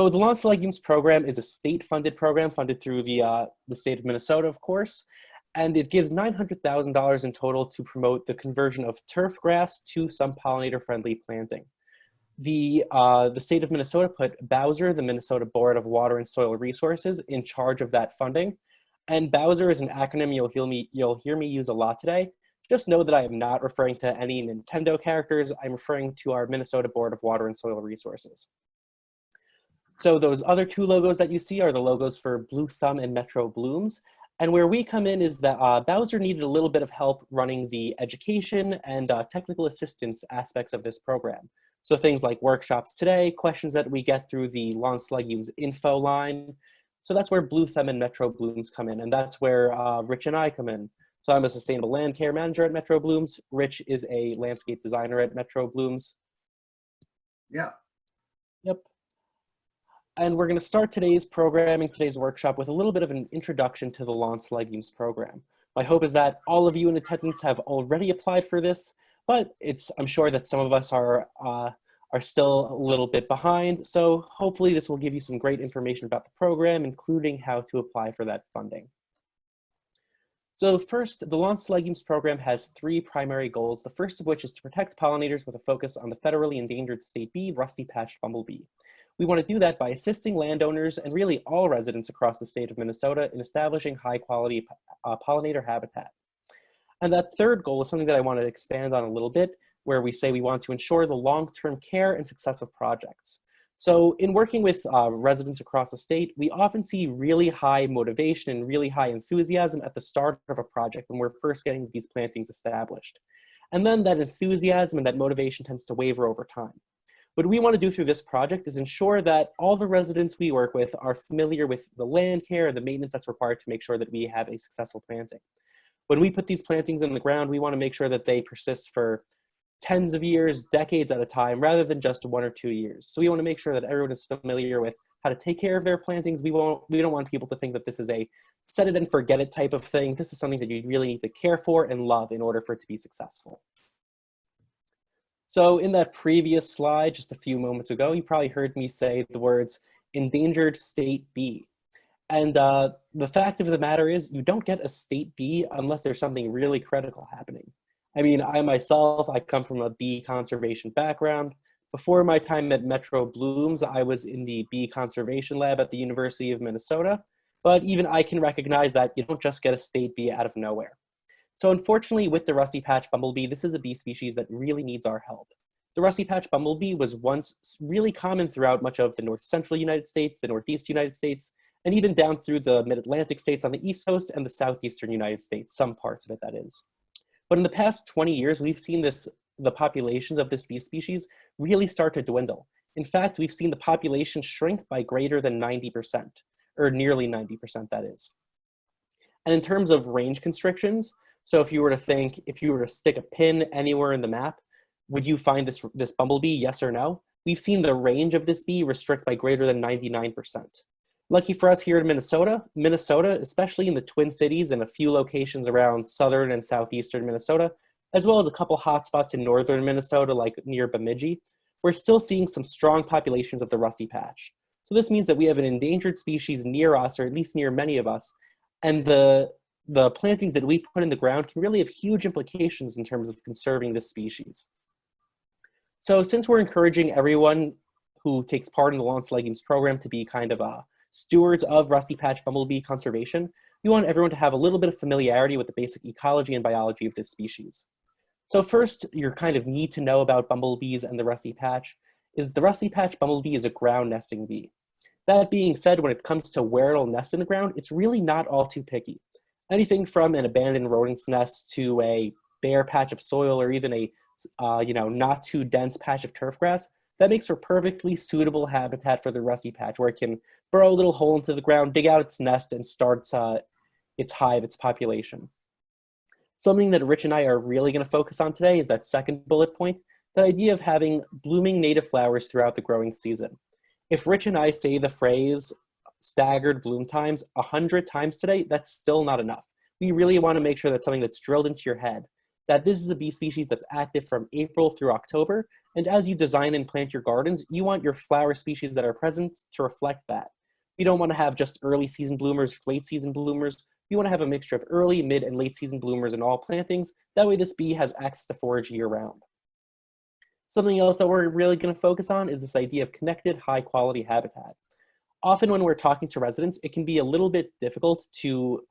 So the Launch Legumes program is a state-funded program funded through the state of Minnesota, of course, and it gives $900,000 in total to promote the conversion of turf grass to some pollinator-friendly planting. The state of Minnesota put Bowser, the Minnesota Board of Water and Soil Resources, in charge of that funding. And Bowser is an acronym you'll hear me use a lot today. Just know that I am not referring to any Nintendo characters. I'm referring to our Minnesota Board of Water and Soil Resources. So those other two logos that you see are the logos for Blue Thumb and Metro Blooms. And where we come in is that Bowser needed a little bit of help running the education and technical assistance aspects of this program. So things like workshops today, questions that we get through the Launch Legumes info line. So that's where Blue Thumb and Metro Blooms come in, and that's where Rich and I come in. So I'm a sustainable land care manager at Metro Blooms. Rich is a landscape designer at Metro Blooms. Yeah. Yep. And we're going to start today's workshop with a little bit of an introduction to the Launch Legumes program. My hope is that all of you in attendance have already applied for this, but I'm sure that some of us are still a little bit behind. So hopefully this will give you some great information about the program, including how to apply for that funding. So first, the Launch Legumes program has three primary goals, the first of which is to protect pollinators with a focus on the federally endangered state bee, rusty-patched bumblebee. We want to do that by assisting landowners and really all residents across the state of Minnesota in establishing high-quality pollinator habitat. And that third goal is something that I want to expand on a little bit, where we say we want to ensure the long-term care and success of projects. So in working with residents across the state, we often see really high motivation and really high enthusiasm at the start of a project when we're first getting these plantings established. And then that enthusiasm and that motivation tends to waver over time. What we want to do through this project is ensure that all the residents we work with are familiar with the land care and the maintenance that's required to make sure that we have a successful planting. When we put these plantings in the ground, we want to make sure that they persist for tens of years, decades at a time, rather than just 1 or 2 years. So we want to make sure that everyone is familiar with how to take care of their plantings. We don't want people to think that this is a set it and forget it type of thing. This is something that you really need to care for and love in order for it to be successful. So in that previous slide, just a few moments ago, you probably heard me say the words endangered state bee. And the fact of the matter is you don't get a state bee unless there's something really critical happening. I mean, I come from a bee conservation background. Before my time at Metro Blooms, I was in the bee conservation lab at the University of Minnesota. But even I can recognize that you don't just get a state bee out of nowhere. So unfortunately, with the rusty patch bumblebee, this is a bee species that really needs our help. The rusty patch bumblebee was once really common throughout much of the north central United States, the northeast United States, and even down through the mid-Atlantic states on the east coast and the southeastern United States, some parts of it that is. But in the past 20 years, we've seen the populations of this bee species really start to dwindle. In fact, we've seen the population shrink by greater than 90%, or nearly 90% that is. And in terms of range constrictions, so if you were to stick a pin anywhere in the map, would you find this bumblebee, yes or no? We've seen the range of this bee restrict by greater than 99%. Lucky for us here in Minnesota, especially in the Twin Cities and a few locations around southern and southeastern Minnesota, as well as a couple hotspots in northern Minnesota, like near Bemidji, we're still seeing some strong populations of the rusty patch. So this means that we have an endangered species near us, or at least near many of us, and the plantings that we put in the ground can really have huge implications in terms of conserving this species. So since we're encouraging everyone who takes part in the Launch Legumes program to be kind of stewards of rusty patch bumblebee conservation, we want everyone to have a little bit of familiarity with the basic ecology and biology of this species. So first, your kind of need to know about bumblebees and the rusty patch is the rusty patch bumblebee is a ground nesting bee. That being said, when it comes to where it'll nest in the ground, it's really not all too picky. Anything from an abandoned rodent's nest to a bare patch of soil or even a not too dense patch of turf grass, that makes for perfectly suitable habitat for the rusty patch, where it can burrow a little hole into the ground, dig out its nest, and start its hive, its population. Something that Rich and I are really going to focus on today is that second bullet point, the idea of having blooming native flowers throughout the growing season. If Rich and I say the phrase staggered bloom times 100 times today, that's still not enough. We really want to make sure that's something that's drilled into your head, that this is a bee species that's active from April through October. And as you design and plant your gardens, you want your flower species that are present to reflect that. You don't want to have just early season bloomers, late season bloomers. You want to have a mixture of early, mid, and late season bloomers in all plantings. That way this bee has access to forage year round. Something else that we're really going to focus on is this idea of connected, high quality habitat. Often when we're talking to residents, it can be a little bit difficult to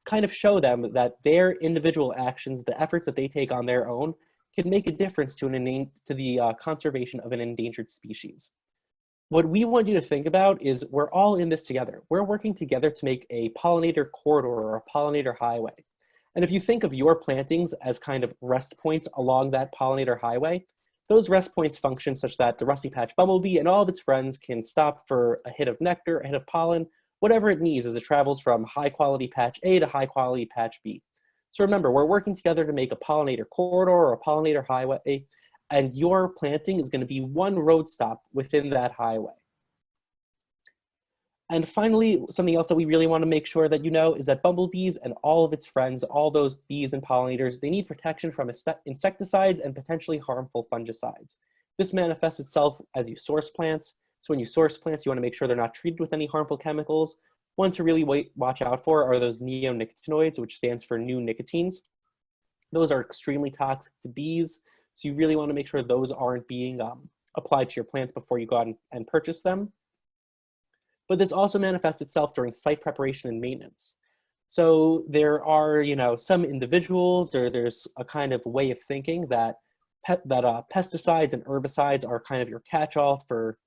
kind of show them that their individual actions, the efforts that they take on their own, can make a difference to the conservation of an endangered species. What we want you to think about is we're all in this together. We're working together to make a pollinator corridor or a pollinator highway. And if you think of your plantings as kind of rest points along that pollinator highway, those rest points function such that the rusty patch bumblebee and all of its friends can stop for a hit of nectar, a hit of pollen, whatever it needs as it travels from high quality patch A to high quality patch B. So remember, we're working together to make a pollinator corridor or a pollinator highway, and your planting is going to be one road stop within that highway. And finally, something else that we really want to make sure that you know is that bumblebees and all of its friends, all those bees and pollinators, they need protection from insecticides and potentially harmful fungicides. This manifests itself as you source plants. So when you source plants, you want to make sure they're not treated with any harmful chemicals. One to really watch out for are those neonicotinoids, which stands for new nicotines. Those are extremely toxic to bees. So you really want to make sure those aren't being applied to your plants before you go out and purchase them. But this also manifests itself during site preparation and maintenance. So there are, some individuals, there's a kind of way of thinking that pesticides and herbicides are kind of your catch-all for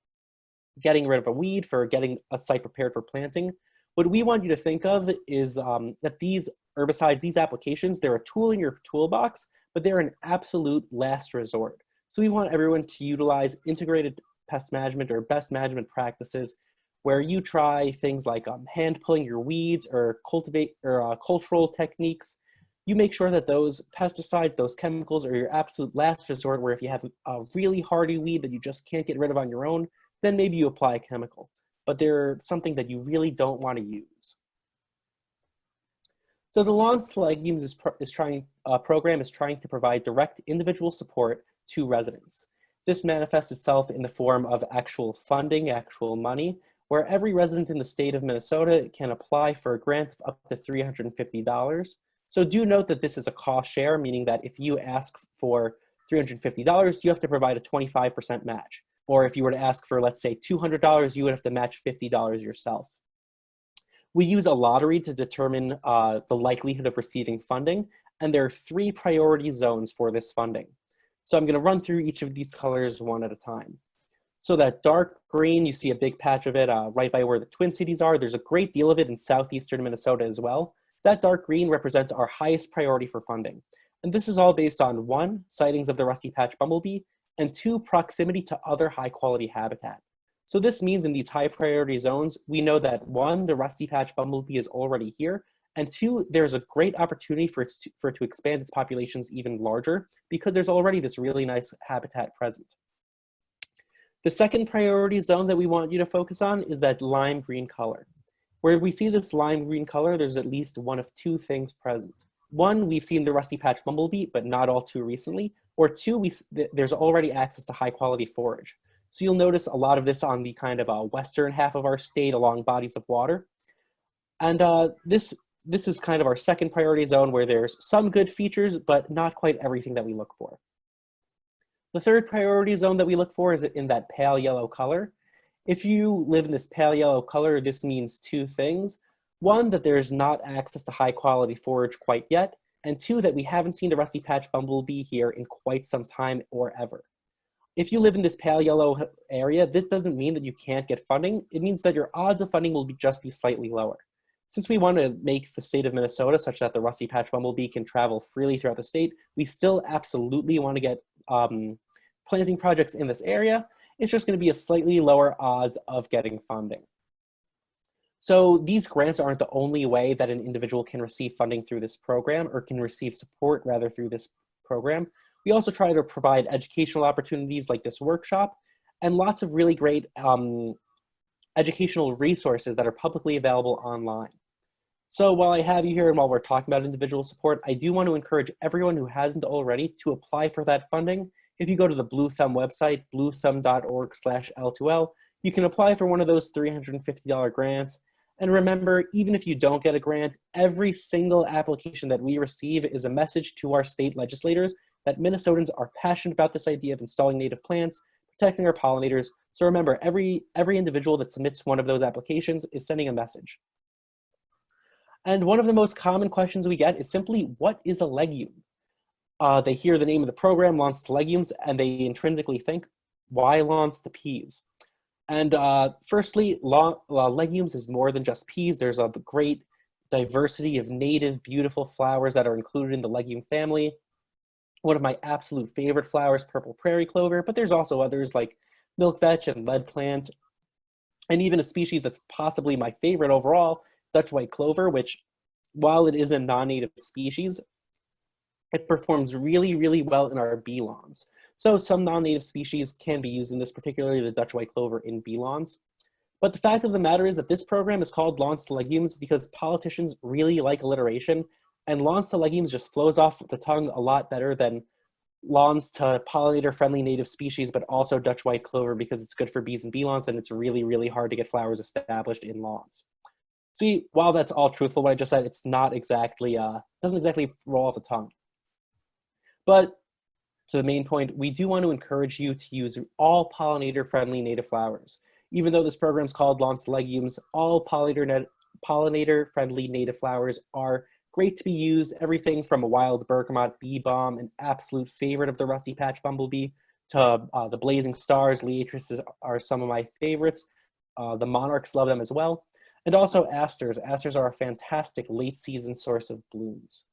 getting rid of a weed, for getting a site prepared for planting. What we want you to think of is that these herbicides, these applications, they're a tool in your toolbox, but they're an absolute last resort. So we want everyone to utilize integrated pest management or best management practices where you try things like hand pulling your weeds or cultural techniques. You make sure that those pesticides, those chemicals are your absolute last resort, where if you have a really hardy weed that you just can't get rid of on your own, then maybe you apply a chemical. But they're something that you really don't want to use. So the Lawns to Legumes program is trying to provide direct individual support to residents. This manifests itself in the form of actual funding, actual money, where every resident in the state of Minnesota can apply for a grant of up to $350. So do note that this is a cost share, meaning that if you ask for $350, you have to provide a 25% match. Or if you were to ask for, let's say, $200, you would have to match $50 yourself. We use a lottery to determine the likelihood of receiving funding, and there are 3 priority zones for this funding. So I'm going to run through each of these colors one at a time. So that dark green, you see a big patch of it right by where the Twin Cities are. There's a great deal of it in southeastern Minnesota as well. That dark green represents our highest priority for funding. And this is all based on 1, sightings of the rusty patch bumblebee, and 2, proximity to other high quality habitat. So this means in these high priority zones, we know that 1, the rusty patch bumblebee is already here, and 2, there's a great opportunity for it to expand its populations even larger because there's already this really nice habitat present. The second priority zone that we want you to focus on is that lime green color. Where we see this lime green color, there's at least one of 2 things present. 1, we've seen the rusty patch bumblebee, but not all too recently. Or 2, there's already access to high quality forage. So you'll notice a lot of this on the kind of western half of our state along bodies of water. And this is kind of our second priority zone where there's some good features, but not quite everything that we look for. The third priority zone that we look for is in that pale yellow color. If you live in this pale yellow color, this means 2 things. 1, that there's not access to high quality forage quite yet, and 2, that we haven't seen the rusty patch bumblebee here in quite some time or ever. If you live in this pale yellow area, this doesn't mean that you can't get funding. It means that your odds of funding will just be slightly lower. Since we want to make the state of Minnesota such that the rusty patch bumblebee can travel freely throughout the state, we still absolutely want to get planting projects in this area. It's just going to be a slightly lower odds of getting funding. So these grants aren't the only way that an individual can receive funding through this program, or can receive support rather through this program. We also try to provide educational opportunities like this workshop and lots of really great educational resources that are publicly available online. So while I have you here and while we're talking about individual support, I do want to encourage everyone who hasn't already to apply for that funding. If you go to the Blue Thumb website, bluethumb.org/L2L, you can apply for one of those $350 grants. And remember, even if you don't get a grant, every single application that we receive is a message to our state legislators that Minnesotans are passionate about this idea of installing native plants, protecting our pollinators. So remember, every individual that submits one of those applications is sending a message. And one of the most common questions we get is simply, what is a legume? They hear the name of the program, Launch to Legumes, and they intrinsically think, why launch to peas? And firstly, legumes is more than just peas. There's a great diversity of native, beautiful flowers that are included in the legume family. One of my absolute favorite flowers, purple prairie clover, but there's also others like milkvetch and lead plant, and even a species that's possibly my favorite overall, Dutch white clover, which, while it is a non-native species, it performs really, really well in our bee lawns. So some non-native species can be used in this, particularly the Dutch white clover in bee lawns. But the fact of the matter is that this program is called Launch to Legumes because politicians really like alliteration, and Launch to Legumes just flows off the tongue a lot better than lawns to pollinator-friendly native species, but also Dutch white clover because it's good for bees and bee lawns, and it's really, really hard to get flowers established in lawns. See, while that's all truthful, what I just said, it's not exactly, doesn't exactly roll off the tongue. But to the main point, we do want to encourage you to use all pollinator-friendly native flowers. Even though this program is called Launch to Legumes, all pollinator-friendly native flowers are great to be used. Everything from a wild bergamot bee balm, an absolute favorite of the rusty patch bumblebee, to the blazing stars. Liatris are some of my favorites. The monarchs love them as well. And also asters. Asters are a fantastic late season source of blooms.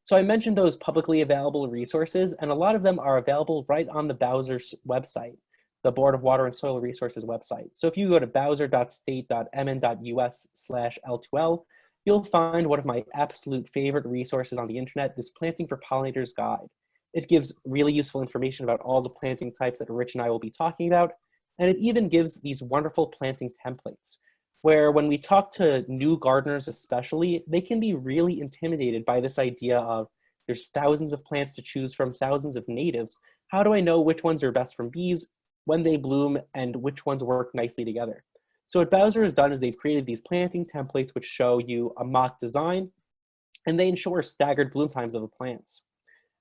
So I mentioned those publicly available resources, and a lot of them are available right on the Bowser's website, the Board of Water and Soil Resources website. So if you go to bowser.state.mn.us/L2L, you'll find one of my absolute favorite resources on the internet, this Planting for Pollinators Guide. It gives really useful information about all the planting types that Rich and I will be talking about, and it even gives these wonderful planting templates, where when we talk to new gardeners especially, they can be really intimidated by this idea of there's thousands of plants to choose from, thousands of natives. How do I know which ones are best from bees, when they bloom, and which ones work nicely together? So what Bowser has done is they've created these planting templates which show you a mock design, and they ensure staggered bloom times of the plants.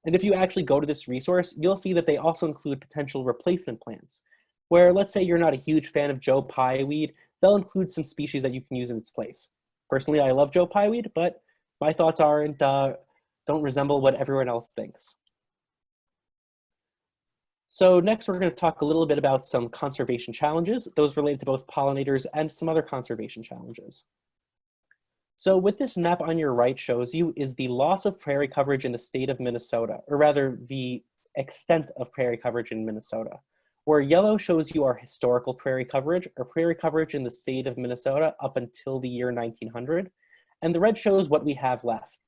And if you actually go to this resource, you'll see that they also include potential replacement plants, where let's say you're not a huge fan of Joe Pyeweed, they'll include some species that you can use in its place. Personally, I love Joe Pyeweed, but my thoughts don't resemble what everyone else thinks. So next, we're going to talk a little bit about some conservation challenges, those related to both pollinators and some other conservation challenges. So what this map on your right shows you is the loss of prairie coverage in the state of Minnesota, or rather the extent of prairie coverage in Minnesota. Where yellow shows you our historical prairie coverage, or prairie coverage in the state of Minnesota up until the year 1900, and the red shows what we have left.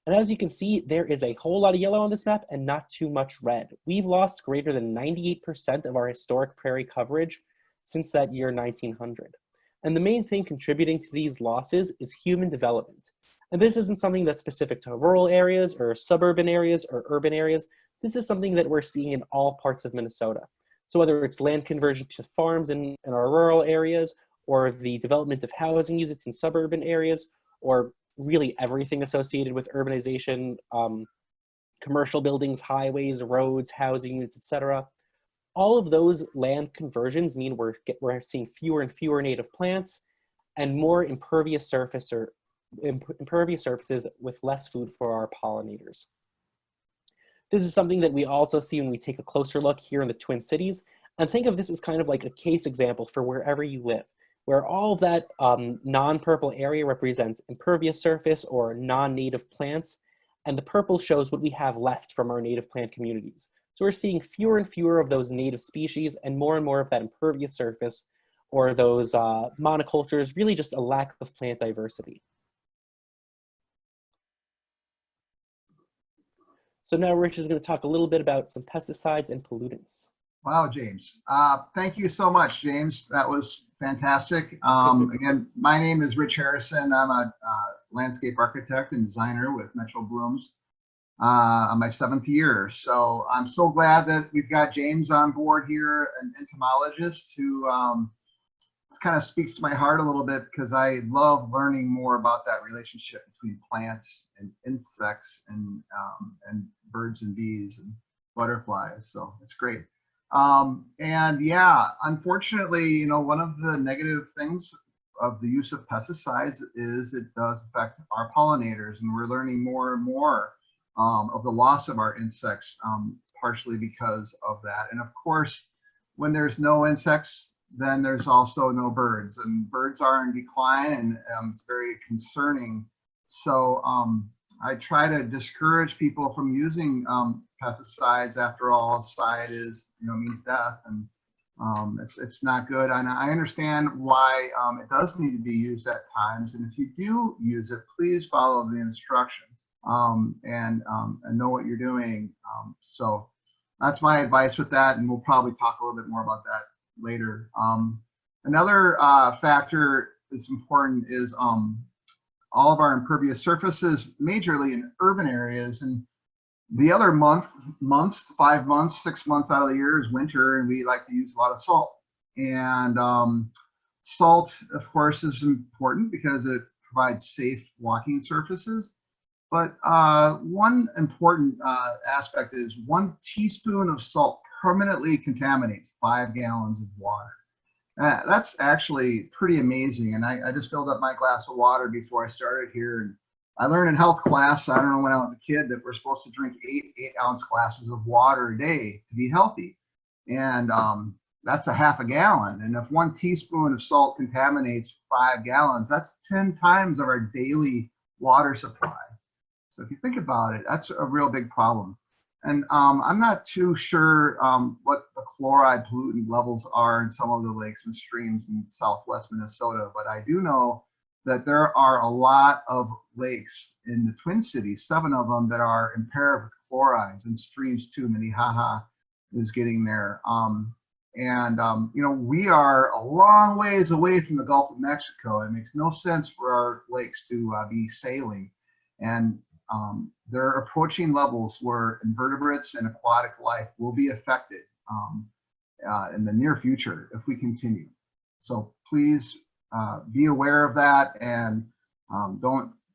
And as you can see, there is a whole lot of yellow on this map and not too much red. We've lost greater than 98% of our historic prairie coverage since that year 1900. And the main thing contributing to these losses is human development. And this isn't something that's specific to rural areas or suburban areas or urban areas. This is something that we're seeing in all parts of Minnesota. So whether it's land conversion to farms in our rural areas, or the development of housing units in suburban areas, or really everything associated with urbanization, commercial buildings, highways, roads, housing units, etc. All of those land conversions mean we're seeing fewer and fewer native plants and more impervious surfaces with less food for our pollinators. This is something that we also see when we take a closer look here in the Twin Cities, and think of this as kind of like a case example for wherever you live, where all of that non-purple area represents impervious surface or non-native plants, and the purple shows what we have left from our native plant communities. So we're seeing fewer and fewer of those native species and more of that impervious surface, or those monocultures, really just a lack of plant diversity. So now Rich is going to talk a little bit about some pesticides and pollutants. Wow, James. Thank you so much, James. That was fantastic. Again, my name is Rich Harrison. I'm a landscape architect and designer with Metro Blooms on my 7th year. So I'm so glad that we've got James on board here, an entomologist who kind of speaks to my heart a little bit because I love learning more about that relationship between plants and insects and birds and bees and butterflies. So it's great. And yeah, unfortunately, you know, one of the negative things of the use of pesticides is it does affect our pollinators, and we're learning more and more of the loss of our insects, partially because of that. And of course, when there's no insects, then there's also no birds, and birds are in decline, and it's very concerning. So I try to discourage people from using pesticides. After all, side is, you know, means death, and it's not good. And I understand why it does need to be used at times. And if you do use it, please follow the instructions and know what you're doing. So that's my advice with that, and we'll probably talk a little bit more about that later. Another factor that's important is all of our impervious surfaces, majorly in urban areas, and the other months, 5 months, 6 months out of the year is winter, and we like to use a lot of salt. And salt, of course, is important because it provides safe walking surfaces. But one important aspect is 1 teaspoon of salt permanently contaminates 5 gallons of water. That's actually pretty amazing. And I just filled up my glass of water before I started here. And I learned in health class, I don't know when I was a kid, that we're supposed to drink 8-ounce glasses of water a day to be healthy. And that's a half a gallon. And if 1 teaspoon of salt contaminates 5 gallons, that's 10 times of our daily water supply. So if you think about it, that's a real big problem. And I'm not too sure what the chloride pollutant levels are in some of the lakes and streams in southwest Minnesota, but I do know that there are a lot of lakes in the Twin Cities, 7 of them, that are impaired with chlorides, and streams too. Minnehaha is getting there. You know, we are a long ways away from the Gulf of Mexico. It makes no sense for our lakes to be saline. And they're approaching levels where invertebrates and aquatic life will be affected in the near future if we continue. So please be aware of that, and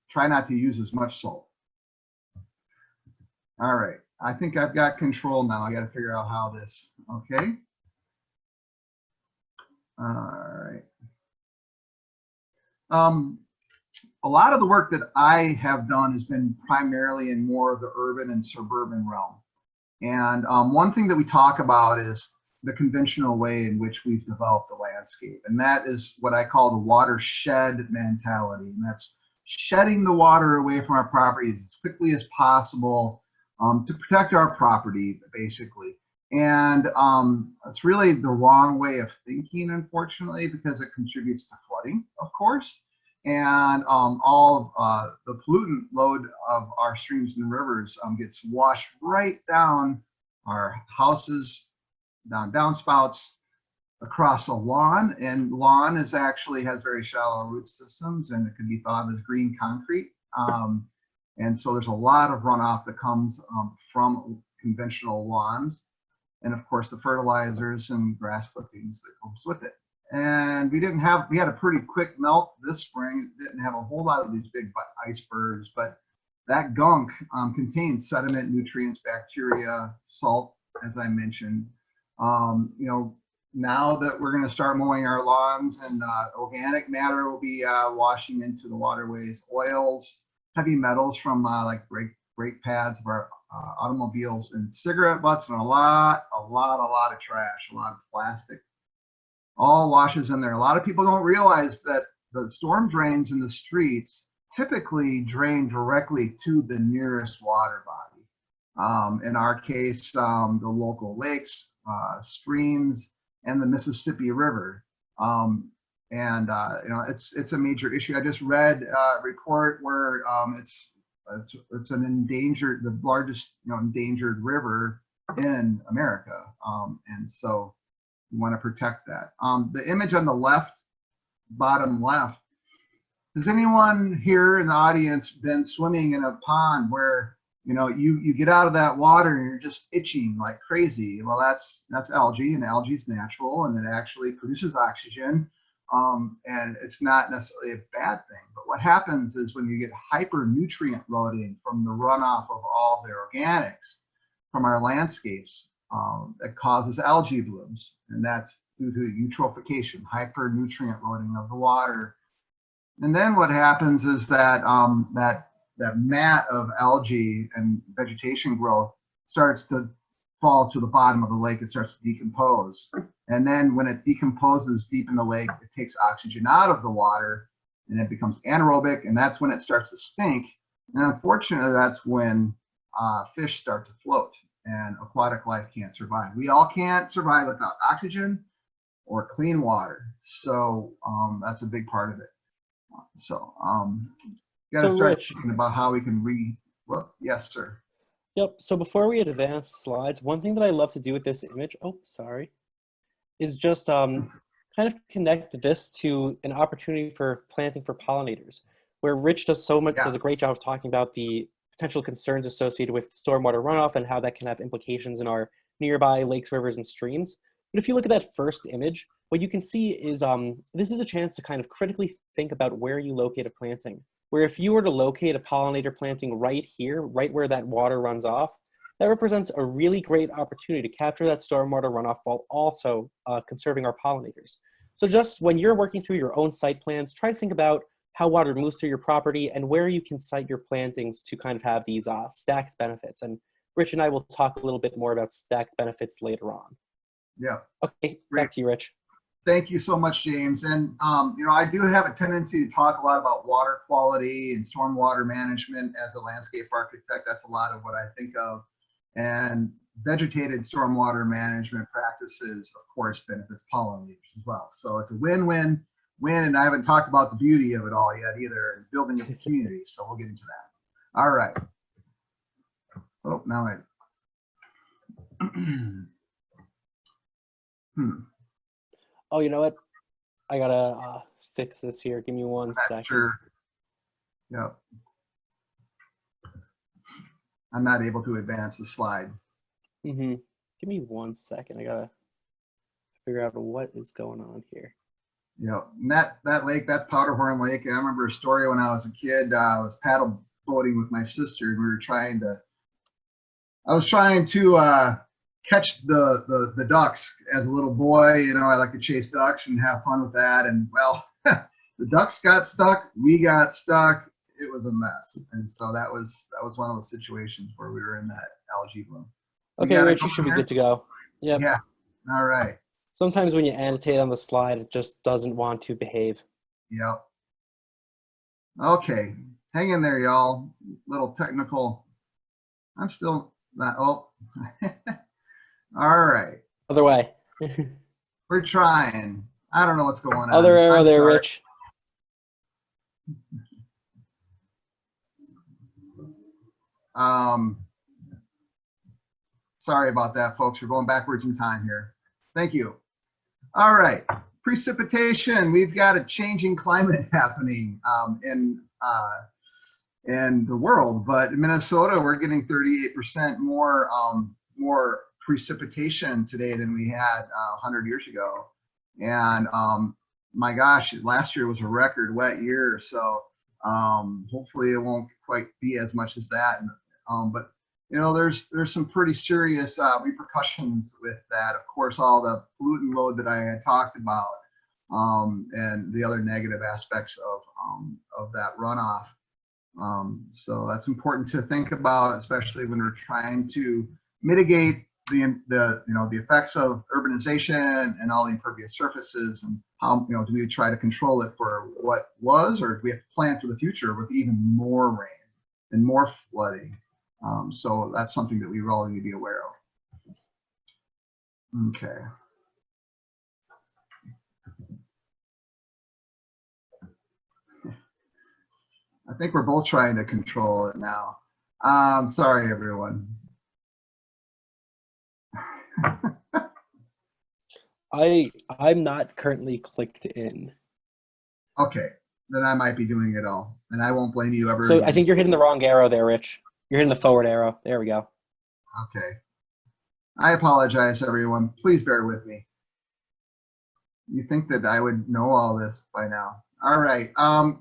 try not to use as much salt. All right, I think I've got control now. I got to figure out how this, okay. All right. A lot of the work that I have done has been primarily in more of the urban and suburban realm. And one thing that we talk about is the conventional way in which we've developed the landscape. And that is what I call the watershed mentality. And that's shedding the water away from our properties as quickly as possible to protect our property, basically. And it's really the wrong way of thinking, unfortunately, because it contributes to flooding, of course. And all of the pollutant load of our streams and rivers gets washed right down our houses, down downspouts, across a lawn. And lawn is actually has very shallow root systems, and it can be thought of as green concrete. And so there's a lot of runoff that comes from conventional lawns, and of course the fertilizers and grass clippings that comes with it. And we had a pretty quick melt this spring. It didn't have a whole lot of these big icebergs, but that gunk contains sediment, nutrients, bacteria, salt, as I mentioned. You know, now that we're going to start mowing our lawns, and organic matter will be washing into the waterways, oils, heavy metals from like brake pads of our automobiles, and cigarette butts, and a lot of trash, a lot of plastic, all washes in there. A lot of people don't realize that the storm drains in the streets typically drain directly to the nearest water body. In our case, the local lakes, streams, and the Mississippi River. You know, it's a major issue. I just read a report where it's an endangered, the largest, you know, endangered river in America. And so we want to protect that. The image on the left, bottom left, has anyone here in the audience been swimming in a pond where you get out of that water and you're just itching like crazy? Well, that's algae, and algae is natural, and it actually produces oxygen, and it's not necessarily a bad thing. But what happens is when you get hypernutrient loading from the runoff of all the organics from our landscapes, that causes algae blooms, and that's due to eutrophication, hypernutrient loading of the water. And then what happens is that that mat of algae and vegetation growth starts to fall to the bottom of the lake. It starts to decompose. And then when it decomposes deep in the lake, it takes oxygen out of the water and it becomes anaerobic. And that's when it starts to stink. And unfortunately, that's when fish start to float and aquatic life can't survive. We all can't survive without oxygen or clean water. So that's a big part of it. So got to So start Rich, thinking about how we can well, yes, sir. yep. So before we advance slides, one thing that I love to do with this image, oh, sorry, is just kind of connect this to an opportunity for planting for pollinators, where Rich does Yeah, does a great job of talking about the potential concerns associated with stormwater runoff and how that can have implications in our nearby lakes, rivers, and streams. But if you look at that first image, what you can see is this is a chance to kind of critically think about where you locate a planting. Where if you were to locate a pollinator planting right here, right where that water runs off, that represents a really great opportunity to capture that stormwater runoff while also conserving our pollinators. So just when you're working through your own site plans, try to think about how water moves through your property and where you can site your plantings to kind of have these stacked benefits. And Rich and I will talk a little bit more about stacked benefits later on. yeah, Okay, great. back to you, Rich. Thank you so much, James. And I do have a tendency to talk a lot about water quality and stormwater management as a landscape architect. That's a lot of what I think of. And vegetated stormwater management practices, of course, benefits pollinators as well. So it's a win-win-win. And I haven't talked about the beauty of it all yet either, and building of the community. So we'll get into that. All right. Oh, now I. Oh, you know what? I gotta fix this here. Give me one second. Sure. Yep. I'm not able to advance the slide. Mm-hmm. Give me 1 second. I gotta figure out what is going on here. Yep. And that lake, that's Powderhorn Lake. I remember a story when I was a kid. I was paddle boating with my sister, and I was trying to catch the ducks as a little boy. I like to chase ducks and have fun with that. And well, the ducks got stuck. We got stuck. It was a mess. And so that was one of the situations where we were in that algae bloom. Okay, Rich, you should be good to go. Yep. Yeah. All right. Sometimes when you annotate on the slide, it just doesn't want to behave. Yep. Okay. Hang in there, y'all. Little technical. I'm still not. Oh. All right. Other way. We're trying. I don't know what's going on. Other arrow I'm there, sorry. Rich. Sorry about that, folks. We're going backwards in time here. Thank you. All right. Precipitation. We've got a changing climate happening in the world, but in Minnesota, we're getting 38% more precipitation today than we had 100 years ago. And my gosh, last year was a record wet year, so hopefully it won't quite be as much as that. But there's some pretty serious repercussions with that. Of course, all the pollutant load that I had talked about, and the other negative aspects of that runoff. So that's important to think about, especially when we're trying to mitigate the effects of urbanization and all the impervious surfaces, and how do we try to control it for what was, or do we have to plan for the future with even more rain and more flooding? So that's something that we all need to be aware of. Okay. I think we're both trying to control it now. Sorry, everyone. I'm not currently clicked in. Okay, then I might be doing it all, and I won't blame you ever So I again. think you're hitting the wrong arrow there, Rich. You're hitting the forward arrow. There we go. Okay. I apologize, everyone. Please bear with me. You think that I would know all this by now. All right.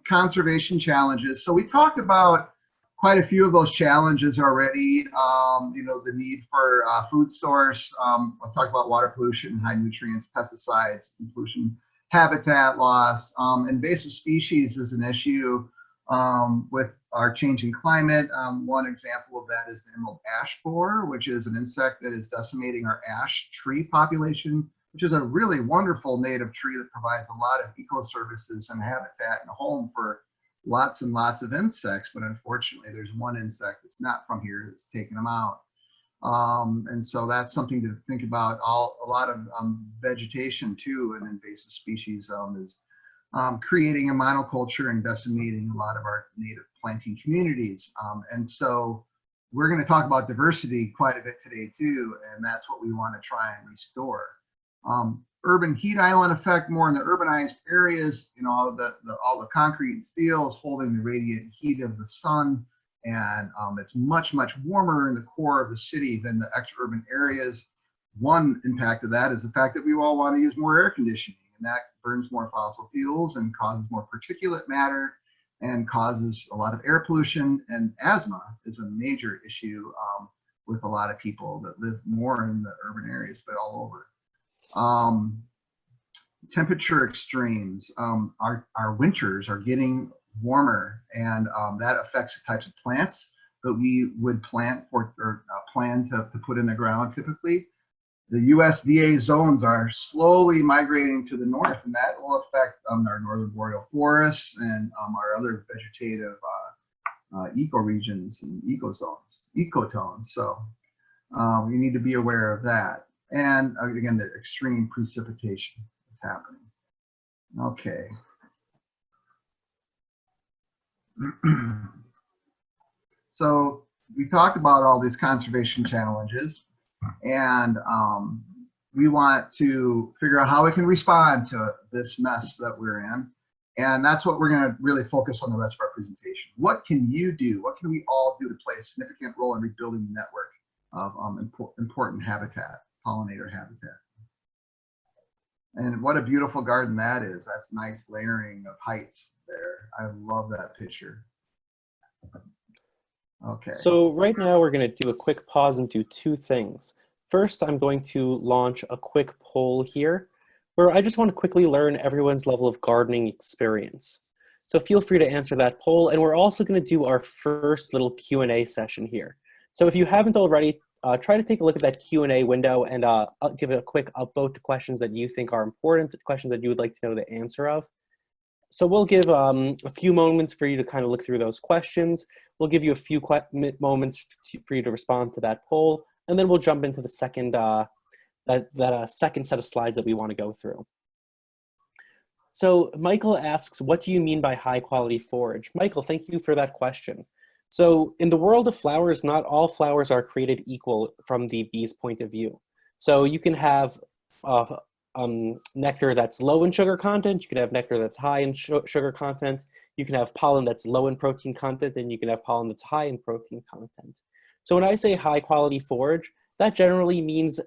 Conservation challenges. So we talked about quite a few of those challenges already. The need for food source. I've talked about water pollution, high nutrients, pesticides, pollution, habitat loss. Invasive species is an issue with our changing climate. One example of that is the emerald ash borer, which is an insect that is decimating our ash tree population, which is a really wonderful native tree that provides a lot of eco-services and habitat and a home for lots and lots of insects. But unfortunately, there's one insect that's not from here that's taking them out. And so that's something to think about. A lot of vegetation too, and invasive species is creating a monoculture and decimating a lot of our native planting communities. And so we're going to talk about diversity quite a bit today too, and that's what we want to try and restore. Urban heat island effect, more in the urbanized areas, all the concrete and steel is holding the radiant heat of the sun, and it's much warmer in the core of the city than the extra-urban areas. One impact of that is the fact that we all want to use more air conditioning, and that burns more fossil fuels and causes more particulate matter and causes a lot of air pollution, and asthma is a major issue with a lot of people that live more in the urban areas, but all over. Temperature extremes. Our winters are getting warmer, and that affects the types of plants that we would plant for or plan to put in the ground typically. The USDA zones are slowly migrating to the north, and that will affect our northern boreal forests and our other vegetative ecoregions and ecotones. So we need to be aware of that. And again, the extreme precipitation is happening. Okay. So we talked about all these conservation challenges, and we want to figure out how we can respond to this mess that we're in. And that's what we're going to really focus on the rest of our presentation. What can you do? What can we all do to play a significant role in rebuilding the network of important habitat, pollinator habitat? And what a beautiful garden that is. That's nice layering of heights there. I love that picture. Okay. So right now we're going to do a quick pause and do two things. First, I'm going to launch a quick poll here where I just want to quickly learn everyone's level of gardening experience. So feel free to answer that poll. And we're also going to do our first little Q&A session here. So if you haven't already, try to take a look at that Q&A window and give it a quick upvote to questions that you think are important, questions that you would like to know the answer of. So we'll give a few moments for you to kind of look through those questions. We'll give you a few moments for you to respond to that poll, and then we'll jump into the second second set of slides that we want to go through. So Michael asks, what do you mean by high quality forage? Michael, thank you for that question. So in the world of flowers, not all flowers are created equal from the bee's point of view. So you can have nectar that's low in sugar content, you can have nectar that's high in sugar content, you can have pollen that's low in protein content, and you can have pollen that's high in protein content. So when I say high quality forage, that generally means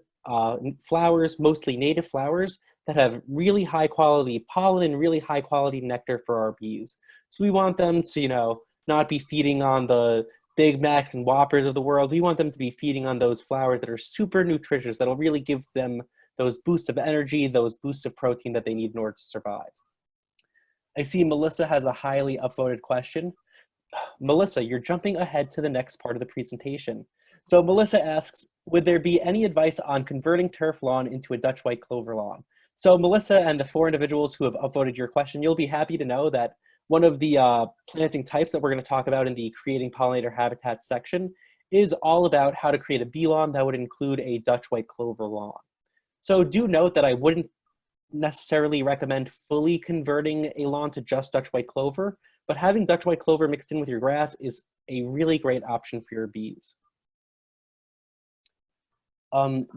flowers, mostly native flowers, that have really high quality pollen and really high quality nectar for our bees. So we want them to, not be feeding on the Big Macs and Whoppers of the world. We want them to be feeding on those flowers that are super nutritious, that'll really give them those boosts of energy, those boosts of protein that they need in order to survive. I see Melissa has a highly upvoted question. Melissa, you're jumping ahead to the next part of the presentation. So Melissa asks, would there be any advice on converting turf lawn into a Dutch white clover lawn? So Melissa and the 4 individuals who have upvoted your question, you'll be happy to know that one of the planting types that we're going to talk about in the Creating Pollinator Habitat section is all about how to create a bee lawn that would include a Dutch white clover lawn. So do note that I wouldn't necessarily recommend fully converting a lawn to just Dutch white clover, but having Dutch white clover mixed in with your grass is a really great option for your bees.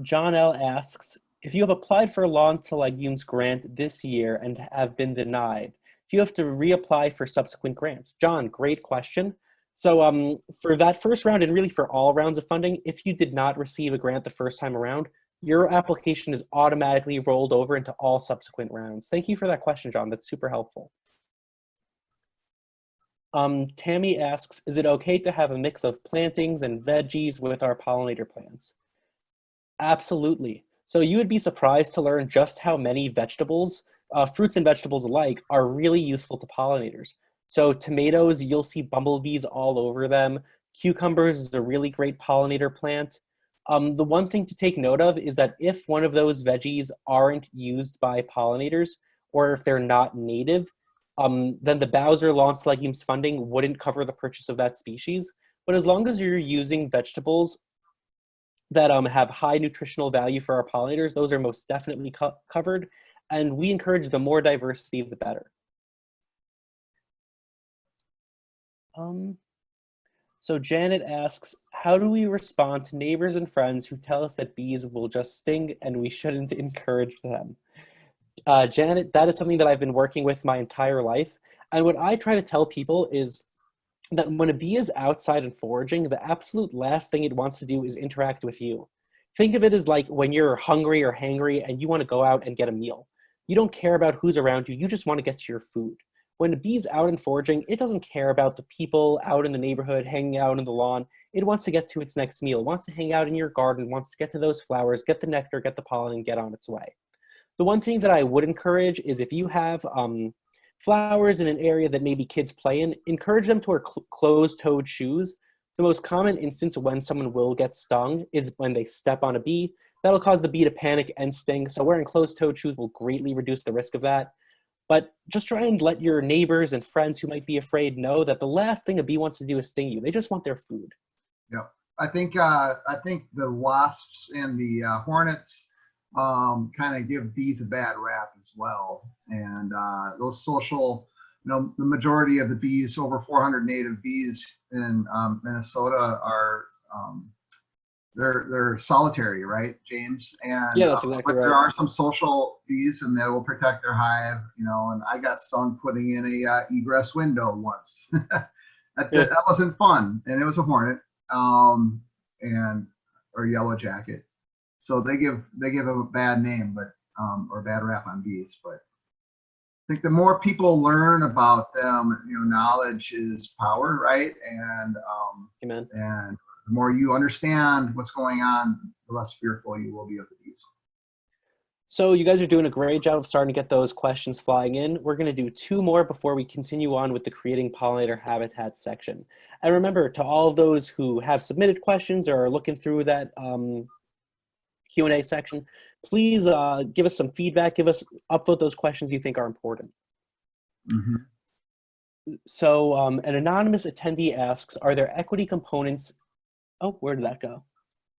John L. asks, if you have applied for a lawn to legumes grant this year and have been denied, do you have to reapply for subsequent grants? John, great question. So for that first round and really for all rounds of funding, if you did not receive a grant the first time around, your application is automatically rolled over into all subsequent rounds. Thank you for that question, John. That's super helpful. Tammy asks, is it okay to have a mix of plantings and veggies with our pollinator plants? Absolutely. So you would be surprised to learn just how many vegetables, fruits and vegetables alike, are really useful to pollinators. So tomatoes, you'll see bumblebees all over them. Cucumbers is a really great pollinator plant. The one thing to take note of is that if one of those veggies aren't used by pollinators, or if they're not native, then the Bowser Lawn Legumes funding wouldn't cover the purchase of that species. But as long as you're using vegetables that have high nutritional value for our pollinators, those are most definitely covered. And we encourage the more diversity, the better. So Janet asks, how do we respond to neighbors and friends who tell us that bees will just sting and we shouldn't encourage them? Janet, that is something that I've been working with my entire life. And what I try to tell people is that when a bee is outside and foraging, the absolute last thing it wants to do is interact with you. Think of it as like when you're hungry or hangry and you want to go out and get a meal. You don't care about who's around you, you just want to get to your food. When a bee's out and foraging, it doesn't care about the people out in the neighborhood, hanging out in the lawn. It wants to get to its next meal, it wants to hang out in your garden, wants to get to those flowers, get the nectar, get the pollen, and get on its way. The one thing that I would encourage is if you have flowers in an area that maybe kids play in, encourage them to wear closed-toed shoes. The most common instance when someone will get stung is when they step on a bee. That'll cause the bee to panic and sting, so wearing closed-toed shoes will greatly reduce the risk of that. But just try and let your neighbors and friends who might be afraid know that the last thing a bee wants to do is sting you. They just want their food. Yep. I think the wasps and the hornets kind of give bees a bad rap as well. And those social, the majority of the bees, over 400 native bees in Minnesota, are they're solitary, right, James? And Yeah, that's exactly but there right. are some social bees, and they will protect their hive. And I got stung putting in a egress window once. Yeah. That wasn't fun, and it was a hornet, and or yellow jacket. So they give a bad name, but or a bad rap on bees. But I think the more people learn about them, knowledge is power, right? Amen. And the more you understand what's going on, the less fearful you will be of the bees. So you guys are doing a great job of starting to get those questions flying in. We're going to do two more before we continue on with the creating pollinator habitat section. And remember, to all of those who have submitted questions or are looking through that Q&A section, please give us some feedback, upvote those questions you think are important. Mm-hmm. So an anonymous attendee asks, are there equity components? Oh, where did that go?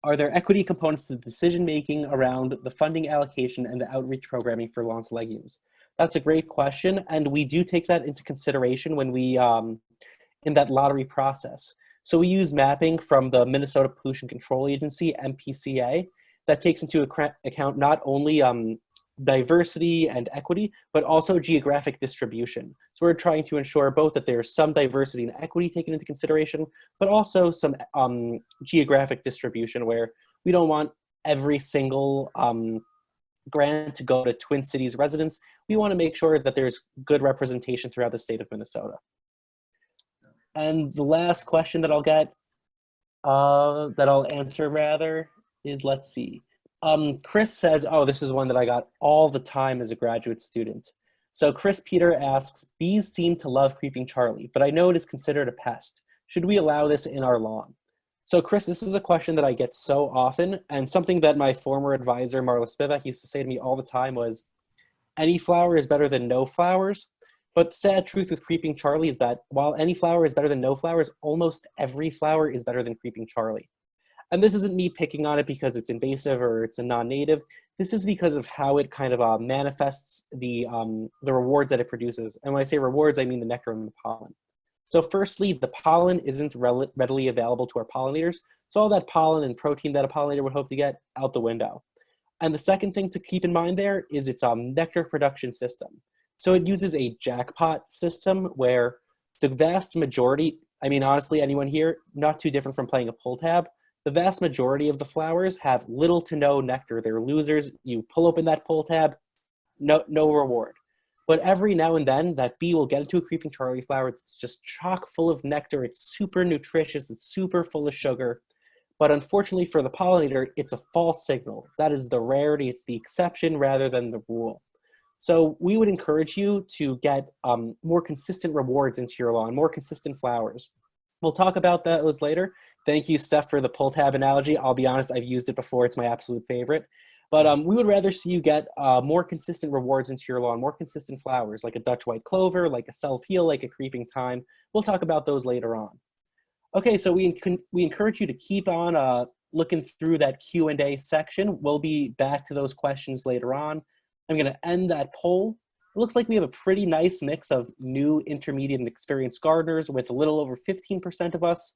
Are there equity components to the decision-making around the funding allocation and the outreach programming for lawns legumes? That's a great question, and we do take that into consideration when we, in that lottery process. So we use mapping from the Minnesota Pollution Control Agency, MPCA, that takes into account not only diversity and equity, but also geographic distribution. So we're trying to ensure both that there's some diversity and equity taken into consideration, but also some geographic distribution where we don't want every single grant to go to Twin Cities residents. We want to make sure that there's good representation throughout the state of Minnesota. And the last question that I'll get, that I'll answer rather, is, let's see. Chris says, oh, this is one that I got all the time as a graduate student. So Chris Peter asks, bees seem to love Creeping Charlie, but I know it is considered a pest. Should we allow this in our lawn? So Chris, this is a question that I get so often, and something that my former advisor, Marla Spivak, used to say to me all the time was, any flower is better than no flowers. But the sad truth with Creeping Charlie is that while any flower is better than no flowers, almost every flower is better than Creeping Charlie. And this isn't me picking on it because it's invasive or it's a non-native. This is because of how it kind of manifests the rewards that it produces. And when I say rewards, I mean the nectar and the pollen. So firstly, the pollen isn't readily available to our pollinators. So all that pollen and protein that a pollinator would hope to get, out the window. And the second thing to keep in mind there is its nectar production system. So it uses a jackpot system where the vast majority, I mean, honestly, anyone here, not too different from playing a pull tab, the vast majority of the flowers have little to no nectar. They're losers. You pull open that pull tab, no reward. But every now and then, that bee will get into a creeping Charlie flower that's just chock full of nectar. It's super nutritious. It's super full of sugar. But unfortunately for the pollinator, it's a false signal. That is the rarity. It's the exception rather than the rule. So we would encourage you to get more consistent rewards into your lawn, more consistent flowers. We'll talk about those later. Thank you, Steph, for the pull tab analogy. I'll be honest, I've used it before. It's my absolute favorite. But we would rather see you get more consistent rewards into your lawn, more consistent flowers, like a Dutch white clover, like a self-heal, like a creeping thyme. We'll talk about those later on. Okay, so we encourage you to keep on looking through that Q&A section. We'll be back to those questions later on. I'm going to end that poll. It looks like we have a pretty nice mix of new, intermediate, and experienced gardeners, with a little over 15% of us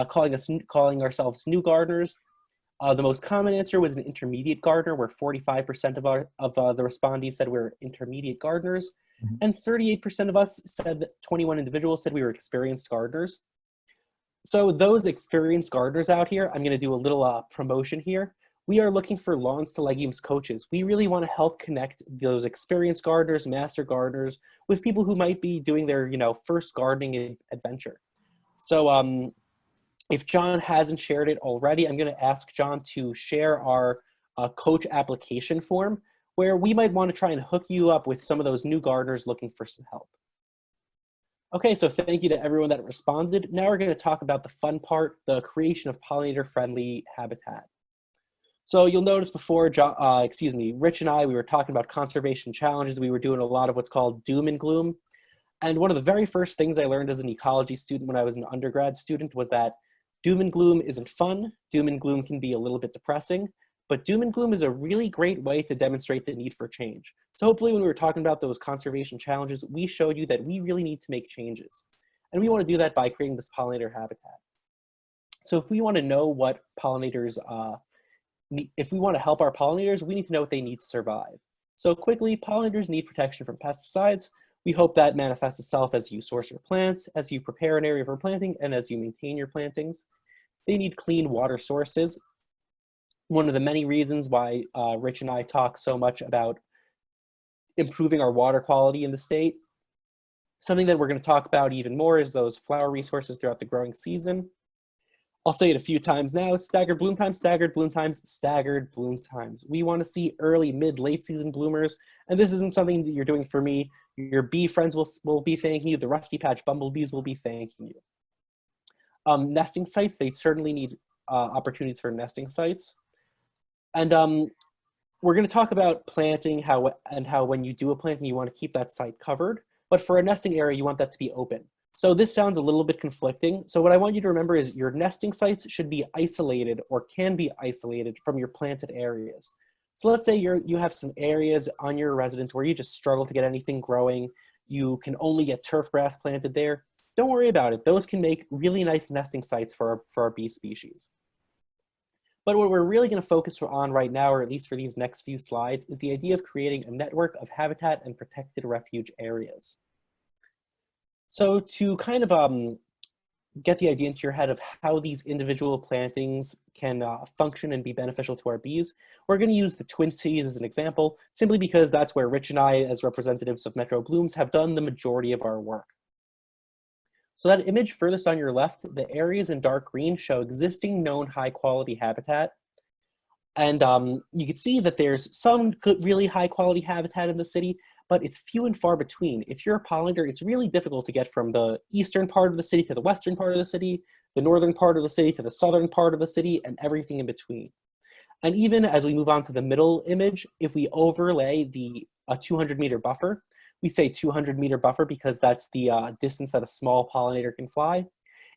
calling ourselves new gardeners. The most common answer was an intermediate gardener, where 45% of the respondents said we were intermediate gardeners, and 38% of us said that 21 individuals said we were experienced gardeners. So those experienced gardeners out here, I'm going to do a little promotion here. We are looking for Lawns to Legumes coaches. We really want to help connect those experienced gardeners, master gardeners, with people who might be doing their, first gardening adventure. So if John hasn't shared it already, I'm going to ask John to share our coach application form, where we might want to try and hook you up with some of those new gardeners looking for some help. Okay, so thank you to everyone that responded. Now we're going to talk about the fun part, the creation of pollinator-friendly habitat. So you'll notice before, Rich and I, we were talking about conservation challenges. We were doing a lot of what's called doom and gloom. And one of the very first things I learned as an ecology student when I was an undergrad student was that doom and gloom isn't fun. Doom and gloom can be a little bit depressing, but doom and gloom is a really great way to demonstrate the need for change. So hopefully when we were talking about those conservation challenges, we showed you that we really need to make changes. And we want to do that by creating this pollinator habitat. So if we want to know what pollinators, if we want to help our pollinators, we need to know what they need to survive. So quickly, pollinators need protection from pesticides. We hope that manifests itself as you source your plants, as you prepare an area for planting, and as you maintain your plantings. They need clean water sources. One of the many reasons why Rich and I talk so much about improving our water quality in the state. Something that we're going to talk about even more is those flower resources throughout the growing season. I'll say it a few times now: staggered bloom times, staggered bloom times, staggered bloom times. We want to see early, mid, late season bloomers, and this isn't something that you're doing for me. Your bee friends will be thanking you. The rusty patch bumblebees will be thanking you. Nesting sites, they certainly need opportunities for nesting sites. And we're going to talk about planting, how when you do a planting, you want to keep that site covered. But for a nesting area, you want that to be open. So this sounds a little bit conflicting. So what I want you to remember is your nesting sites should be isolated, or can be isolated, from your planted areas. So let's say you have some areas on your residence where you just struggle to get anything growing. You can only get turf grass planted there. Don't worry about it. Those can make really nice nesting sites for our bee species. But what we're really going to focus on right now, or at least for these next few slides, is the idea of creating a network of habitat and protected refuge areas. So to kind of get the idea into your head of how these individual plantings can function and be beneficial to our bees, we're going to use the Twin Cities as an example, simply because that's where Rich and I, as representatives of Metro Blooms, have done the majority of our work. So that image furthest on your left, the areas in dark green show existing known high quality habitat. And you can see that there's some really high quality habitat in the city, but it's few and far between. If you're a pollinator, it's really difficult to get from the eastern part of the city to the western part of the city, the northern part of the city to the southern part of the city, and everything in between. And even as we move on to the middle image, if we overlay the 200-meter buffer, we say 200-meter buffer because that's the distance that a small pollinator can fly.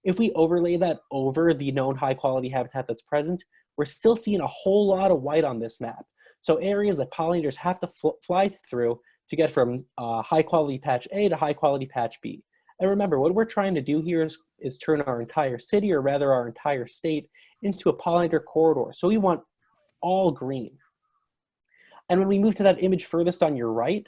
If we overlay that over the known high-quality habitat that's present, we're still seeing a whole lot of white on this map. So areas that pollinators have to fly through to get from high-quality patch A to high-quality patch B. And remember, what we're trying to do here is turn our entire city, or rather our entire state, into a pollinator corridor. So we want all green. And when we move to that image furthest on your right,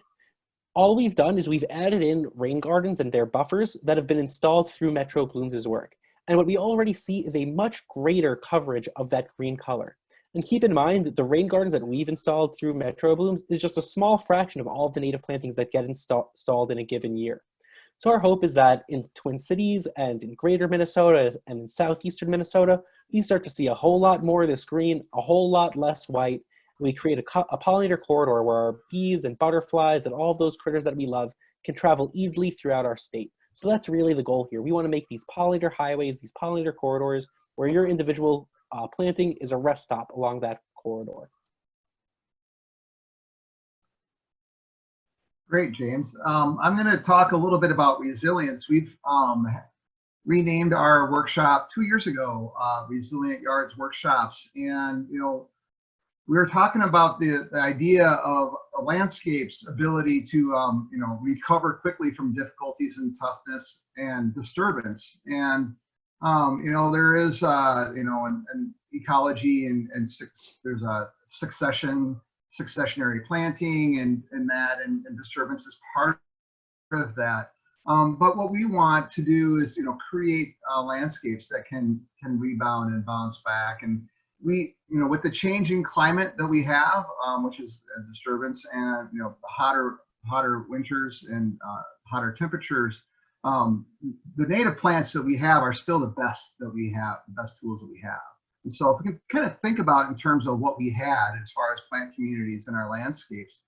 all we've done is we've added in rain gardens and their buffers that have been installed through Metro Blooms's work. And what we already see is a much greater coverage of that green color. And keep in mind that the rain gardens that we've installed through Metro Blooms is just a small fraction of all of the native plantings that get installed in a given year. So our hope is that in Twin Cities and in greater Minnesota and in southeastern Minnesota, we start to see a whole lot more of this green, a whole lot less white. We create a pollinator corridor where our bees and butterflies and all of those critters that we love can travel easily throughout our state. So that's really the goal here. We want to make these pollinator highways, these pollinator corridors, where your individual planting is a rest stop along that corridor. Great, James. I'm going to talk a little bit about resilience. We've renamed our workshop 2 years ago, Resilient Yards Workshops. And, you know, we were talking about the idea of a landscape's ability to, you know, recover quickly from difficulties and toughness and disturbance. And, you know, there is, you know, an ecology and there's a successionary planting and that, and disturbance is part of that. But what we want to do is, you know, create landscapes that can rebound and bounce back. And we, you know, with the changing climate that we have, which is a disturbance, and, you know, hotter winters and hotter temperatures, the native plants that we have are still the best that we have, the best tools that we have. And so if we can kind of think about in terms of what we had as far as plant communities in our landscapes,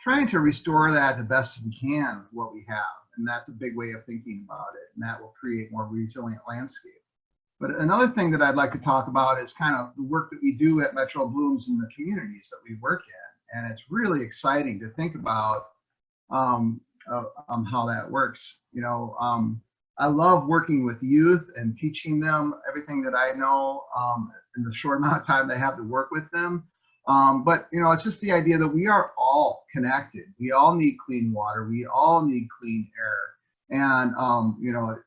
trying to restore that the best we can, what we have. And that's a big way of thinking about it. And that will create more resilient landscape. But another thing that I'd like to talk about is kind of the work that we do at Metro Blooms in the communities that we work in. And it's really exciting to think about how that works. You know, I love working with youth and teaching them everything that I know in the short amount of time they have to work with them. But, you know, it's just the idea that we are all connected. We all need clean water. We all need clean air. And, you know,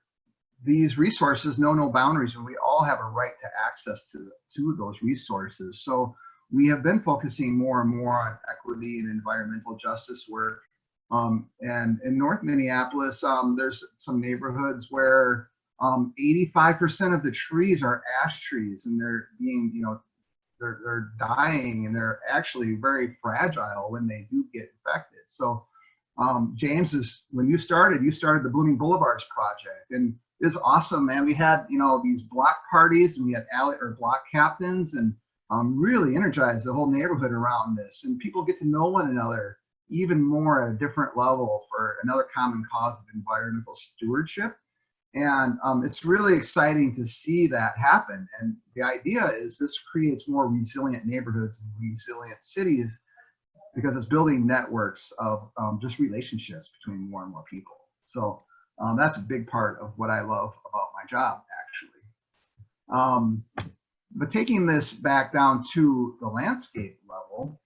these resources know no boundaries, and we all have a right to access to those resources. So we have been focusing more and more on equity and environmental justice work. And in North Minneapolis, there's some neighborhoods where 85% of the trees are ash trees, and they're being, you know, they're dying, and they're actually very fragile when they do get infected. So James, when you started the Blooming Boulevards project, and it's awesome, man. We had, you know, these block parties, and we had block captains, and really energized the whole neighborhood around this. And people get to know one another even more at a different level for another common cause of environmental stewardship. And it's really exciting to see that happen. And the idea is this creates more resilient neighborhoods and resilient cities, because it's building networks of just relationships between more and more people. So that's a big part of what I love about my job, actually. But taking this back down to the landscape level,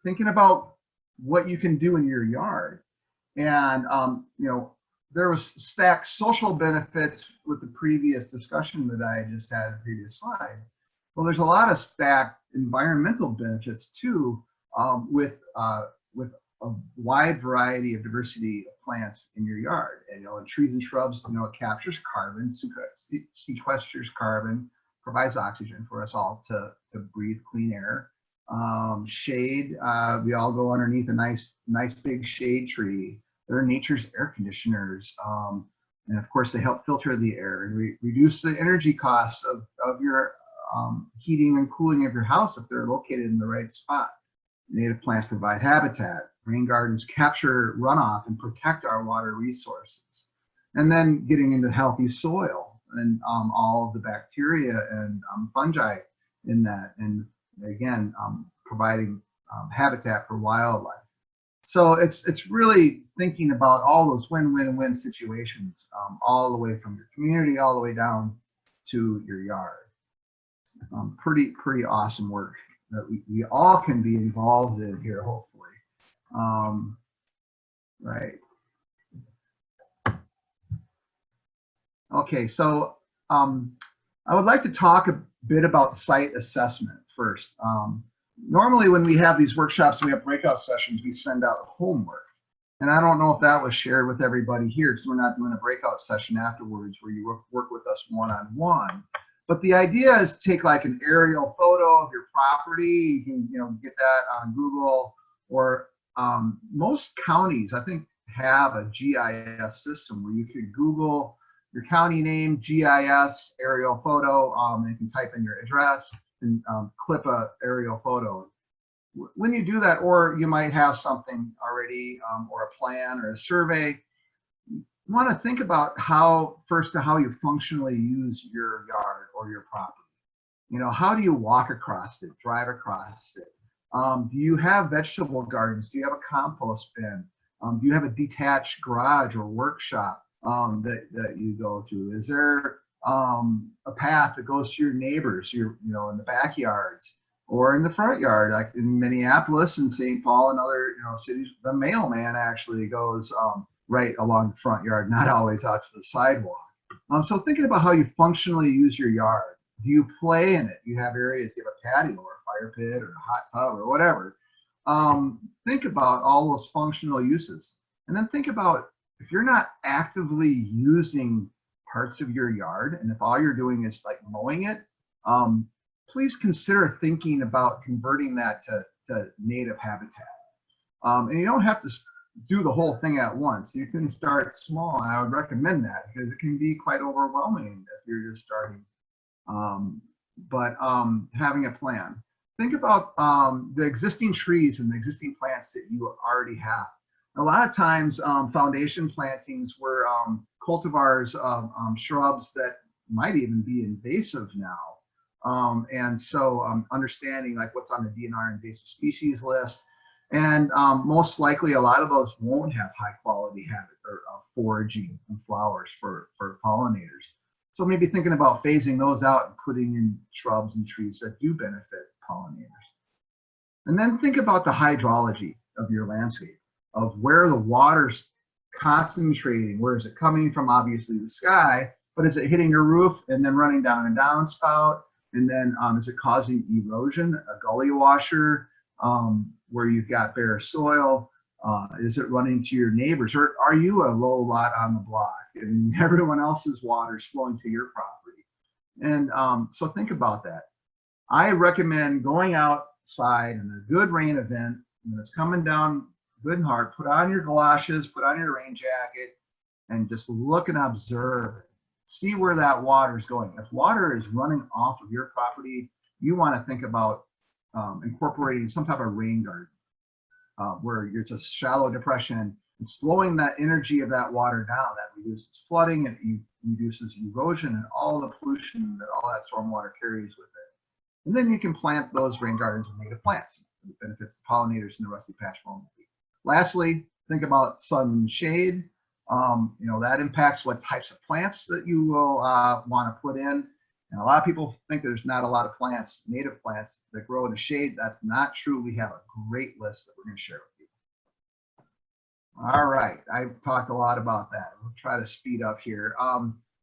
thinking about what you can do in your yard. And, you know, there was stacked social benefits with the previous discussion that I just had in the previous slide. Well, there's a lot of stacked environmental benefits too, with a wide variety of diversity of plants in your yard. And, you know, trees and shrubs, you know, it captures carbon, sequesters carbon, provides oxygen for us all to breathe clean air. Shade, we all go underneath a nice big shade tree. They're nature's air conditioners. And of course, they help filter the air and reduce the energy costs of your heating and cooling of your house if they're located in the right spot. Native plants provide habitat. Rain gardens capture runoff and protect our water resources. And then getting into healthy soil and all of the bacteria and fungi in that. And again, providing habitat for wildlife. So it's really thinking about all those win-win-win situations, all the way from your community, all the way down to your yard. Pretty awesome work that we all can be involved in here, hopefully. Right. Okay, so I would like to talk a bit about site assessment first. Normally when we have these workshops, we have breakout sessions, we send out homework. And I don't know if that was shared with everybody here because we're not doing a breakout session afterwards where you work with us one-on-one. But the idea is to take like an aerial photo of your property. You can, get that on Google, or most counties, I think, have a GIS system where you could Google your county name, GIS, aerial photo. You can type in your address and clip a aerial photo. When you do that, or you might have something already, or a plan or a survey, you want to think about how you functionally use your yard or your property. How do you walk across it, drive across it? Do you have vegetable gardens? Do you have a compost bin? Do you have a detached garage or workshop that you go through? Is there a path that goes to your neighbors, in the backyards or in the front yard? Like in Minneapolis and St. Paul and other cities, the mailman actually goes right along the front yard, not always out to the sidewalk. So thinking about how you functionally use your yard. Do you play in it? Do you have areas, you have a patio or a fire pit or a hot tub or whatever? Think about all those functional uses. And then think about, if you're not actively using parts of your yard, and if all you're doing is like mowing it, please consider thinking about converting that to native habitat. And you don't have to do the whole thing at once. You can start small, and I would recommend that because it can be quite overwhelming if you're just starting. But having a plan. Think about the existing trees and the existing plants that you already have. A lot of times, foundation plantings were cultivars of shrubs that might even be invasive now. And so understanding like what's on the DNR invasive species list. And most likely a lot of those won't have high quality habit or foraging and flowers for pollinators. So maybe thinking about phasing those out and putting in shrubs and trees that do benefit pollinators. And then think about the hydrology of your landscape, of where the water's concentrating. Where is it coming from? Obviously the sky, but is it hitting your roof and then running down a downspout? And then is it causing erosion, a gully washer, where you've got bare soil? Is it running to your neighbors, or are you a low lot on the block and everyone else's water is flowing to your property? And so think about that. I recommend going outside in a good rain event when it's coming down good and hard. Put on your galoshes, put on your rain jacket, and just look and observe. See where that water is going. If water is running off of your property, you want to think about incorporating some type of rain garden. Where it's a shallow depression and slowing that energy of that water down. That reduces flooding, and reduces erosion and all the pollution that all that storm water carries with it. And then you can plant those rain gardens with native plants. It benefits the pollinators and the rusty patch bumblebee. Lastly, think about sun and shade. That impacts what types of plants that you will want to put in. And a lot of people think there's not a lot of plants, native plants, that grow in the shade. That's not true. We have a great list that we're going to share with you. All right, I've talked a lot about that. We'll try to speed up here.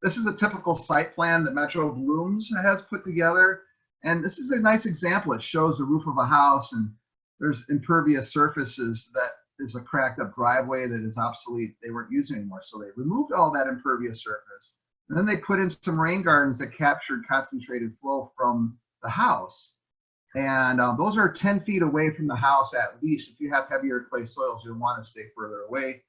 This is a typical site plan that Metro Blooms has put together. And this is a nice example. It shows the roof of a house, and there's impervious surfaces that is a cracked up driveway that is obsolete. They weren't using anymore. So they removed all that impervious surface. And then they put in some rain gardens that captured concentrated flow from the house. And those are 10 feet away from the house at least. If you have heavier clay soils, you'll want to stay further away.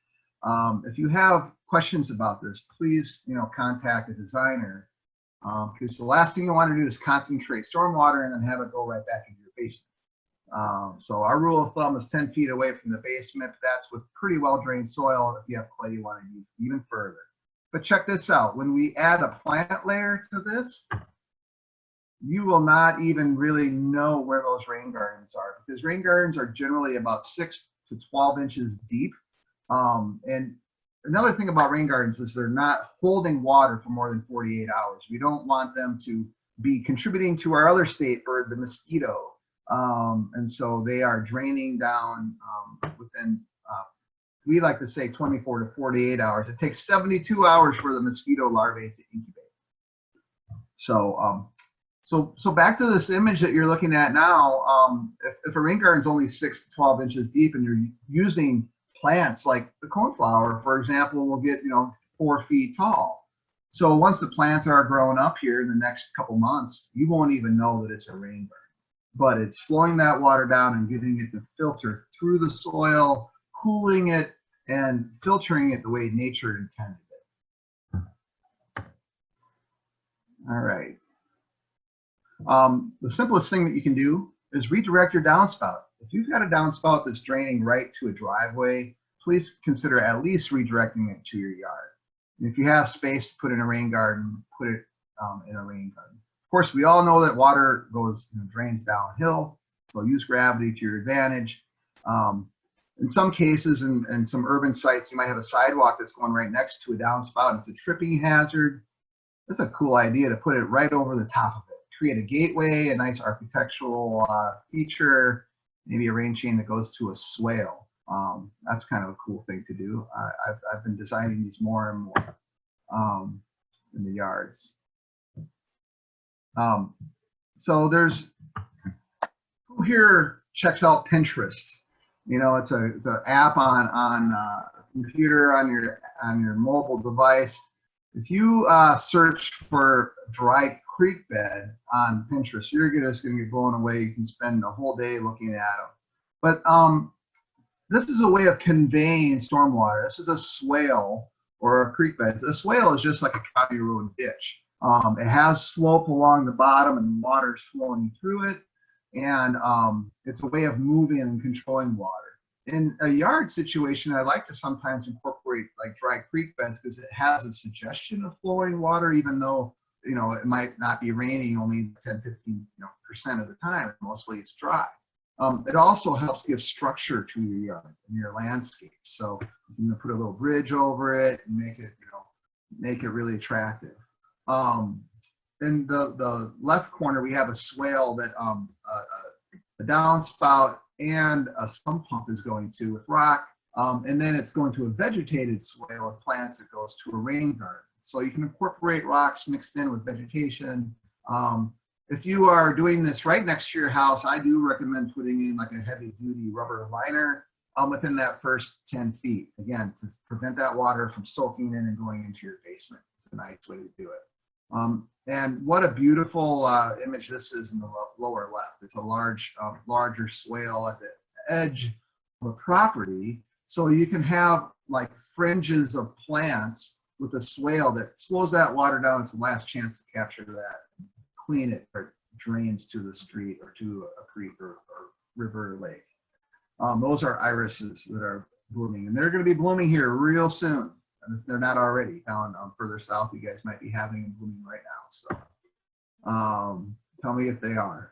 If you have questions about this, please contact a designer, because the last thing you want to do is concentrate stormwater and then have it go right back into your basement. So our rule of thumb is 10 feet away from the basement. That's with pretty well drained soil. If you have clay, you want to use even further. But check this out. When we add a plant layer to this, you will not even really know where those rain gardens are, because rain gardens are generally about 6 to 12 inches deep. And another thing about rain gardens is they're not holding water for more than 48 hours. We don't want them to be contributing to our other state bird, the mosquito. And so they are draining down within we like to say 24 to 48 hours. It takes 72 hours for the mosquito larvae to incubate. So back to this image that you're looking at now. If a rain garden is only 6 to 12 inches deep and you're using plants like the coneflower, for example, will get 4 feet tall. So once the plants are grown up here in the next couple months, you won't even know that it's a rain garden. But it's slowing that water down and getting it to filter through the soil, cooling it, and filtering it the way nature intended it. All right. The simplest thing that you can do is redirect your downspout. If you've got a downspout that's draining right to a driveway, please consider at least redirecting it to your yard. And if you have space to put in a rain garden, put it in a rain garden. Of course, we all know that water drains downhill, so use gravity to your advantage. In some cases, in some urban sites, you might have a sidewalk that's going right next to a downspout, and it's a tripping hazard. That's a cool idea to put it right over the top of it. Create a gateway, a nice architectural feature, maybe a rain chain that goes to a swale. That's kind of a cool thing to do. I've been designing these more and more in the yards. So there's, who here checks out Pinterest? It's an app on a computer, on your mobile device. If you search for dry creek bed on Pinterest, you're just going to get blown away. You can spend a whole day looking at them. But this is a way of conveying stormwater. This is a swale or a creek bed. A swale is just like a county road ditch. It has slope along the bottom and water's flowing through it. And it's a way of moving and controlling water. In a yard situation, I like to sometimes incorporate like dry creek beds because it has a suggestion of flowing water, even though it might not be raining only 10–15% of the time. Mostly it's dry. It also helps give structure to your yard and your landscape. So you can put a little bridge over it and make it really attractive. In the left corner, we have a swale that a downspout and a sump pump is going to with rock. And then it's going to a vegetated swale of plants that goes to a rain garden. So you can incorporate rocks mixed in with vegetation. If you are doing this right next to your house, I do recommend putting in like a heavy duty rubber liner within that first 10 feet. Again, to prevent that water from soaking in and going into your basement. It's a nice way to do it. And what a beautiful image this is in the lower left. It's a larger swale at the edge of a property. So you can have like fringes of plants with a swale that slows that water down. It's the last chance to capture that, clean it, or it drains to the street or to a creek or river or lake. Those are irises that are blooming, and they're going to be blooming here real soon. And if they're not already down further south, you guys might be having them blooming right now. So tell me if they are.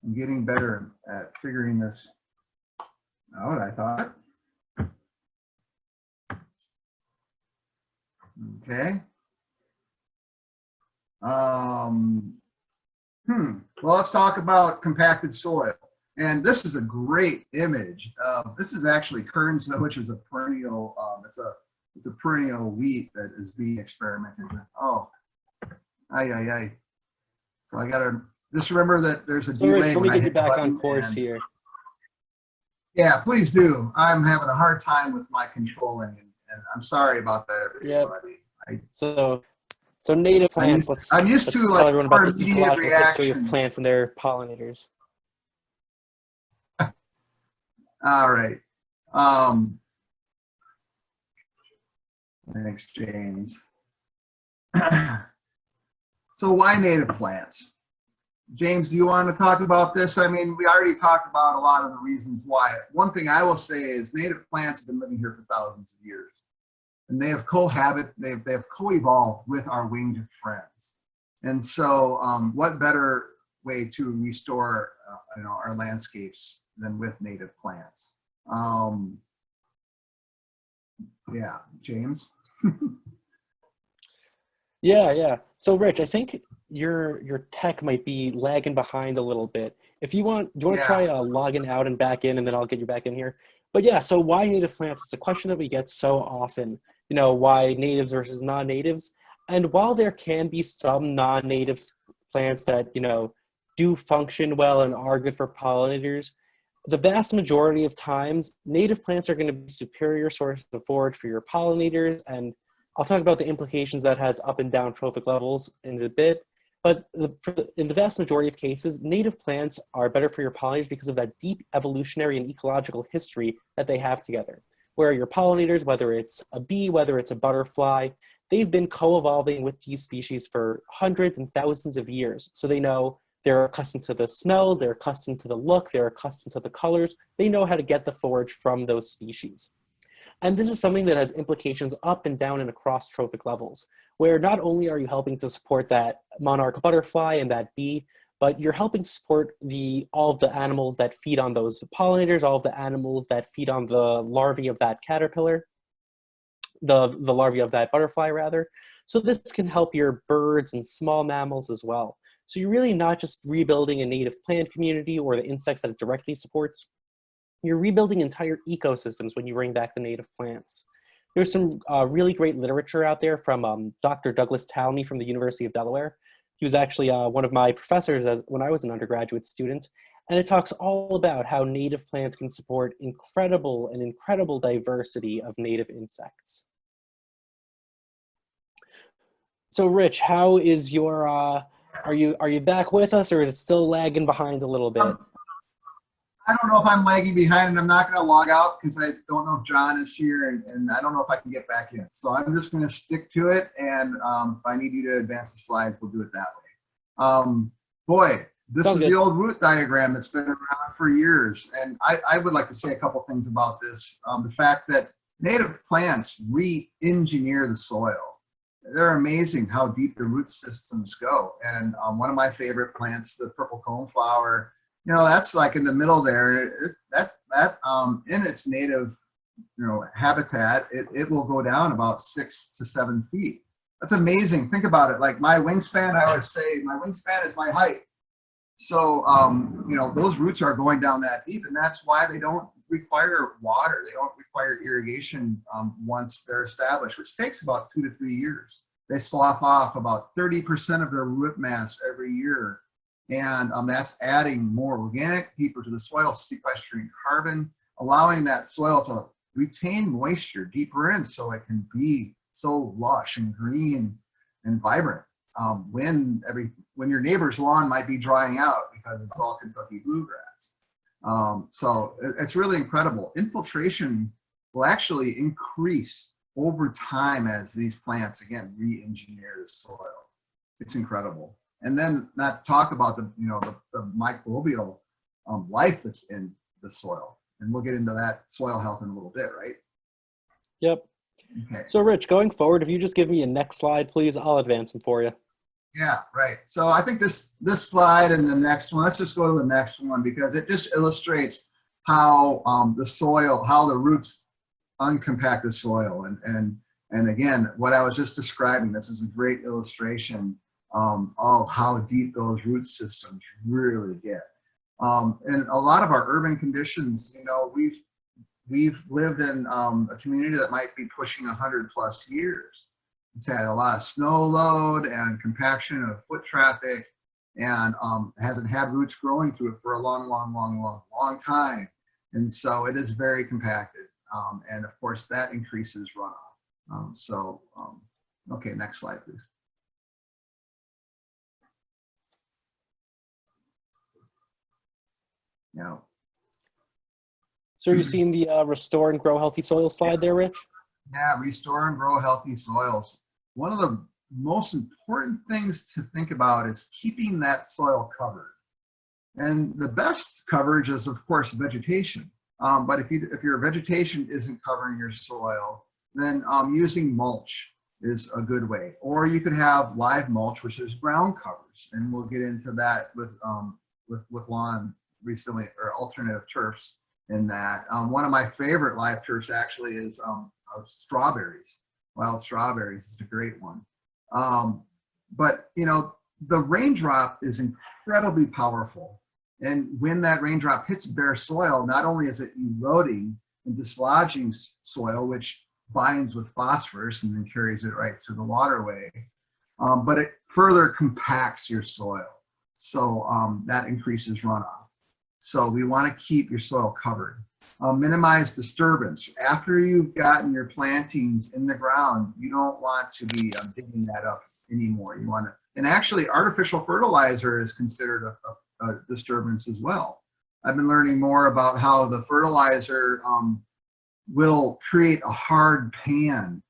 I'm getting better at figuring this out, I thought. Okay. Well, let's talk about compacted soil. And this is a great image. This is actually Kern's, which is a perennial. It's a perennial wheat that is being experimented with. Oh, ay. So I gotta just remember that there's a delay. Let me get you back on course here. Yeah, please do. I'm having a hard time with my controlling, and I'm sorry about that, everybody. Yep. So native plants. I'm used to tell everyone about the ecological reaction. history of plants and their pollinators. All right. Thanks, James. So why native plants? James, do you want to talk about this? I mean, we already talked about a lot of the reasons why. One thing I will say is native plants have been living here for thousands of years, and they have co-evolved with our winged friends. And so what better way to restore our landscapes than with native plants? Yeah, James. Yeah. So Rich, I think your tech might be lagging behind a little bit. If you want, do you want to try logging out and back in, and then I'll get you back in here? But yeah, so why native plants? It's a question that we get so often, why natives versus non-natives. And while there can be some non-native plants that, do function well and are good for pollinators, the vast majority of times, native plants are going to be superior sources of forage for your pollinators. And I'll talk about the implications that has up and down trophic levels in a bit. But in the vast majority of cases, native plants are better for your pollinators because of that deep evolutionary and ecological history that they have together. Where your pollinators, whether it's a bee, whether it's a butterfly, they've been co-evolving with these species for hundreds and thousands of years. So they know they're accustomed to the smells, they're accustomed to the look, they're accustomed to the colors. They know how to get the forage from those species. And this is something that has implications up and down and across trophic levels, where not only are you helping to support that monarch butterfly and that bee, but you're helping to support all of the animals that feed on those pollinators, all of the animals that feed on the larvae of that caterpillar, the larvae of that butterfly rather. So this can help your birds and small mammals as well. So you're really not just rebuilding a native plant community or the insects that it directly supports, you're rebuilding entire ecosystems when you bring back the native plants. There's some really great literature out there from Dr. Douglas Talmy from the University of Delaware. He was actually one of my professors when I was an undergraduate student, and it talks all about how native plants can support incredible diversity of native insects. So Rich, how is your, are you back with us, or is it still lagging behind a little bit? I don't know if I'm lagging behind, and I'm not going to log out because I don't know if John is here, and I don't know if I can get back in. So I'm just going to stick to it, and if I need you to advance the slides, we'll do it that way. Boy, this Sounds is good. the old root diagram that's been around for years, and I would like to say a couple things about this. The fact that native plants re-engineer the soil. They're amazing how deep the root systems go, and one of my favorite plants, the purple coneflower, that's like in the middle there. That in its native, habitat, it will go down about 6 to 7 feet. That's amazing. Think about it. Like my wingspan, I always say my wingspan is my height. So, those roots are going down that deep, and that's why they don't require water. They don't require irrigation once they're established, which takes about 2 to 3 years. They slough off about 30% of their root mass every year. And that's adding more organic deeper to the soil, sequestering carbon, allowing that soil to retain moisture deeper in so it can be so lush and green and vibrant when your neighbor's lawn might be drying out because it's all Kentucky bluegrass. So it's really incredible. Infiltration will actually increase over time as these plants, again, re-engineer the soil. It's incredible. And then not talk about the microbial life that's in the soil. And we'll get into that soil health in a little bit, right? Yep. Okay. So Rich, going forward, if you just give me a next slide, please, I'll advance them for you. Yeah, right. So I think this slide and the next one, let's just go to the next one because it just illustrates how the soil, how the roots uncompact the soil. And again, what I was just describing, this is a great illustration of how deep those root systems really get. And a lot of our urban conditions, we've lived in a community that might be pushing 100+ years. It's had a lot of snow load and compaction of foot traffic, and hasn't had roots growing through it for a long time. And so it is very compacted. And of course that increases runoff. Okay, next slide, please. Yeah. So are you seeing the restore and grow healthy soil slide there, Rich? Yeah, restore and grow healthy soils. One of the most important things to think about is keeping that soil covered. And the best coverage is, of course, vegetation. But if your vegetation isn't covering your soil, then using mulch is a good way. Or you could have live mulch, which is ground covers, and we'll get into that with lawn recently, or alternative turfs. In that, one of my favorite live turfs actually is strawberries. Wild strawberries is a great one. But the raindrop is incredibly powerful. And when that raindrop hits bare soil, not only is it eroding, and dislodging soil, which binds with phosphorus and then carries it right to the waterway. But it further compacts your soil. So that increases runoff. So we want to keep your soil covered. Minimize disturbance. After you've gotten your plantings in the ground, you don't want to be digging that up anymore. You want to, and actually artificial fertilizer is considered a disturbance as well. I've been learning more about how the fertilizer will create a hard pan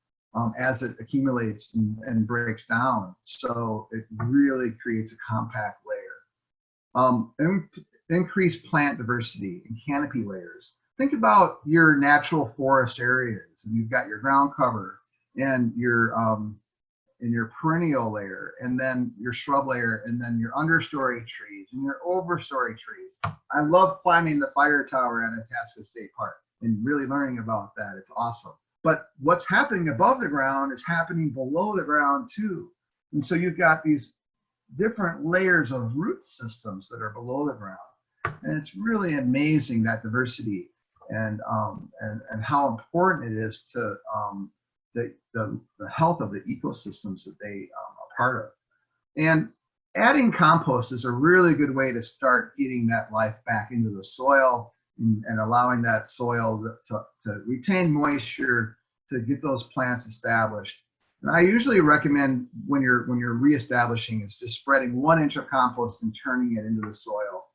as it accumulates and breaks down. So it really creates a compact layer. Increase plant diversity and canopy layers. Think about your natural forest areas, and you've got your ground cover and your perennial layer, and then your shrub layer, and then your understory trees and your overstory trees. I love climbing the fire tower at Itasca State Park and really learning about that. It's awesome. But what's happening above the ground is happening below the ground too. And so you've got these different layers of root systems that are below the ground. And it's really amazing, that diversity and how important it is to the health of the ecosystems that they are part of. And adding compost is a really good way to start getting that life back into the soil and allowing that soil to retain moisture to get those plants established. And I usually recommend when you're reestablishing is just spreading 1 inch of compost and turning it into the soil.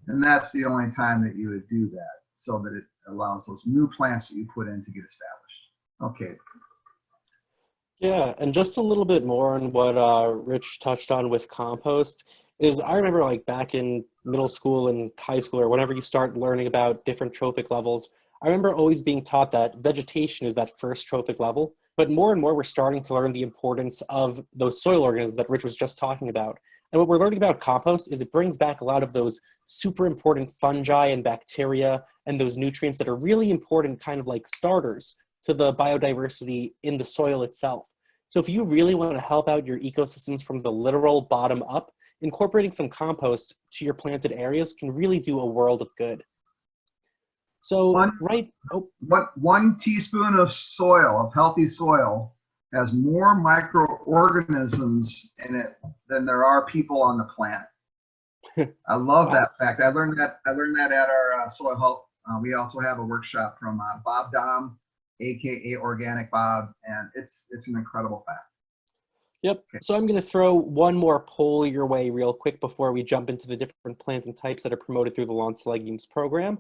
And that's the only time that you would do that, so that it allows those new plants that you put in to get established. Okay. Yeah, and just a little bit more on what Rich touched on with compost is I remember like back in middle school and high school, or whenever you start learning about different trophic levels, I remember always being taught that vegetation is that first trophic level, but more and more we're starting to learn the importance of those soil organisms that Rich was just talking about. And what we're learning about compost is it brings back a lot of those super important fungi and bacteria and those nutrients that are really important, kind of like starters to the biodiversity in the soil itself. So if you really want to help out your ecosystems from the literal bottom up, incorporating some compost to your planted areas can really do a world of good. So one teaspoon of soil, of healthy soil, has more microorganisms in it than there are people on the planet. I love that fact. I learned that at our soil health. We also have a workshop from Bob Dom, aka Organic Bob, and it's an incredible fact. Yep. Okay. So I'm going to throw one more poll your way real quick before we jump into the different planting types that are promoted through the Launch Legumes program.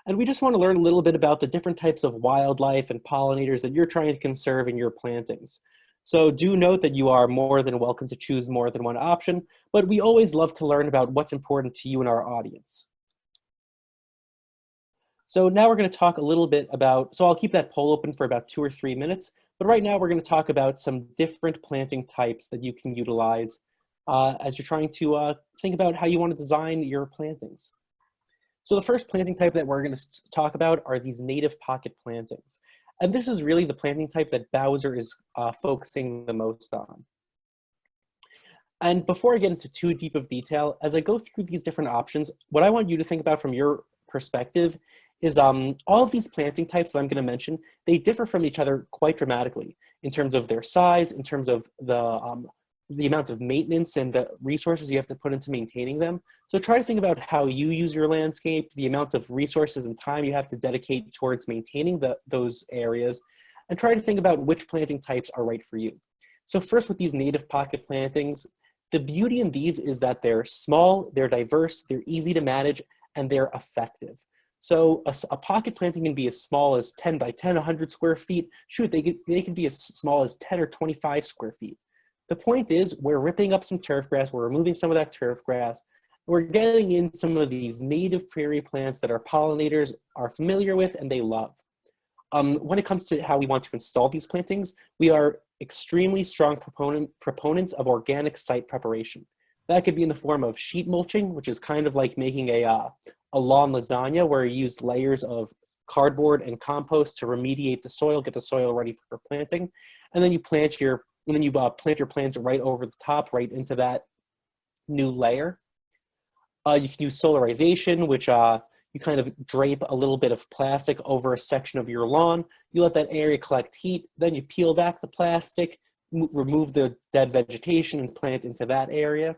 And we just want to learn a little bit about the different types of wildlife and pollinators that you're trying to conserve in your plantings. So do note that you are more than welcome to choose more than one option, but we always love to learn about what's important to you and our audience. So now we're going to talk a little bit about, so I'll keep that poll open for about 2 or 3 minutes, but right now we're going to talk about some different planting types that you can utilize as you're trying to think about how you want to design your plantings. So the first planting type that we're going to talk about are these native pocket plantings. And this is really the planting type that Bowser is focusing the most on. And before I get into too deep of detail, as I go through these different options, what I want you to think about from your perspective is all of these planting types that I'm going to mention, they differ from each other quite dramatically in terms of their size, in terms of the amount of maintenance and the resources you have to put into maintaining them. So try to think about how you use your landscape, the amount of resources and time you have to dedicate towards maintaining those areas, and try to think about which planting types are right for you. So first, with these native pocket plantings, the beauty in these is that they're small, they're diverse, they're easy to manage, and they're effective. So a pocket planting can be as small as 10 by 10, 100 square feet. Shoot, they can be as small as 10 or 25 square feet. The point is, we're ripping up some turf grass, we're removing some of that turf grass, we're getting in some of these native prairie plants that our pollinators are familiar with and they love. When it comes to how we want to install these plantings, we are extremely strong proponents of organic site preparation. That could be in the form of sheet mulching, which is kind of like making a lawn lasagna where you use layers of cardboard and compost to remediate the soil, get the soil ready for planting, and then you plant your plants right over the top, right into that new layer. You can use solarization, which You kind of drape a little bit of plastic over a section of your lawn. You let that area collect heat. Then you peel back the plastic, remove the dead vegetation, and plant into that area.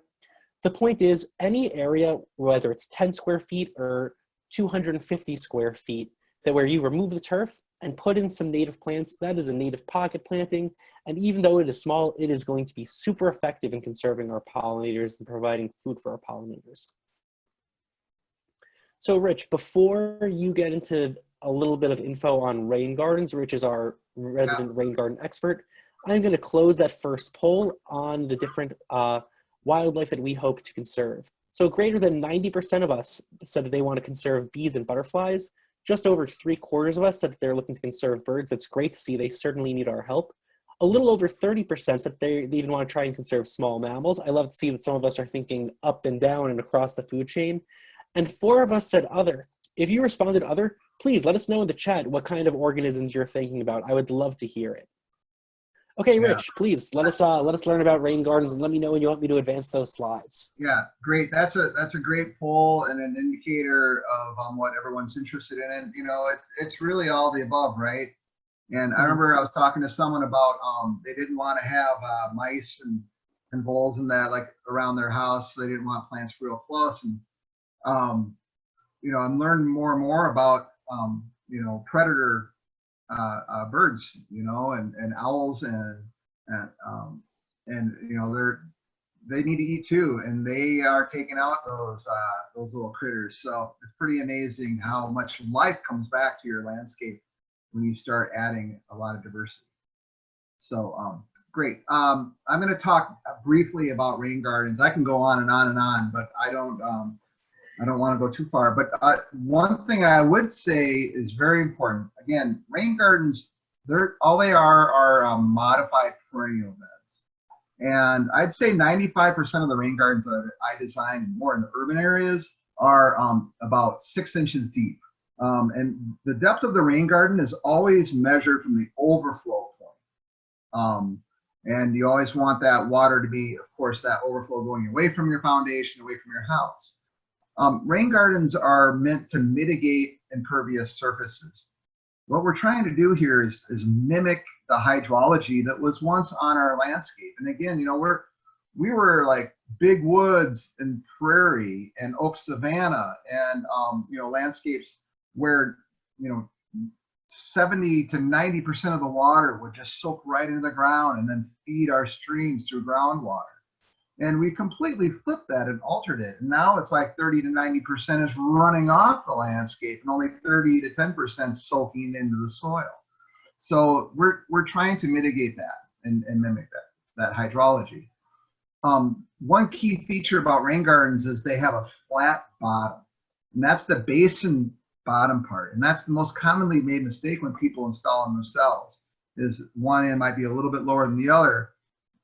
The point is, any area, whether it's 10 square feet or 250 square feet, that where you remove the turf and put in some native plants, that is a native pocket planting. And even though it is small, it is going to be super effective in conserving our pollinators and providing food for our pollinators. So Rich, before you get into a little bit of info on rain gardens, Rich is our resident rain garden expert, I'm going to close that first poll on the different wildlife that we hope to conserve. So greater than 90% of us said that they want to conserve bees and butterflies. Just over 3/4 of us said that they're looking to conserve birds. It's great to see. They certainly need our help. A little over 30% said they even want to try and conserve small mammals. I love to see that some of us are thinking up and down and across the food chain. And 4 of us said other. If you responded other, please let us know in the chat what kind of organisms you're thinking about. I would love to hear it. Okay, Rich, please let us learn about rain gardens and let me know when you want me to advance those slides. Yeah, great. That's a great poll and an indicator of what everyone's interested in. And you know, it's really all the above, right? And I remember I was talking to someone about they didn't want to have mice and voles and that like around their house. So they didn't want plants real close. And you know, I'm learning more and more about you know, predator birds, you know, and owls and you know, they need to eat too, and they are taking out those little critters. So it's pretty amazing how much life comes back to your landscape when you start adding a lot of diversity. So great. I'm going to talk briefly about rain gardens. I can go on and on and on, but I don't want to go too far. But one thing I would say is very important. Again, rain gardens, all they are modified perennial beds. And I'd say 95% of the rain gardens that I design more in the urban areas are about 6 inches deep. And the depth of the rain garden is always measured from the overflow point. And you always want that water to be, of course, that overflow going away from your foundation, away from your house. Rain gardens are meant to mitigate impervious surfaces. What we're trying to do here is mimic the hydrology that was once on our landscape. And again, you know, we were like big woods and prairie and oak savanna and you know, landscapes where, you know, 70 to 90% of the water would just soak right into the ground and then feed our streams through groundwater. And we completely flipped that and altered it. And now it's like 30 to 90% is running off the landscape and only 30 to 10% soaking into the soil. So we're trying to mitigate that and mimic that hydrology. One key feature about rain gardens is they have a flat bottom, and that's the basin bottom part. And that's the most commonly made mistake when people install them themselves, is one end might be a little bit lower than the other.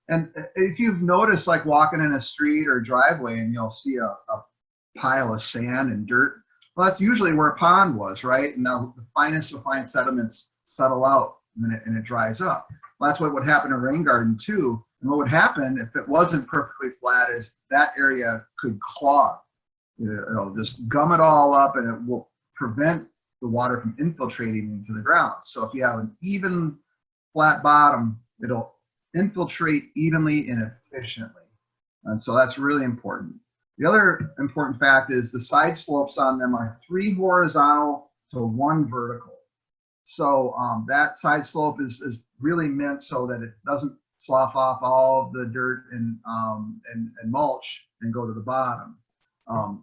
And if you've noticed, like walking in a street or driveway and you'll see a pile of sand and dirt, well, that's usually where a pond was, right? And now the finest of fine sediments settle out and it dries up. Well, that's what would happen in a rain garden too. And what would happen if it wasn't perfectly flat is that area could clog. It'll just gum it all up and it will prevent the water from infiltrating into the ground. So if you have an even flat bottom, it'll infiltrate evenly and efficiently. And so that's really important. The other important fact is the side slopes on them are 3 horizontal to 1 vertical. So that side slope is really meant so that it doesn't slough off all of the dirt and mulch and go to the bottom.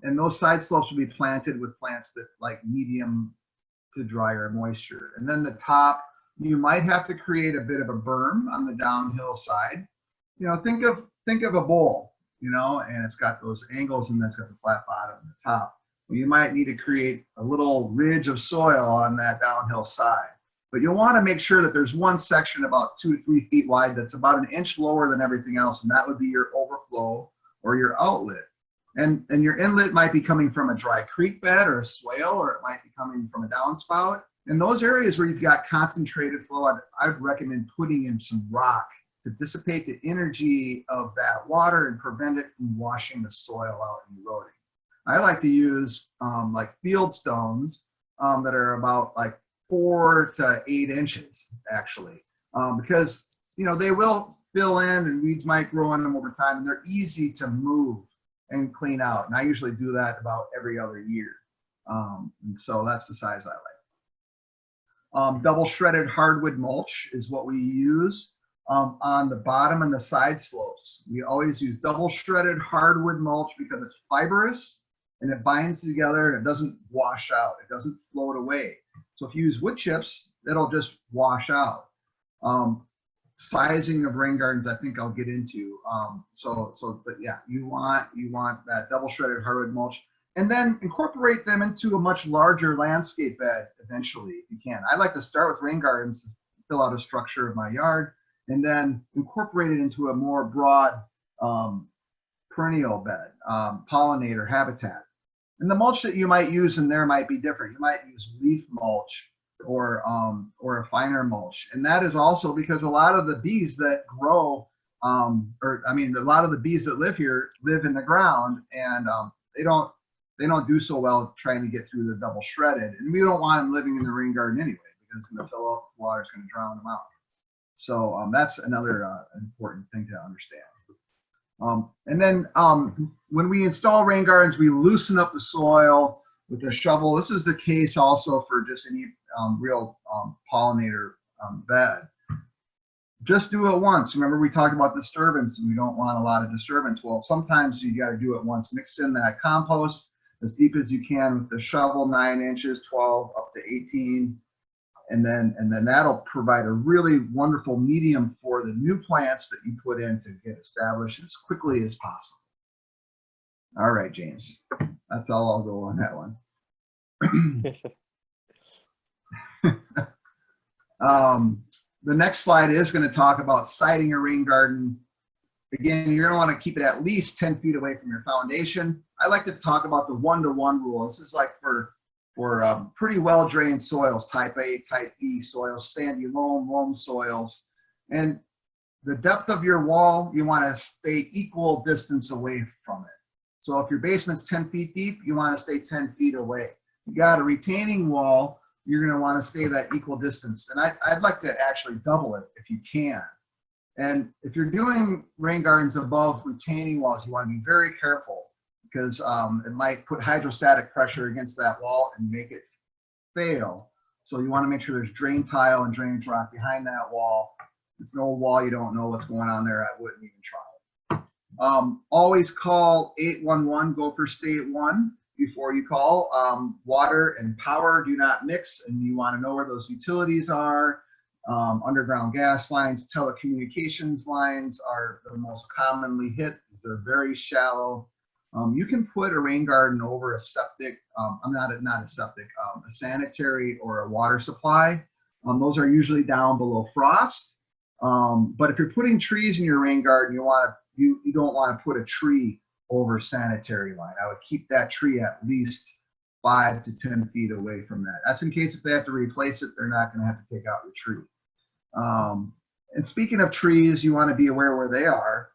And those side slopes will be planted with plants that like medium to drier moisture. And then the top, you might have to create a bit of a berm on the downhill side. You know, think of a bowl, you know, and it's got those angles and that's got the flat bottom at the top. Well, you might need to create a little ridge of soil on that downhill side. But you'll want to make sure that there's one section about 2 to 3 feet wide that's about 1 inch lower than everything else, and that would be your overflow or your outlet. And your inlet might be coming from a dry creek bed or a swale, or it might be coming from a downspout. In those areas where you've got concentrated flow, I'd recommend putting in some rock to dissipate the energy of that water and prevent it from washing the soil out and eroding. I like to use like field stones that are about like 4 to 8 inches actually, because they will fill in and weeds might grow in them over time, and they're easy to move and clean out. And I usually do that about every other year. And so that's the size I like. Double shredded hardwood mulch is what we use on the bottom and the side slopes. We always use double shredded hardwood mulch because it's fibrous and it binds together and it doesn't wash out. It doesn't float away. So if you use wood chips, it'll just wash out. Sizing of rain gardens, I think I'll get into. But yeah, you want that double shredded hardwood mulch, and then incorporate them into a much larger landscape bed eventually, if you can. I like to start with rain gardens to fill out a structure of my yard, and then incorporate it into a more broad perennial bed, pollinator habitat. And the mulch that you might use in there might be different. You might use leaf mulch or a finer mulch, and that is also because a lot of the bees that grow, a lot of the bees that live here live in the ground, and they don't do so well trying to get through the double shredded, and we don't want them living in the rain garden anyway because it's going to fill up, water is going to drown them out. So that's another important thing to understand. And then when we install rain gardens, we loosen up the soil with a shovel. This is the case also for just any real pollinator bed. Just do it once. Remember, we talked about disturbance, and we don't want a lot of disturbance. Well, sometimes you got to do it once. Mix in that compost as deep as you can with the shovel, 9 inches, 12 up to 18. And then that'll provide a really wonderful medium for the new plants that you put in to get established as quickly as possible. All right, James, that's all I'll go on that one. The next slide is going to talk about siding a rain garden. Again, you're going to want to keep it at least 10 feet away from your foundation. I like to talk about the 1-to-1 rule. This is like for pretty well-drained soils, type A, type B soils, sandy loam soils. And the depth of your wall, you want to stay equal distance away from it. So if your basement's 10 feet deep, you want to stay 10 feet away. You got a retaining wall, you're going to want to stay that equal distance. And I'd like to actually double it if you can. And if you're doing rain gardens above retaining walls, you want to be very careful, because it might put hydrostatic pressure against that wall and make it fail. So you want to make sure there's drain tile and drainage rock behind that wall. If it's an old wall, you don't know what's going on there, I wouldn't even try. Always call 811, go for state 1 before you call. Water and power do not mix, and you want to know where those utilities are. Underground gas lines, telecommunications lines are the most commonly hit because they're very shallow. You can put a rain garden over a septic, a sanitary or a water supply. Those are usually down below frost. But if you're putting trees in your rain garden, you don't want to put a tree over sanitary line. I would keep that tree at least 5 to 10 feet away from that. That's in case if they have to replace it, they're not going to have to take out the tree. And speaking of trees, you want to be aware where they are.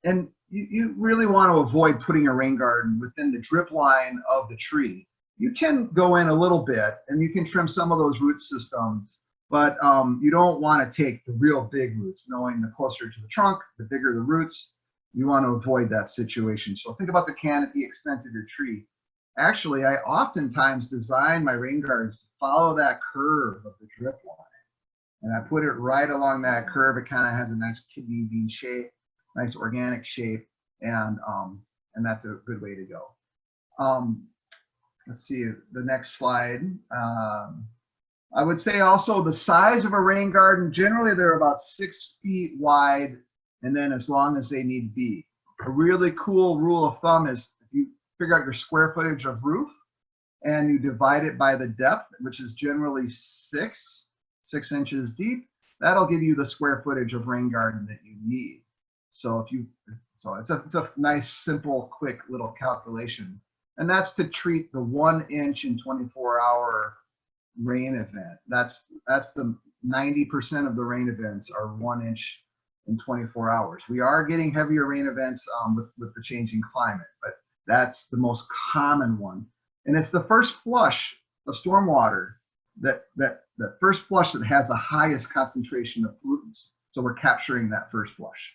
And you really want to avoid putting a rain garden within the drip line of the tree. You can go in a little bit and you can trim some of those root systems, but you don't want to take the real big roots, knowing the closer to the trunk, the bigger the roots. You want to avoid that situation. So think about the canopy extent of your tree. Actually, I oftentimes design my rain gardens to follow that curve of the drip line. And I put it right along that curve. It kind of has a nice kidney bean shape, nice organic shape, and that's a good way to go. Let's see the next slide. I would say also the size of a rain garden, generally they're about 6 feet wide, and then as long as they need be. A really cool rule of thumb is if you figure out your square footage of roof and you divide it by the depth, which is generally 6 inches deep, that'll give you the square footage of rain garden that you need. So it's a nice, simple, quick little calculation. And that's to treat the 1 inch in 24-hour rain event. That's the 90% of the rain events are 1 inch in 24 hours. We are getting heavier rain events with the changing climate, but That's the most common one. And it's the first flush of stormwater that first flush that has the highest concentration of pollutants. So we're capturing that first flush.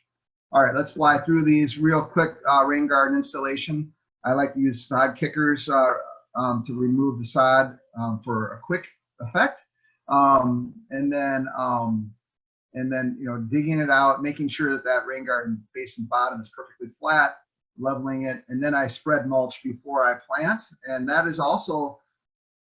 All right, let's fly through these real quick. Rain garden installation. I like to use sod kickers to remove the sod for a quick effect. And then digging it out, making sure that that rain garden basin bottom is perfectly flat, leveling it, and then I spread mulch before I plant. And that is also,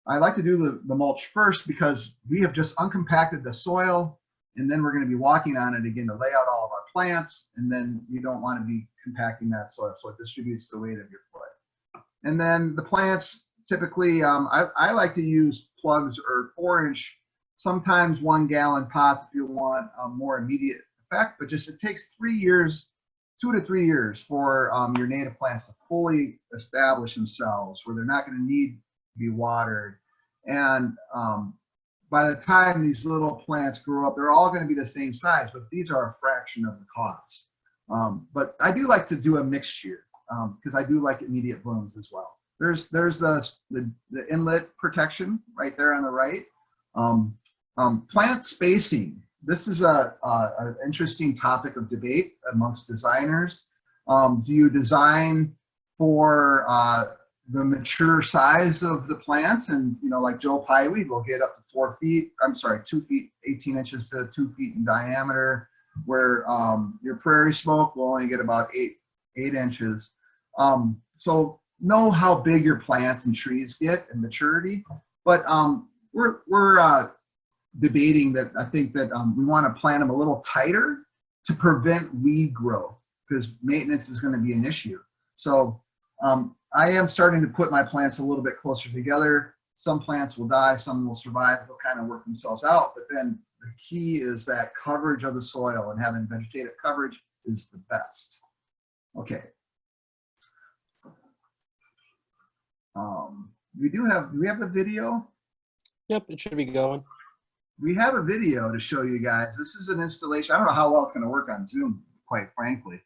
I like to do the mulch first because we have just uncompacted the soil, and then we're going to be walking on it again to lay out all of our plants, and then you don't want to be compacting that soil, so it distributes the weight of your foot. And then the plants, typically, I like to use plugs or 4-inch, sometimes 1-gallon pots if you want a more immediate effect, but just it takes 3 years, 2 to 3 years for your native plants to fully establish themselves where they're not going to need to be watered. And by the time these little plants grow up, they're all going to be the same size, but these are a fraction of the cost. But I do like to do a mixture because I do like immediate blooms as well. There's the inlet protection right there on the right. Plant spacing. This is an interesting topic of debate amongst designers. Do you design for the mature size of the plants? And, like Joe Pyeweed will get up to 4 feet, 2 feet, 18 inches to 2 feet in diameter, where your prairie smoke will only get about 8 inches. So know how big your plants and trees get in maturity, but we're debating that I think that we want to plant them a little tighter to prevent weed growth because maintenance is going to be an issue. So I am starting to put my plants a little bit closer together. Some plants will die, some will survive, they'll kind of work themselves out, but then the key is that coverage of the soil, and having vegetative coverage is the best. Okay. Do we have the video? Yep, it should be going. We have a video to show you guys. This is an installation. I don't know how well it's going to work on Zoom, quite frankly.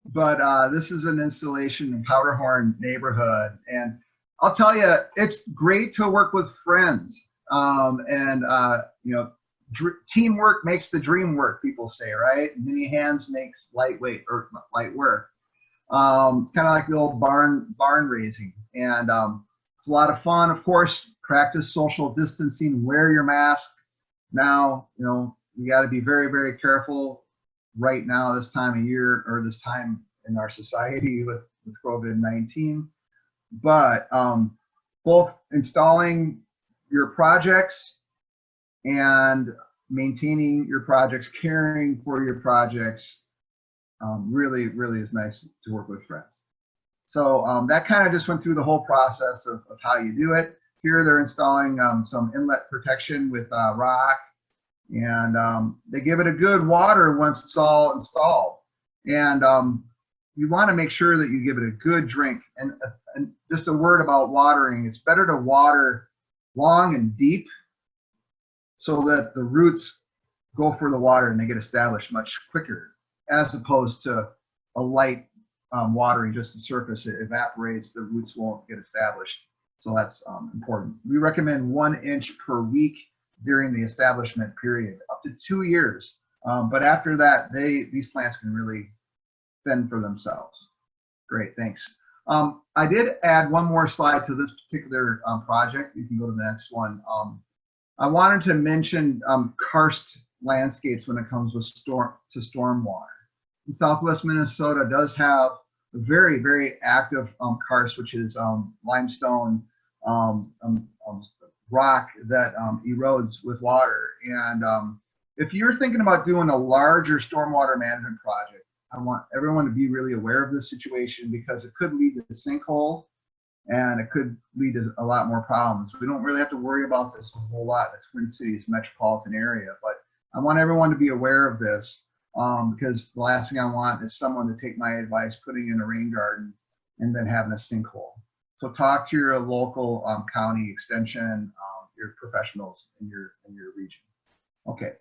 But this is an installation in Powderhorn neighborhood. And I'll tell you, it's great to work with friends. Teamwork makes the dream work, people say, right? Many hands makes light work. It's kind of like the old barn raising. And it's a lot of fun. Of course, practice social distancing, wear your mask. Now, we got to be very, very careful right now, this time of year, or this time in our society with COVID-19. But both installing your projects and maintaining your projects, caring for your projects, really, really is nice to work with friends. So that kind of just went through the whole process of how you do it. Here they're installing some inlet protection with rock, and they give it a good water once it's all installed. And you want to make sure that you give it a good drink. And just a word about watering, it's better to water long and deep so that the roots go for the water and they get established much quicker, as opposed to a light watering just the surface. It evaporates, the roots won't get established. So that's important. We recommend 1 inch per week during the establishment period, up to 2 years. But after that, these plants can really fend for themselves. Great, thanks. I did add one more slide to this particular project. You can go to the next one. I wanted to mention karst landscapes when it comes with storm water. In Southwest Minnesota does have a very, very active karst, which is limestone rock that erodes with water. And if you're thinking about doing a larger stormwater management project, I want everyone to be really aware of this situation because it could lead to sinkholes and it could lead to a lot more problems. We don't really have to worry about this a whole lot in the Twin Cities metropolitan area, but I want everyone to be aware of this because the last thing I want is someone to take my advice, putting in a rain garden and then having a sinkhole. So talk to your local county extension, your professionals in your region. Okay.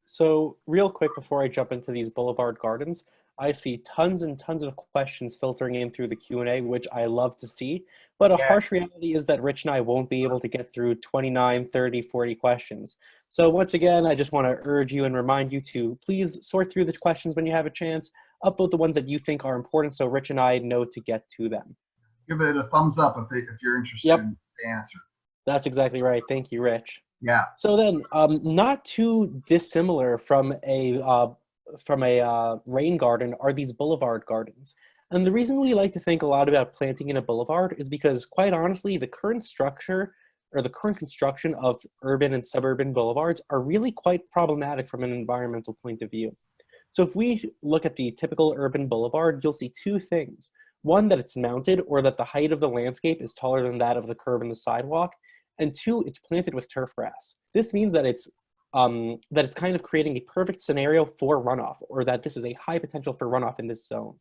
So real quick before I jump into these boulevard gardens, I see tons and tons of questions filtering in through the Q&A, which I love to see. But a Yeah, harsh reality is that Rich and I won't be able to get through 29, 30, 40 questions. So once again, I just want to urge you and remind you to please sort through the questions when you have a chance, upvote the ones that you think are important so Rich and I know to get to them. give it a thumbs up if you're interested Yep, in the answer. that's exactly right. Thank you, Rich. Yeah. So then, not too dissimilar from a rain garden are these boulevard gardens. And the reason we like to think a lot about planting in a boulevard is because, quite honestly, the current structure or the current construction of urban and suburban boulevards are really quite problematic from an environmental point of view. So if we look at the typical urban boulevard, you'll see two things. One, that it's mounted or that the height of the landscape is taller than that of the curb and the sidewalk. And two, it's planted with turf grass. This means that it's kind of creating a perfect scenario for runoff, or that this is a high potential for runoff in this zone.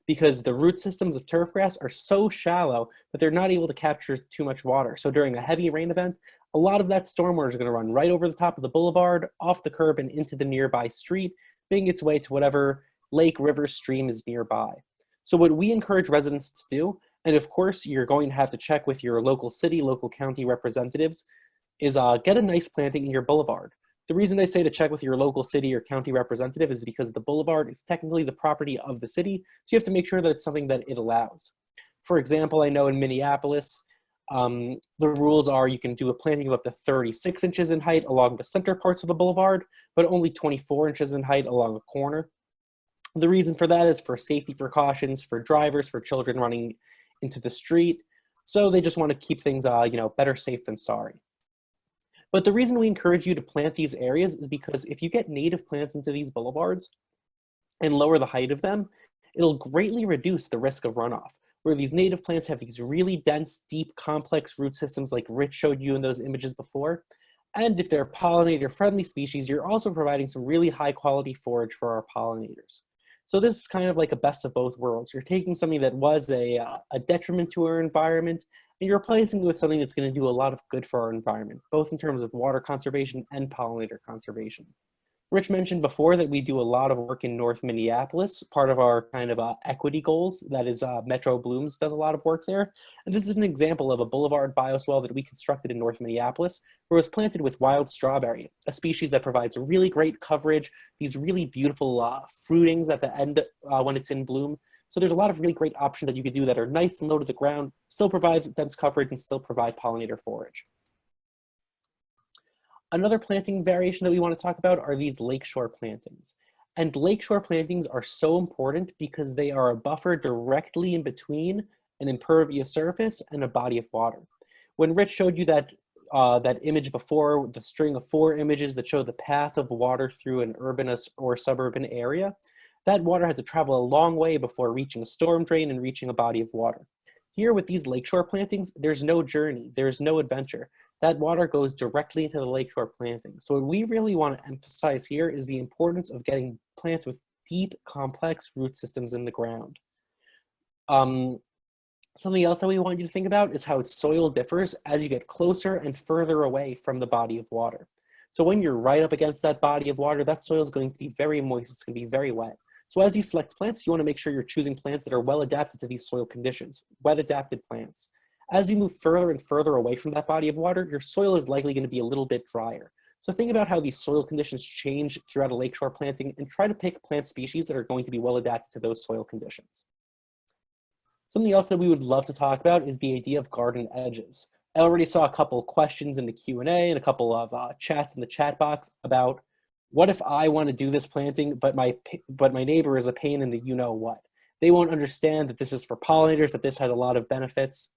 Because the root systems of turf grass are so shallow that they're not able to capture too much water. So during a heavy rain event, a lot of that stormwater is going to run right over the top of the boulevard, off the curb, and into the nearby street, making its way to whatever lake, river, stream is nearby. So what we encourage residents to do, and of course you're going to have to check with your local city, local county representatives, is get a nice planting in your boulevard. The reason I say to check with your local city or county representative is because the boulevard is technically the property of the city, so you have to make sure that it's something that it allows. For example, I know in Minneapolis, the rules are you can do a planting of up to 36 inches in height along the center parts of the boulevard, but only 24 inches in height along a corner. The reason for that is for safety precautions, for drivers, for children running into the street. So they just want to keep things, better safe than sorry. But the reason we encourage you to plant these areas is because if you get native plants into these boulevards and lower the height of them, it'll greatly reduce the risk of runoff, where these native plants have these really dense, deep, complex root systems like Rich showed you in those images before. And if they're pollinator-friendly species, you're also providing some really high-quality forage for our pollinators. So this is kind of like a best of both worlds. You're taking something that was a detriment to our environment, and you're replacing it with something that's going to do a lot of good for our environment, both in terms of water conservation and pollinator conservation. Rich mentioned before that we do a lot of work in North Minneapolis, part of our kind of equity goals. That is, Metro Blooms does a lot of work there. And this is an example of a boulevard bioswale that we constructed in North Minneapolis, where it was planted with wild strawberry, a species that provides really great coverage, these really beautiful fruitings at the end when it's in bloom. So there's a lot of really great options that you could do that are nice and low to the ground, still provide dense coverage, and still provide pollinator forage. Another planting variation that we want to talk about are these lakeshore plantings. And lakeshore plantings are so important because they are a buffer directly in between an impervious surface and a body of water. When Rich showed you that image before, the string of 4 images that show the path of water through an urban or suburban area, that water had to travel a long way before reaching a storm drain and reaching a body of water. Here with these lakeshore plantings, there's no journey, there's no adventure. That water goes directly into the lakeshore planting. So what we really want to emphasize here is the importance of getting plants with deep, complex root systems in the ground. Something else that we want you to think about is how its soil differs as you get closer and further away from the body of water. So when you're right up against that body of water, that soil is going to be very moist, it's going to be very wet. So as you select plants, you want to make sure you're choosing plants that are well adapted to these soil conditions, wet adapted plants. As you move further and further away from that body of water, your soil is likely going to be a little bit drier. So think about how these soil conditions change throughout a lakeshore planting and try to pick plant species that are going to be well adapted to those soil conditions. Something else that we would love to talk about is the idea of garden edges. I already saw a couple questions in the Q&A and a couple of chats in the chat box about what if I want to do this planting, but my neighbor is a pain in the you-know-what. They won't understand that this is for pollinators, that this has a lot of benefits.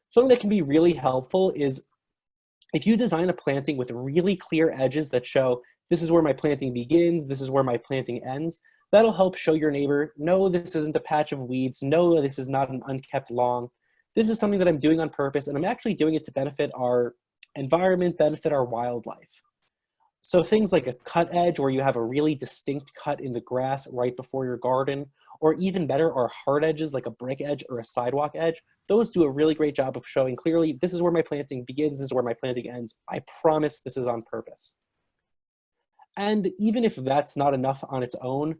Something that can be really helpful is if you design a planting with really clear edges that show this is where my planting begins, this is where my planting ends, that'll help show your neighbor, no, this isn't a patch of weeds, no, this is not an unkept lawn. This is something that I'm doing on purpose, and I'm actually doing it to benefit our environment, benefit our wildlife. So things like a cut edge where you have a really distinct cut in the grass right before your garden, or even better are hard edges like a brick edge or a sidewalk edge. Those do a really great job of showing clearly this is where my planting begins, this is where my planting ends. I promise this is on purpose. And even if that's not enough on its own,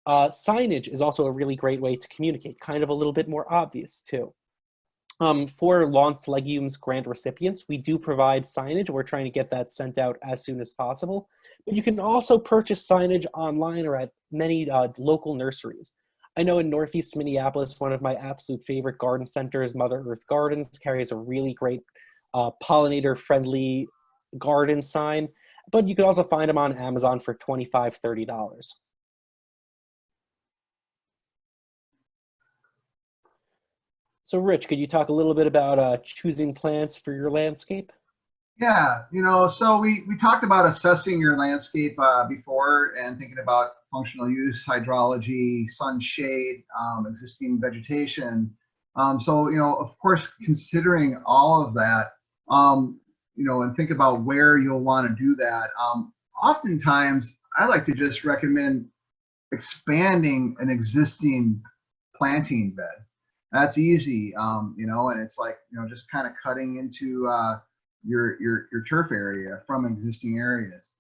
signage is also a really great way to communicate, kind of a little bit more obvious too. For Launched Legumes grant recipients, we do provide signage. We're trying to get that sent out as soon as possible. But you can also purchase signage online or at many local nurseries. I know in Northeast Minneapolis, one of my absolute favorite garden centers, Mother Earth Gardens, carries a really great pollinator-friendly garden sign. But you can also find them on Amazon for $25, $30. So Rich, could you talk a little bit about choosing plants for your landscape? Yeah, so we talked about assessing your landscape before and thinking about functional use, hydrology, sun shade, existing vegetation. So, of course, considering all of that, and think about where you'll want to do that. Oftentimes, I like to just recommend expanding an existing planting bed. That's easy, and it's like, just kind of cutting into your turf area from existing areas.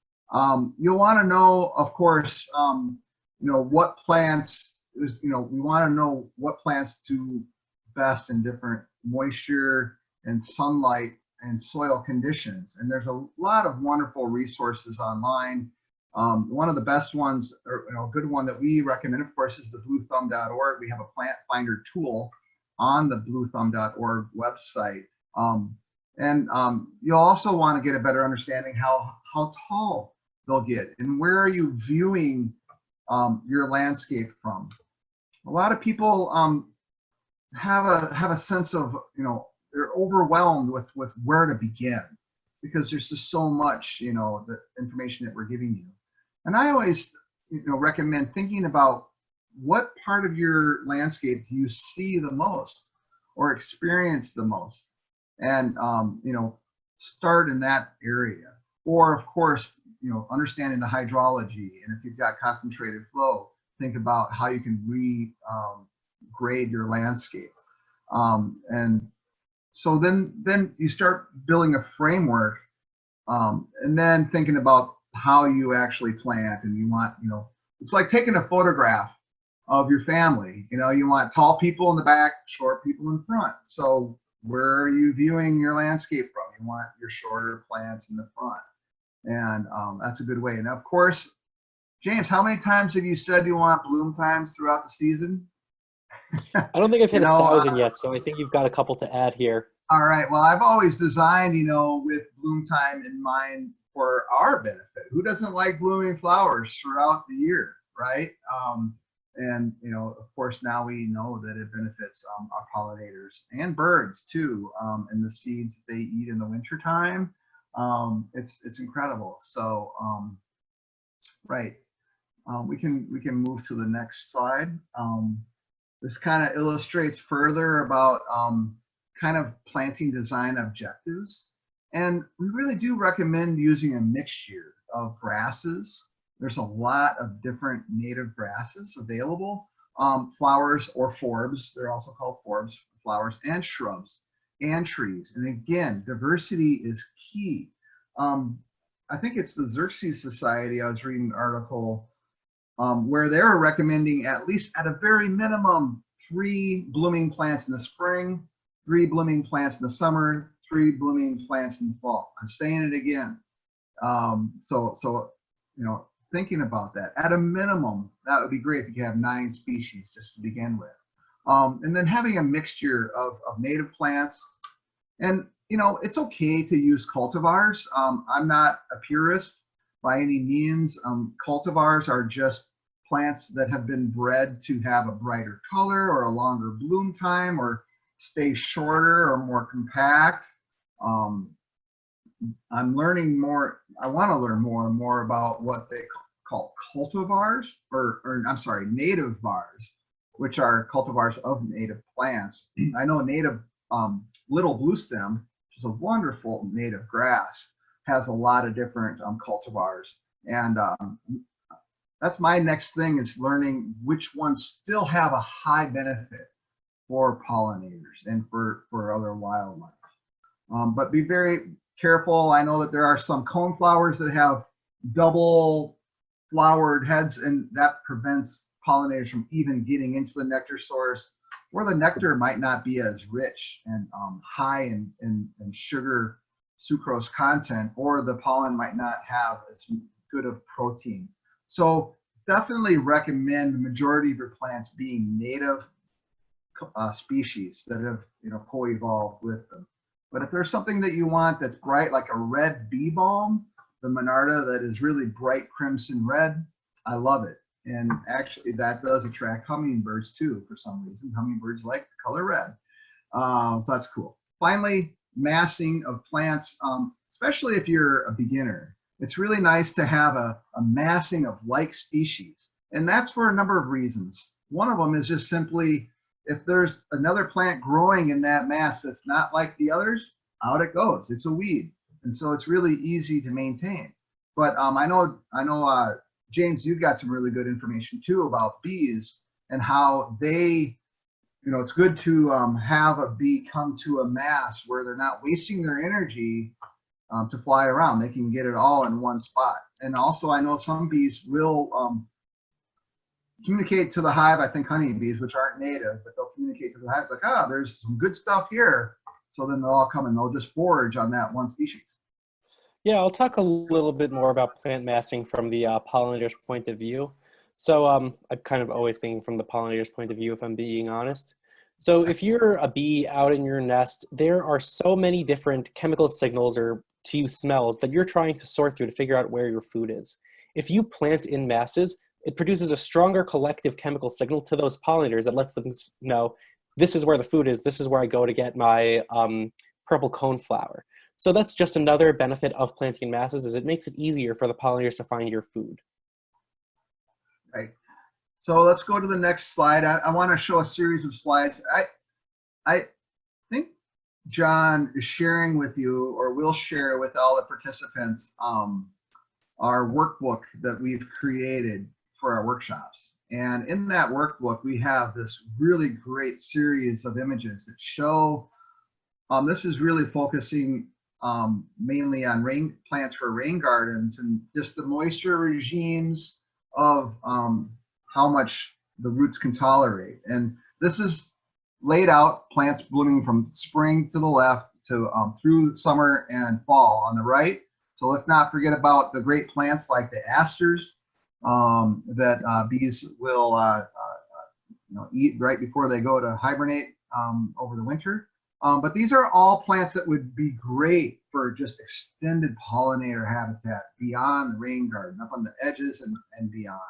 You'll want to know, of course, what plants, we want to know what plants do best in different moisture and sunlight and soil conditions. And there's a lot of wonderful resources online. One of the best ones, or a good one that we recommend, of course, is the bluethumb.org. We have a plant finder tool on the bluethumb.org website. You'll also want to get a better understanding how tall they'll get and where are you viewing your landscape from. A lot of people have a sense of, they're overwhelmed with where to begin because there's just so much, the information that we're giving you. And I always, recommend thinking about what part of your landscape do you see the most or experience the most, and start in that area. Or of course, understanding the hydrology, and if you've got concentrated flow, think about how you can grade your landscape. And so then you start building a framework, and then thinking about how you actually plant. And you want, it's like taking a photograph of your family. You want tall people in the back, short people in front. So where are you viewing your landscape from? You want your shorter plants in the front. And that's a good way. And of course, James, how many times have you said you want bloom times throughout the season? I don't think I've hit 1,000 yet, so I think you've got a couple to add here. All right. Well, I've always designed, with bloom time in mind for our benefit. Who doesn't like blooming flowers throughout the year, right? And of course, now we know that it benefits our pollinators and birds too, and the seeds that they eat in the wintertime. It's incredible. So, right. We can move to the next slide. This kind of illustrates further about kind of planting design objectives. And we really do recommend using a mixture of grasses. There's a lot of different native grasses available, flowers or forbs. They're also called forbs, flowers, and shrubs and trees. And again, diversity is key. I think it's the Xerxes Society. I was reading an article where they're recommending, at least at a very minimum, 3 blooming plants in the spring, 3 blooming plants in the summer, 3 blooming plants in the fall. I'm saying it again. So thinking about that, at a minimum, that would be great if you could have 9 species just to begin with. And then having a mixture of native plants. And it's okay to use cultivars. I'm not a purist by any means. Cultivars are just plants that have been bred to have a brighter color or a longer bloom time or stay shorter or more compact. I'm learning more. I want to learn more and more about what they call cultivars, or I'm sorry, native vars, which are cultivars of native plants. I know native little bluestem, which is a wonderful native grass, has a lot of different cultivars. And that's my next thing, is learning which ones still have a high benefit for pollinators and for other wildlife. But be very careful. I know that there are some coneflowers that have double flowered heads, and that prevents pollinators from even getting into the nectar source, or the nectar might not be as rich and high in sugar, sucrose content, or the pollen might not have as good of protein. So definitely recommend the majority of your plants being native species that have co-evolved with them. But if there's something that you want that's bright, like a red bee balm, the Monarda that is really bright crimson red, I love it. And actually that does attract hummingbirds too, for some reason. Hummingbirds like the color red. So that's cool. Finally, massing of plants, especially if you're a beginner. It's really nice to have a massing of like species. And that's for a number of reasons. One of them is just simply, if there's another plant growing in that mass that's not like the others, out it goes. It's a weed. And so it's really easy to maintain. But I know, James, you've got some really good information too about bees and how they, it's good to have a bee come to a mass where they're not wasting their energy to fly around. They can get it all in one spot. And also, I know some bees will communicate to the hive. I think honeybees, which aren't native, but they'll communicate to the hive like, there's some good stuff here. So then they'll all come and they'll just forage on that one species. Yeah, I'll talk a little bit more about plant massing from the pollinator's point of view. So I'm kind of always thinking from the pollinator's point of view, if I'm being honest. So if you're a bee out in your nest, there are so many different chemical signals or to you smells that you're trying to sort through to figure out where your food is. If you plant in masses, it produces a stronger collective chemical signal to those pollinators that lets them know, this is where the food is, this is where I go to get my purple coneflower. So that's just another benefit of planting in masses, is it makes it easier for the pollinators to find your food. Right. So let's go to the next slide. I want to show a series of slides. I think John is sharing with you, or will share with all the participants, our workbook that we've created for our workshops. And in that workbook, we have this really great series of images that show, this is really focusing mainly on rain plants for rain gardens and just the moisture regimes of how much the roots can tolerate. And this is laid out, plants blooming from spring to the left to through summer and fall on the right. So let's not forget about the great plants like the asters that bees will eat right before they go to hibernate over the winter. But these are all plants that would be great for just extended pollinator habitat beyond the rain garden, up on the edges and beyond.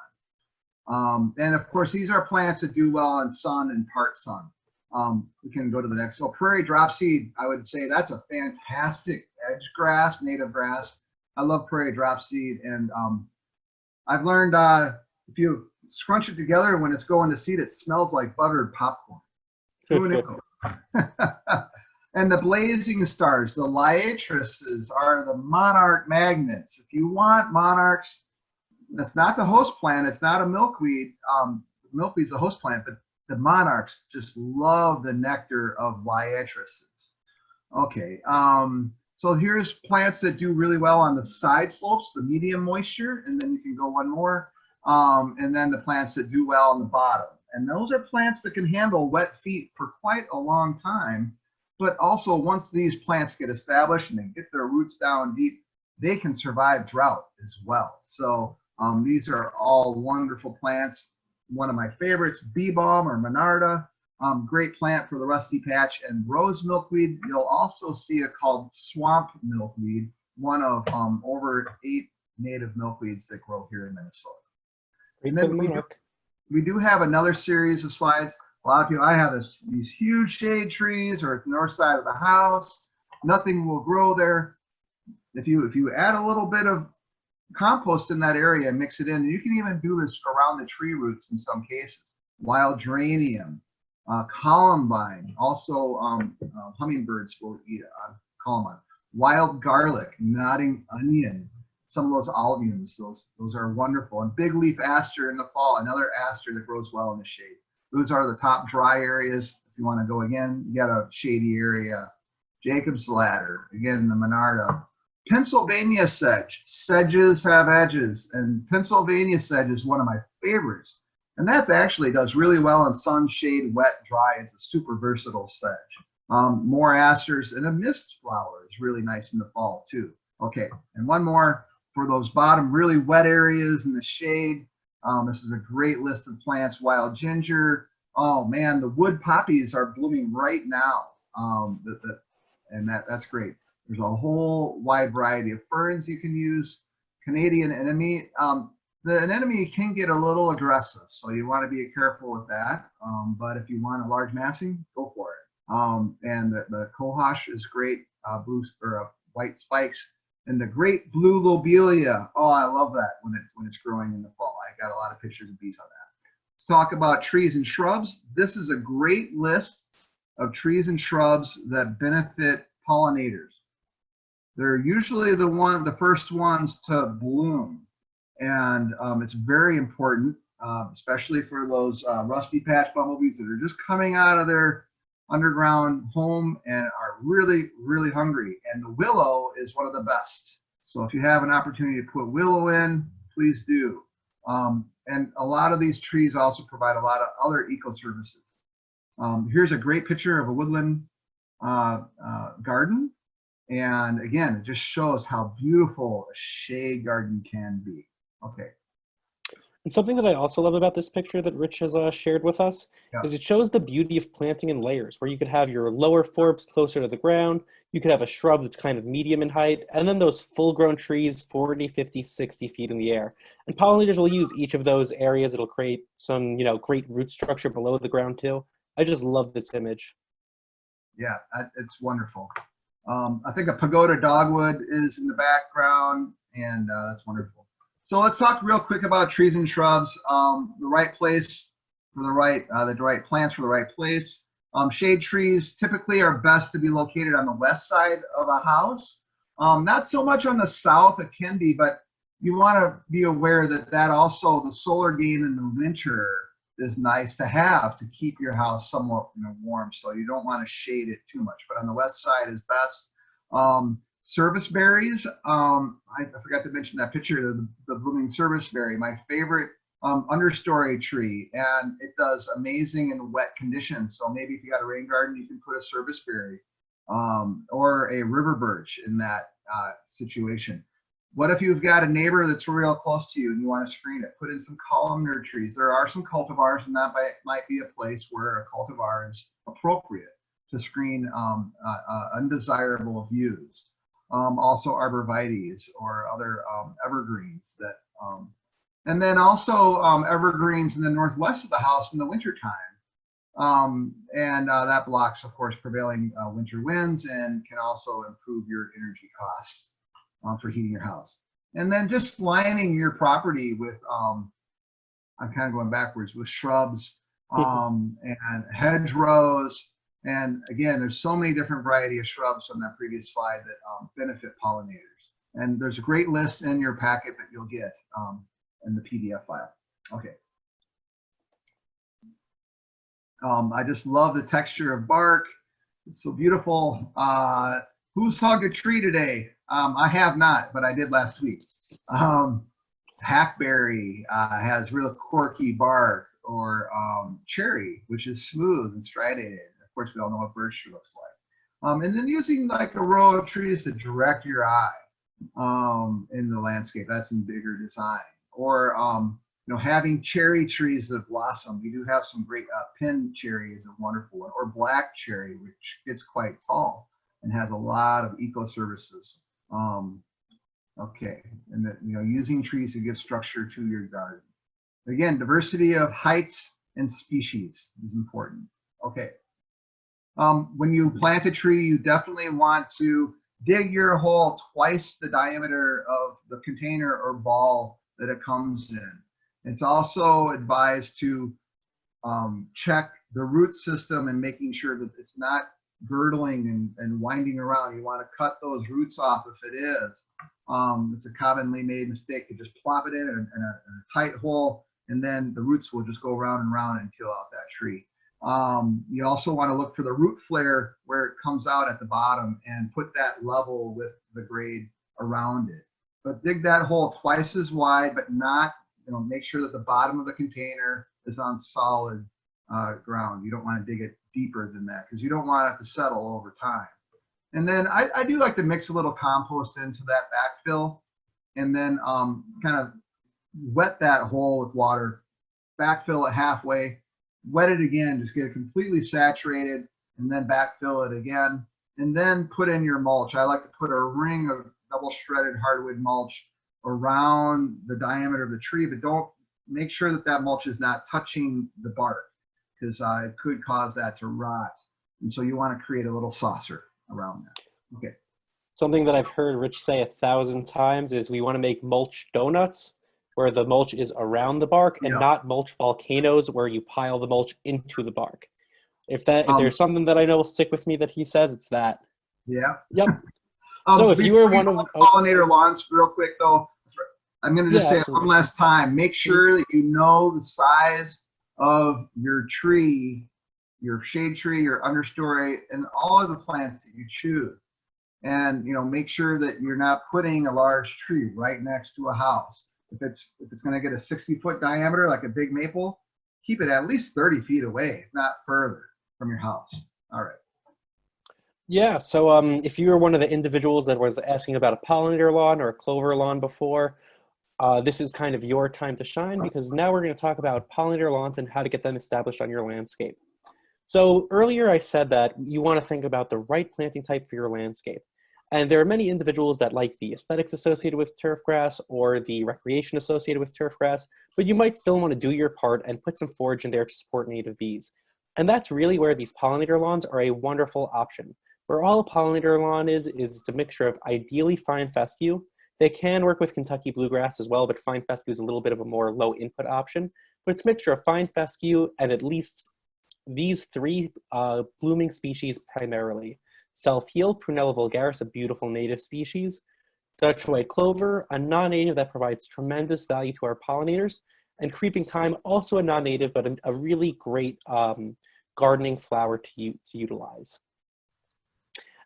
And of course, these are plants that do well in sun and part sun. We can go to the next. So prairie dropseed, I would say that's a fantastic edge grass, native grass. I love prairie dropseed, and I've learned if you scrunch it together when it's going to seed, it smells like buttered popcorn. Who knew? And the blazing stars, the liatrices, are the monarch magnets. If you want monarchs, that's not the host plant. It's not a milkweed. Milkweed's the host plant, but the monarchs just love the nectar of liatrices. Okay, so here's plants that do really well on the side slopes, the medium moisture, and then you can go one more, and then the plants that do well on the bottom. And those are plants that can handle wet feet for quite a long time. But also, once these plants get established and they get their roots down deep, they can survive drought as well. So these are all wonderful plants. One of my favorites, bee balm or Monarda, great plant for the rusty patch. And rose milkweed, you'll also see it called swamp milkweed, one of over 8 native milkweeds that grow here in Minnesota. Great for the monarch. We do have another series of slides. A lot of people, I have these huge shade trees or at the north side of the house. Nothing will grow there. If you add a little bit of compost in that area and mix it in, you can even do this around the tree roots in some cases. Wild geranium, columbine, also hummingbirds will eat columbine. Wild garlic, nodding onion, some of those alliums, those are wonderful. And big leaf aster in the fall, another aster that grows well in the shade. Those are the top dry areas. If you want to go again, you got a shady area. Jacob's ladder, again, the Monarda. Pennsylvania sedge. Sedges have edges, and Pennsylvania sedge is one of my favorites. And that's actually does really well in sun, shade, wet, dry. It's a super versatile sedge. More asters, and a mist flower is really nice in the fall too. Okay, and one more for those bottom really wet areas in the shade. This is a great list of plants. Wild ginger. Oh man, the wood poppies are blooming right now. And that's great. There's a whole wide variety of ferns you can use. Canadian anemone. The anemone can get a little aggressive, so you want to be careful with that. But if you want a large massing, go for it. And the cohosh is great, white spikes. And the great blue lobelia. Oh, I love that when it's growing in the fall. I got a lot of pictures of bees on that. Let's talk about trees and shrubs. This is a great list of trees and shrubs that benefit pollinators. They're usually the first ones to bloom. And it's very important, especially for those rusty patch bumblebees that are just coming out of their underground home and are really, really hungry. And the willow is one of the best. So if you have an opportunity to put willow in, please do. And a lot of these trees also provide a lot of other eco services. Here's a great picture of a woodland garden. And again, it just shows how beautiful a shade garden can be. Okay. And something that I also love about this picture that Rich has shared with us is it shows the beauty of planting in layers, where you could have your lower forbs closer to the ground, you could have a shrub that's kind of medium in height, and then those full-grown trees 40, 50, 60 feet in the air. And pollinators will use each of those areas. It'll create some, great root structure below the ground too. I just love this image. Yeah, it's wonderful. I think a pagoda dogwood is in the background, and that's wonderful. So let's talk real quick about trees and shrubs. The right place for the right plants for the right place. Shade trees typically are best to be located on the west side of a house. Not so much on the south, it can be, but you want to be aware that also the solar gain in the winter is nice to have to keep your house somewhat warm. So you don't want to shade it too much, but on the west side is best. Service berries. I forgot to mention that picture of the blooming service berry, my favorite understory tree, and it does amazing in wet conditions. So maybe if you got a rain garden, you can put a service berry or a river birch in that situation. What if you've got a neighbor that's real close to you and you want to screen it? Put in some columnar trees. There are some cultivars, and that might be a place where a cultivar is appropriate to screen undesirable views. Also arborvitaes or other evergreens and then also evergreens in the northwest of the house in the wintertime. That blocks, of course, prevailing winter winds and can also improve your energy costs for heating your house. And then just lining your property with, I'm kind of going backwards, with shrubs and hedgerows. And again, there's so many different variety of shrubs on that previous slide that benefit pollinators. And there's a great list in your packet that you'll get in the PDF file. Okay. I just love the texture of bark. It's so beautiful. Who's hugged a tree today? I have not, but I did last week. Hackberry has real corky bark, or cherry, which is smooth and striated. Of course, we all know what birch tree looks like. And then using like a row of trees to direct your eye in the landscape. That's in bigger design. Or having cherry trees that blossom. We do have some great pin cherry is a wonderful one, or black cherry, which gets quite tall and has a lot of eco services. Okay, and that, using trees to give structure to your garden. Again, diversity of heights and species is important. Okay. When you plant a tree, you definitely want to dig your hole twice the diameter of the container or ball that it comes in. It's also advised to check the root system and making sure that it's not girdling and winding around. You want to cut those roots off if it is. It's a commonly made mistake to just plop it in a tight hole, and then the roots will just go round and round and kill out that tree. You also want to look for the root flare where it comes out at the bottom and put that level with the grade around it. But dig that hole twice as wide, but not, make sure that the bottom of the container is on solid ground. You don't want to dig it deeper than that because you don't want it to settle over time. And then I do like to mix a little compost into that backfill, and then kind of wet that hole with water, backfill it halfway, wet it again, just get it completely saturated, and then backfill it again, and then put in your mulch. I like to put a ring of double shredded hardwood mulch around the diameter of the tree, but don't make sure that that mulch is not touching the bark because it could cause that to rot. And so you want to create a little saucer around that. Okay. Something that I've heard Rich say 1,000 times is we want to make mulch donuts where the mulch is around the bark and not mulch volcanoes where you pile the mulch into the bark. If there's something that I know will stick with me that he says, it's that. Yeah. Yep. So if you were one of pollinator lawns, real quick though, I'm going to just say absolutely. it one last time. Make sure that you know the size of your tree, your shade tree, your understory, and all of the plants that you choose. And make sure that you're not putting a large tree right next to a house. If it's going to get a 60-foot diameter like a big maple, keep it at least 30 feet away, if not further from your house. All right. Yeah, so if you were one of the individuals that was asking about a pollinator lawn or a clover lawn before, this is kind of your time to shine because now we're going to talk about pollinator lawns and how to get them established on your landscape. So earlier I said that you want to think about the right planting type for your landscape. And there are many individuals that like the aesthetics associated with turfgrass or the recreation associated with turfgrass, but you might still want to do your part and put some forage in there to support native bees. And that's really where these pollinator lawns are a wonderful option. Where all a pollinator lawn is it's a mixture of ideally fine fescue. They can work with Kentucky bluegrass as well, but fine fescue is a little bit of a more low input option. But it's a mixture of fine fescue and at least these three blooming species primarily. Self-heal, Prunella vulgaris, a beautiful native species. Dutch white clover, a non-native that provides tremendous value to our pollinators. And creeping thyme, also a non-native, but a really great gardening flower to utilize.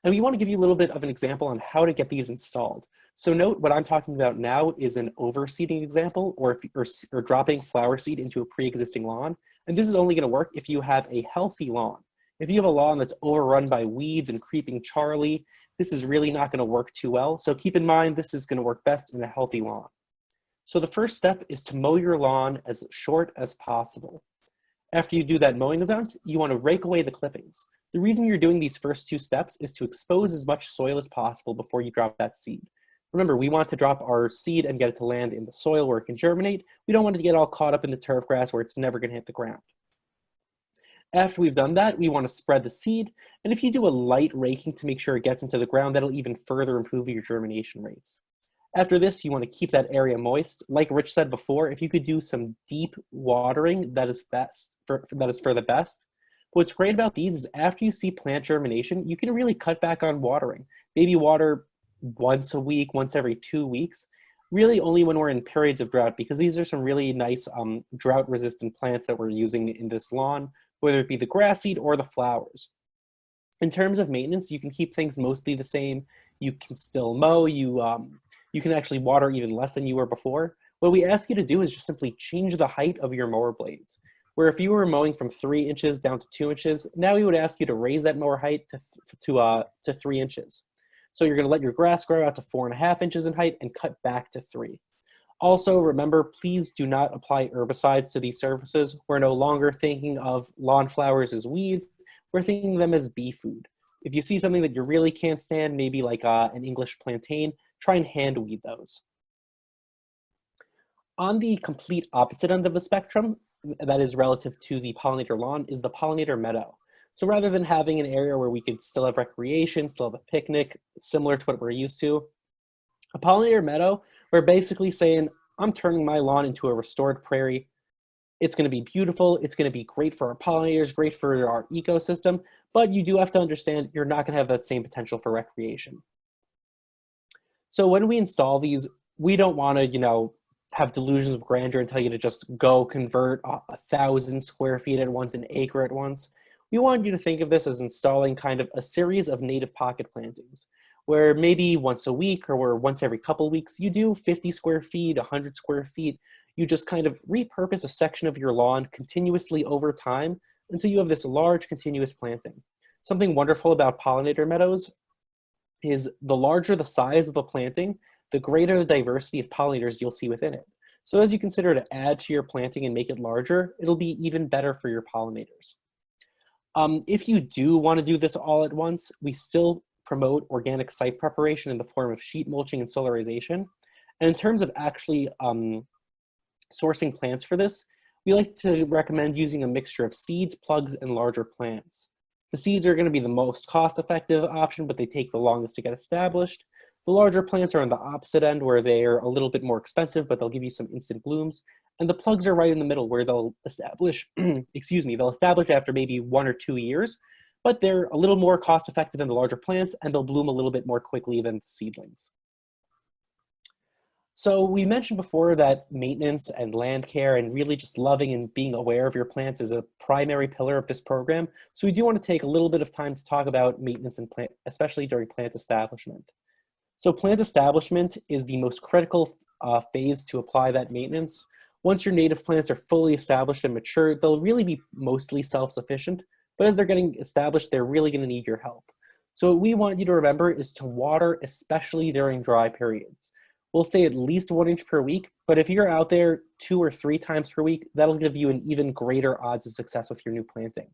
And we want to give you a little bit of an example on how to get these installed. So note what I'm talking about now is an overseeding example or dropping flower seed into a pre-existing lawn. And this is only going to work if you have a healthy lawn. If you have a lawn that's overrun by weeds and creeping Charlie, this is really not going to work too well. So keep in mind, this is going to work best in a healthy lawn. So the first step is to mow your lawn as short as possible. After you do that mowing event, you want to rake away the clippings. The reason you're doing these first two steps is to expose as much soil as possible before you drop that seed. Remember, we want to drop our seed and get it to land in the soil where it can germinate. We don't want it to get all caught up in the turf grass where it's never going to hit the ground. After we've done that, we want to spread the seed. And if you do a light raking to make sure it gets into the ground, that'll even further improve your germination rates. After this, you want to keep that area moist. Like Rich said before, if you could do some deep watering, that is for the best. What's great about these is after you see plant germination, you can really cut back on watering. Maybe water once a week, once every 2 weeks, really only when we're in periods of drought, because these are some really nice drought-resistant plants that we're using in this lawn, whether it be the grass seed or the flowers. In terms of maintenance, you can keep things mostly the same. You can still mow. You can actually water even less than you were before. What we ask you to do is just simply change the height of your mower blades. Where if you were mowing from 3 inches down to 2 inches, now we would ask you to raise that mower height to 3 inches. So you're going to let your grass grow out to 4.5 inches in height and cut back to 3. Also, remember, please do not apply herbicides to these surfaces. We're no longer thinking of lawn flowers as weeds. We're thinking of them as bee food. If you see something that you really can't stand, maybe like an English plantain, try and hand weed those. On the complete opposite end of the spectrum, that is relative to the pollinator lawn, is the pollinator meadow. So rather than having an area where we could still have recreation, still have a picnic, similar to what we're used to, a pollinator meadow, we're basically saying, I'm turning my lawn into a restored prairie. It's going to be beautiful. It's going to be great for our pollinators, great for our ecosystem, but you do have to understand you're not going to have that same potential for recreation. So when we install these, we don't want to, have delusions of grandeur and tell you to just go convert 1,000 square feet at once, an acre at once. We want you to think of this as installing kind of a series of native pocket plantings, where maybe once a week or once every couple of weeks, you do 50 square feet, 100 square feet. You just kind of repurpose a section of your lawn continuously over time until you have this large continuous planting. Something wonderful about pollinator meadows is the larger the size of a planting, the greater the diversity of pollinators you'll see within it. So as you consider to add to your planting and make it larger, it'll be even better for your pollinators. If you do want to do this all at once, we still promote organic site preparation in the form of sheet mulching and solarization. And in terms of actually sourcing plants for this, we like to recommend using a mixture of seeds, plugs, and larger plants. The seeds are going to be the most cost-effective option, but they take the longest to get established. The larger plants are on the opposite end, where they're a little bit more expensive, but they'll give you some instant blooms. And the plugs are right in the middle, where they'll establish, they'll establish after maybe 1 or 2 years, but they're a little more cost-effective than the larger plants, and they'll bloom a little bit more quickly than the seedlings. So we mentioned before that maintenance and land care and really just loving and being aware of your plants is a primary pillar of this program. So we do want to take a little bit of time to talk about maintenance and plant, especially during plant establishment. So plant establishment is the most critical phase to apply that maintenance. Once your native plants are fully established and mature, they'll really be mostly self-sufficient, but as they're getting established, they're really going to need your help. So what we want you to remember is to water, especially during dry periods. We'll say at least 1 inch per week, but if you're out there 2 or 3 times per week, that'll give you an even greater odds of success with your new planting.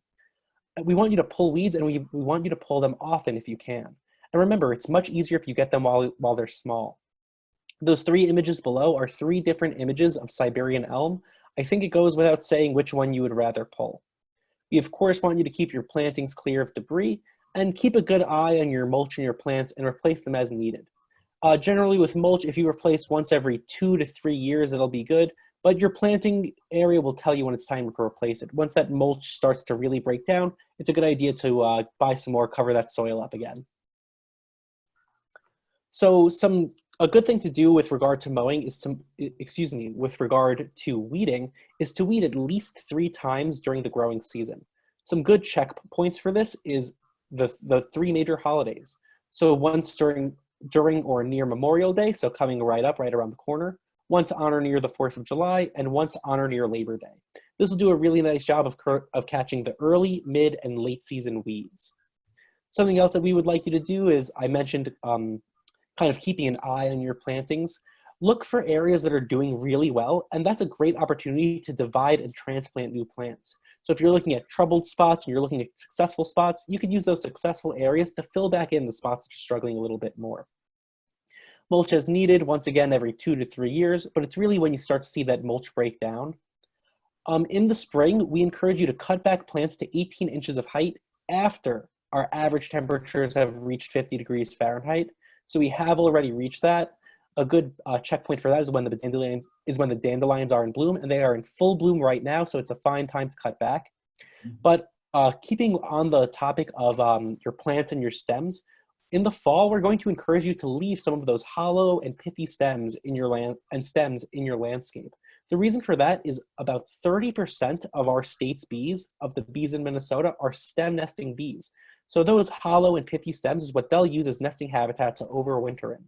We want you to pull weeds, and we want you to pull them often if you can. And remember, it's much easier if you get them while they're small. Those 3 images below are 3 different images of Siberian elm. I think it goes without saying which one you would rather pull. We of course want you to keep your plantings clear of debris and keep a good eye on your mulch and your plants and replace them as needed. Generally with mulch, if you replace once every 2 to 3 years, it'll be good, but your planting area will tell you when it's time to replace it. Once that mulch starts to really break down, it's a good idea to buy some more, cover that soil up again. So a good thing to do with regard to mowing is with regard to weeding is to weed at least 3 times during the growing season. Some good checkpoints for this is the 3 major holidays. So once during or near Memorial Day, so coming right around the corner, once on or near the 4th of July, and once on or near Labor Day. This will do a really nice job of catching the early, mid, and late season weeds. Something else that we would like you to do is, I mentioned kind of keeping an eye on your plantings. Look for areas that are doing really well, and that's a great opportunity to divide and transplant new plants. So if you're looking at troubled spots and you're looking at successful spots, you can use those successful areas to fill back in the spots that are struggling a little bit more. Mulch as needed, once again, every 2 to 3 years, but it's really when you start to see that mulch break down. In the spring, we encourage you to cut back plants to 18 inches of height after our average temperatures have reached 50 degrees Fahrenheit. So we have already reached that. A good checkpoint for that is when the dandelions are in bloom, and they are in full bloom right now, so it's a fine time to cut back. But keeping on the topic of your plant and your stems, in the fall, we're going to encourage you to leave some of those hollow and pithy stems in your landscape. The reason for that is about 30% of our state's bees, of the bees in Minnesota, are stem nesting bees. So those hollow and pithy stems is what they'll use as nesting habitat to overwinter in.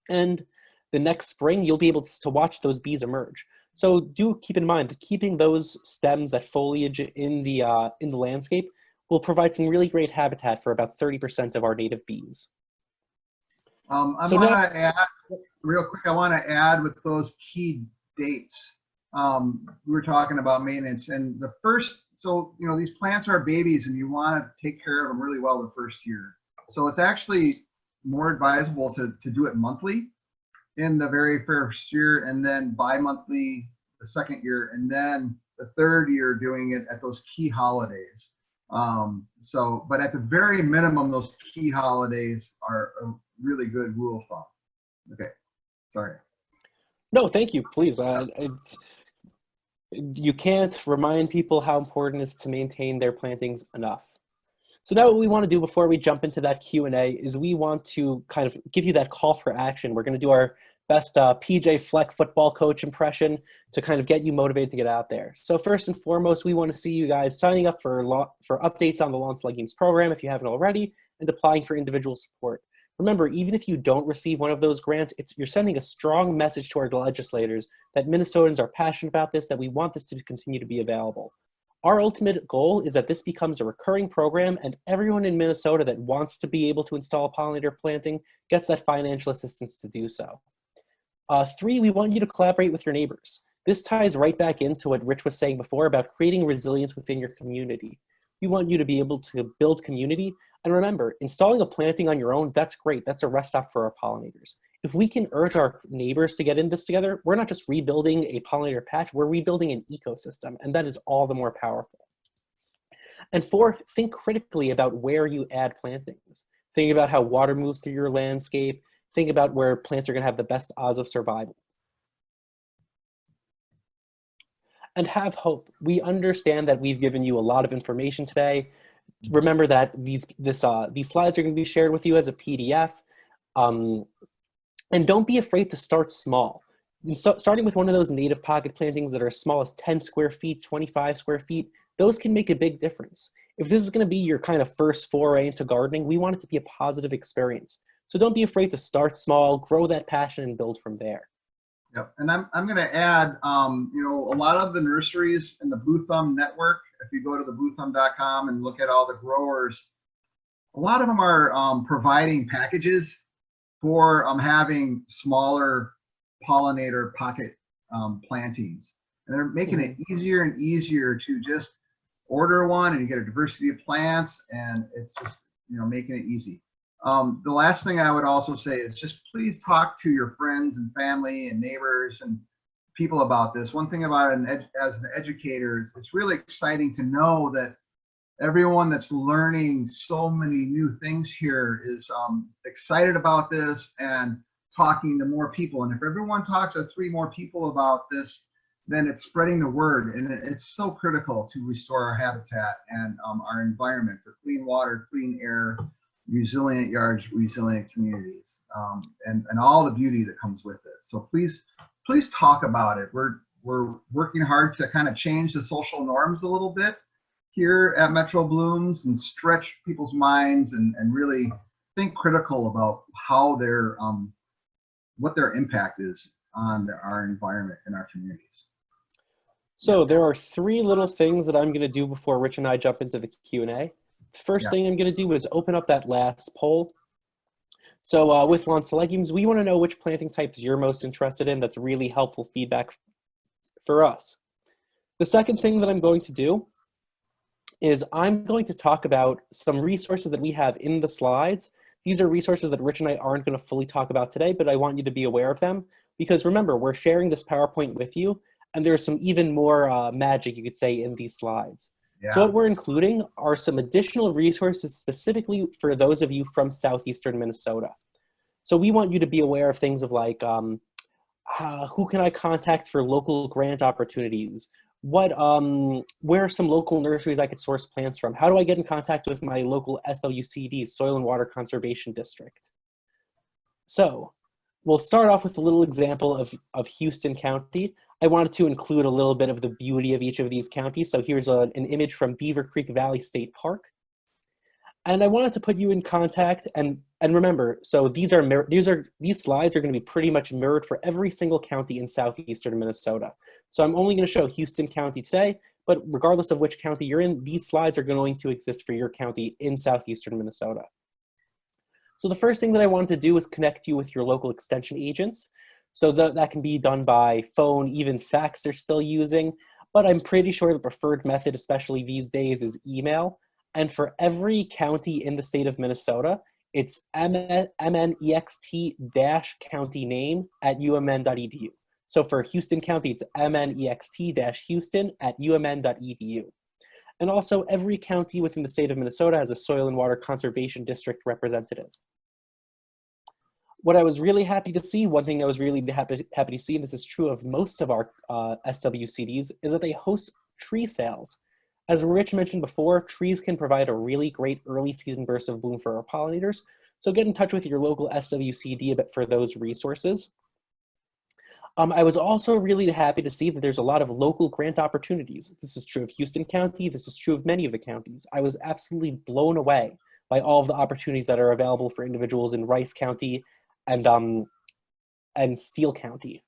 And the next spring, you'll be able to watch those bees emerge. So do keep in mind that keeping those stems, that foliage in the landscape, will provide some really great habitat for about 30% of our native bees. I want to add, real quick, I want to add with those key dates. We were talking about maintenance, and the first, so, you know, these plants are babies and you want to take care of them really well the first year. So it's actually more advisable to do it monthly in the very first year, and then bi-monthly the second year, and then the third year doing it at those key holidays. But at the very minimum, those key holidays are a really good rule of thumb. Okay, sorry. No, thank you, please. You can't remind people how important it is to maintain their plantings enough. So now what we want to do before we jump into that Q&A is we want to kind of give you that call for action. We're going to do our best PJ Fleck football coach impression to kind of get you motivated to get out there. So first and foremost, we want to see you guys signing up for updates on the Legumes program if you haven't already, and applying for individual support. Remember, even if you don't receive one of those grants, you're sending a strong message to our legislators that Minnesotans are passionate about this, that we want this to continue to be available. Our ultimate goal is that this becomes a recurring program and everyone in Minnesota that wants to be able to install pollinator planting gets that financial assistance to do so. 3, we want you to collaborate with your neighbors. This ties right back into what Rich was saying before about creating resilience within your community. We want you to be able to build community. And remember, installing a planting on your own, that's great. That's a rest stop for our pollinators. If we can urge our neighbors to get in this together, we're not just rebuilding a pollinator patch, we're rebuilding an ecosystem, and that is all the more powerful. And 4, think critically about where you add plantings. Think about how water moves through your landscape. Think about where plants are gonna have the best odds of survival. And have hope. We understand that we've given you a lot of information today. Remember that these slides are going to be shared with you as a PDF. And don't be afraid to start small. Starting with one of those native pocket plantings that are as small as 10 square feet, 25 square feet, those can make a big difference. If this is going to be your kind of first foray into gardening, we want it to be a positive experience. So don't be afraid to start small, grow that passion, and build from there. Yep, and I'm going to add, you know, a lot of the nurseries in the Blue Thumb network, if you go to the bluethumb.com and look at all the growers, a lot of them are providing packages for having smaller pollinator pocket plantings. And they're making it easier and easier to just order one and you get a diversity of plants, and it's just, you know, making it easy. The last thing I would also say is just please talk to your friends and family and neighbors and people about this. One thing about as an educator, it's really exciting to know that everyone that's learning so many new things here is excited about this and talking to more people. And if everyone talks to 3 more people about this, then it's spreading the word. And it's so critical to restore our habitat and our environment for clean water, clean air, resilient yards, resilient communities, and all the beauty that comes with it. So please talk about it. We're working hard to kind of change the social norms a little bit here at Metro Blooms and stretch people's minds and really think critical about how their what their impact is on our environment and our communities. So there are 3 little things that I'm going to do before Rich and I jump into the Q&A. The first thing I'm going to do is open up that last poll. So with Lawns to Legumes, we want to know which planting types you're most interested in. That's really helpful feedback for us. The second thing that I'm going to do is I'm going to talk about some resources that we have in the slides. These are resources that Rich and I aren't going to fully talk about today, but I want you to be aware of them because remember, we're sharing this PowerPoint with you, and there's some even more magic, you could say, in these slides. So what we're including are some additional resources specifically for those of you from southeastern Minnesota. So we want you to be aware of things of like, who can I contact for local grant opportunities? Where are some local nurseries I could source plants from? How do I get in contact with my local SWCD, Soil and Water Conservation District? So we'll start off with a little example of Houston County. I wanted to include a little bit of the beauty of each of these counties. So here's an image from Beaver Creek Valley State Park. And I wanted to put you in contact and remember, so these slides are going to be pretty much mirrored for every single county in southeastern Minnesota. So I'm only going to show Houston County today, but regardless of which county you're in, these slides are going to exist for your county in southeastern Minnesota. So the first thing that I wanted to do was connect you with your local extension agents. So that can be done by phone, even fax they're still using, but I'm pretty sure the preferred method, especially these days, is email. And for every county in the state of Minnesota, it's mnext-county name at umn.edu. So for Houston County, it's mnext-houston@umn.edu. And also every county within the state of Minnesota has a Soil and Water Conservation District representative. What I was really happy to see, one thing I was really happy to see, and this is true of most of our SWCDs, is that they host tree sales. As Rich mentioned before, trees can provide a really great early season burst of bloom for our pollinators. So get in touch with your local SWCD for those resources. I was also really happy to see that there's a lot of local grant opportunities. This is true of Houston County. This is true of many of the counties. I was absolutely blown away by all of the opportunities that are available for individuals in Rice County and Steele County.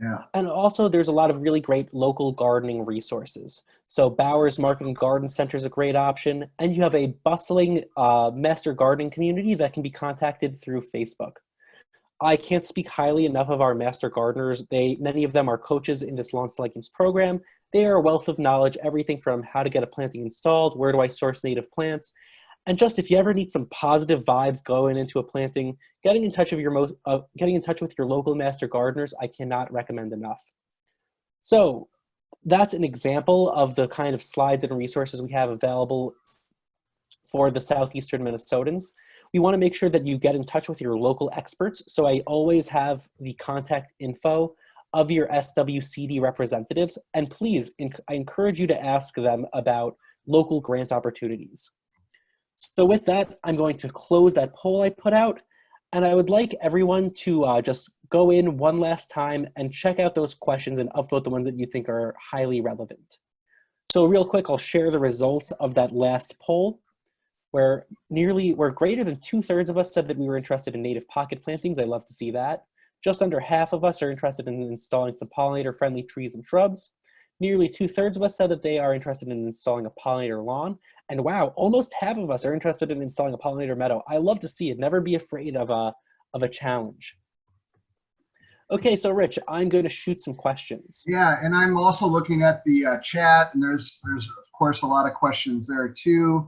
Yeah. And also, there's a lot of really great local gardening resources. So Bowers Market and Garden Center is a great option, and you have a bustling master gardening community that can be contacted through Facebook. I can't speak highly enough of our master gardeners. Many of them are coaches in this Lawns Legumes program. They are a wealth of knowledge, everything from how to get a planting installed, where do I source native plants, and just if you ever need some positive vibes going into a planting, getting in touch with your local master gardeners, I cannot recommend enough. So that's an example of the kind of slides and resources we have available for the Southeastern Minnesotans. We want to make sure that you get in touch with your local experts. So I always have the contact info of your SWCD representatives. And please, I encourage you to ask them about local grant opportunities. So with that, I'm going to close that poll I put out, and I would like everyone to just go in one last time and check out those questions and upvote the ones that you think are highly relevant. So real quick, I'll share the results of that last poll, where greater than 2/3 of us said that we were interested in native pocket plantings. I love to see that. Just under half of us are interested in installing some pollinator-friendly trees and shrubs. Nearly 2/3 of us said that they are interested in installing a pollinator lawn. And wow, almost half of us are interested in installing a pollinator meadow. I love to see it. Never be afraid of a challenge. Okay, so Rich, I'm going to shoot some questions. Yeah, and I'm also looking at the chat, and there's of course a lot of questions there too.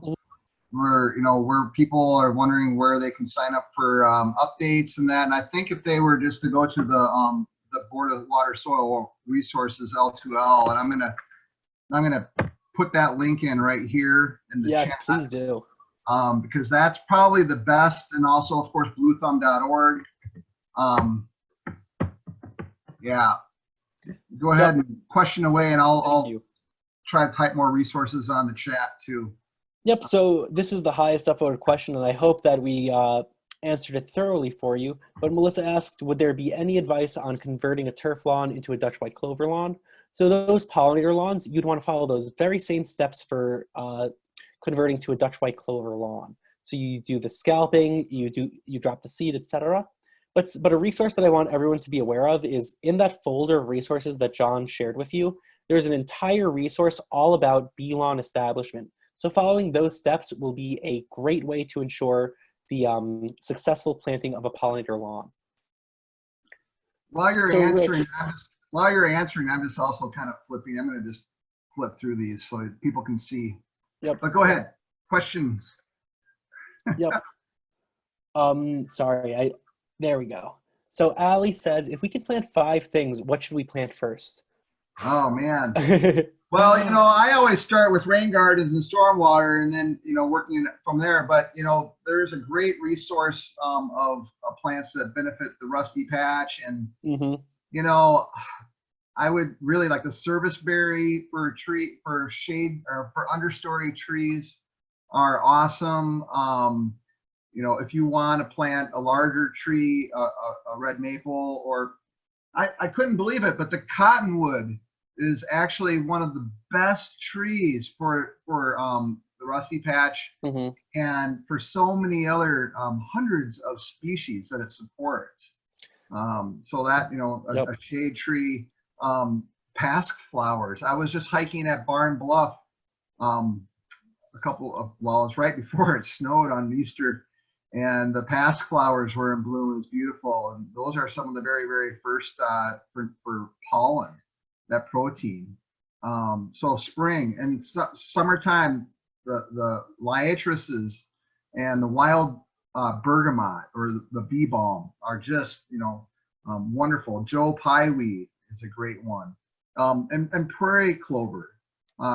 Where where people are wondering where they can sign up for updates and that. And I think if they were just to go to the Board of Water Soil Resources L2L, and I'm gonna put that link in right here in the chat. Yes, please do. Because that's probably the best, and also of course bluethumb.org. Yeah, go ahead and question away, and I'll try to type more resources on the chat too. Yep, so this is the highest upvoted question, and I hope that we answered it thoroughly for you. But Melissa asked, would there be any advice on converting a turf lawn into a Dutch white clover lawn? So those pollinator lawns, you'd want to follow those very same steps for converting to a Dutch white clover lawn. So you do the scalping, you drop the seed, etc. But a resource that I want everyone to be aware of is in that folder of resources that John shared with you, there's an entire resource all about bee lawn establishment. So following those steps will be a great way to ensure the successful planting of a pollinator lawn. While you're answering, I'm just also kind of flipping. I'm going to just flip through these so people can see. Yep. But go ahead. Questions. Yep. Sorry. There we go. So Ali says, if we can plant 5 things, what should we plant first? Oh man. Well, I always start with rain gardens and stormwater, and then working from there. But there's a great resource of plants that benefit the rusty patch, and I would really like the serviceberry for shade or for understory trees are awesome. If you want to plant a larger tree, a red maple, or I couldn't believe it, but the cottonwood is actually one of the best trees for the rusty patch, and for so many other hundreds of species that it supports. So that a shade tree, pasque flowers. I was just hiking at Barn Bluff it's right before it snowed on Easter, and the pasque flowers were in bloom. It was beautiful, and those are some of the very, very first for pollen, that protein. So spring and summertime, the liatrices and the wild bergamot or the bee balm are just wonderful. Joe Pyeweed is a great one, and prairie clover.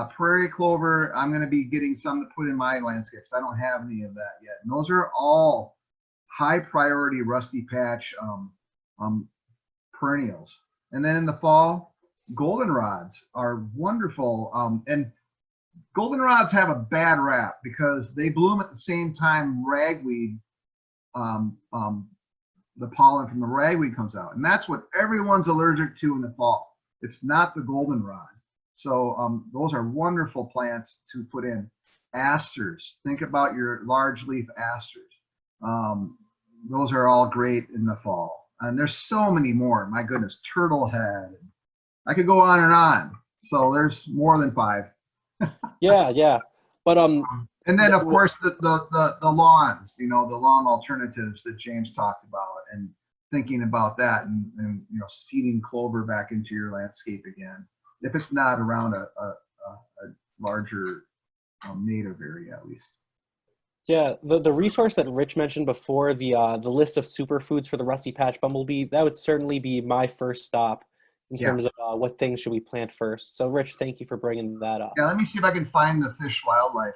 Prairie clover, I'm going to be getting some to put in my landscapes. I don't have any of that yet. And those are all high priority rusty patch perennials. And then in the fall, goldenrods are wonderful. And goldenrods have a bad rap because they bloom at the same time ragweed, the pollen from the ragweed comes out. And that's what everyone's allergic to in the fall. It's not the goldenrod. So those are wonderful plants to put in. Asters. Think about your large leaf asters. Um, those are all great in the fall. And there's so many more. My goodness, turtle head. I could go on and on. So there's more than five. Yeah, yeah. But And then, th- of course, the lawns, the lawn alternatives that James talked about, and thinking about that, and seeding clover back into your landscape again, if it's not around a larger native area at least. Yeah, the resource that Rich mentioned before, the list of superfoods for the rusty patch bumblebee, that would certainly be my first stop in Yeah. terms of what things should we plant first. So, Rich, thank you for bringing that up. Yeah, let me see if I can find the fish wildlife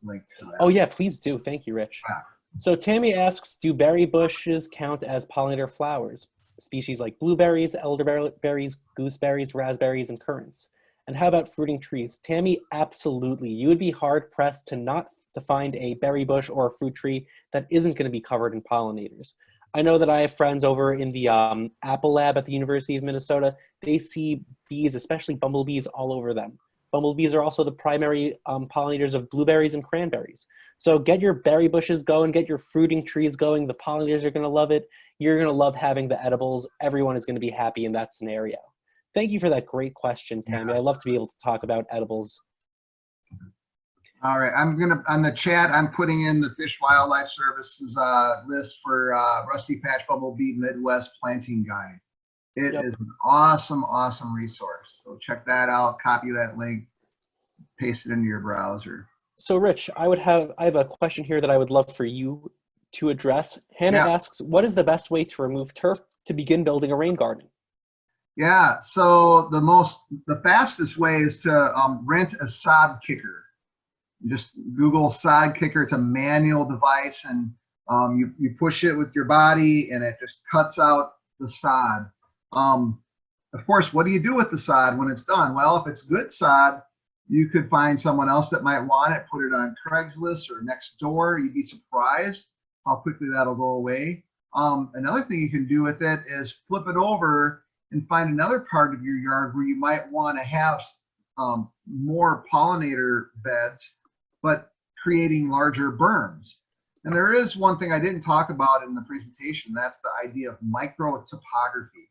link to Oh that. yeah, please do. Thank you, Rich. Yeah. So Tammy asks, do berry bushes count as pollinator flowers? Species like blueberries, elderberries, gooseberries, raspberries, and currants. And how about fruiting trees? Tammy, absolutely. You would be hard pressed to find a berry bush or a fruit tree that isn't going to be covered in pollinators. I know that I have friends over in the Apple Lab at the University of Minnesota. They see bees, especially bumblebees, all over them. Bumblebees are also the primary pollinators of blueberries and cranberries. So get your berry bushes going, get your fruiting trees going. The pollinators are going to love it. You're going to love having the edibles. Everyone is going to be happy in that scenario. Thank you for that great question, Tammy. Yeah. I love to be able to talk about edibles. All right, on the chat, I'm putting in the Fish Wildlife Services list for Rusty Patch Bumblebee Midwest Planting Guide. It Yep. is an awesome, awesome resource. So check that out, copy that link, paste it into your browser. So Rich, I have a question here that I would love for you to address. Hannah Yeah. asks, what is the best way to remove turf to begin building a rain garden? Yeah, so the fastest way is to rent a sod kicker. Just Google sod kicker. It's a manual device, and you push it with your body, and it just cuts out the sod. Of course, what do you do with the sod when it's done? Well, if it's good sod, you could find someone else that might want it, put it on Craigslist or next door. You'd be surprised how quickly that'll go away. Another thing you can do with it is flip it over and find another part of your yard where you might want to have more pollinator beds, but creating larger berms. And there is one thing I didn't talk about in the presentation. That's the idea of microtopography.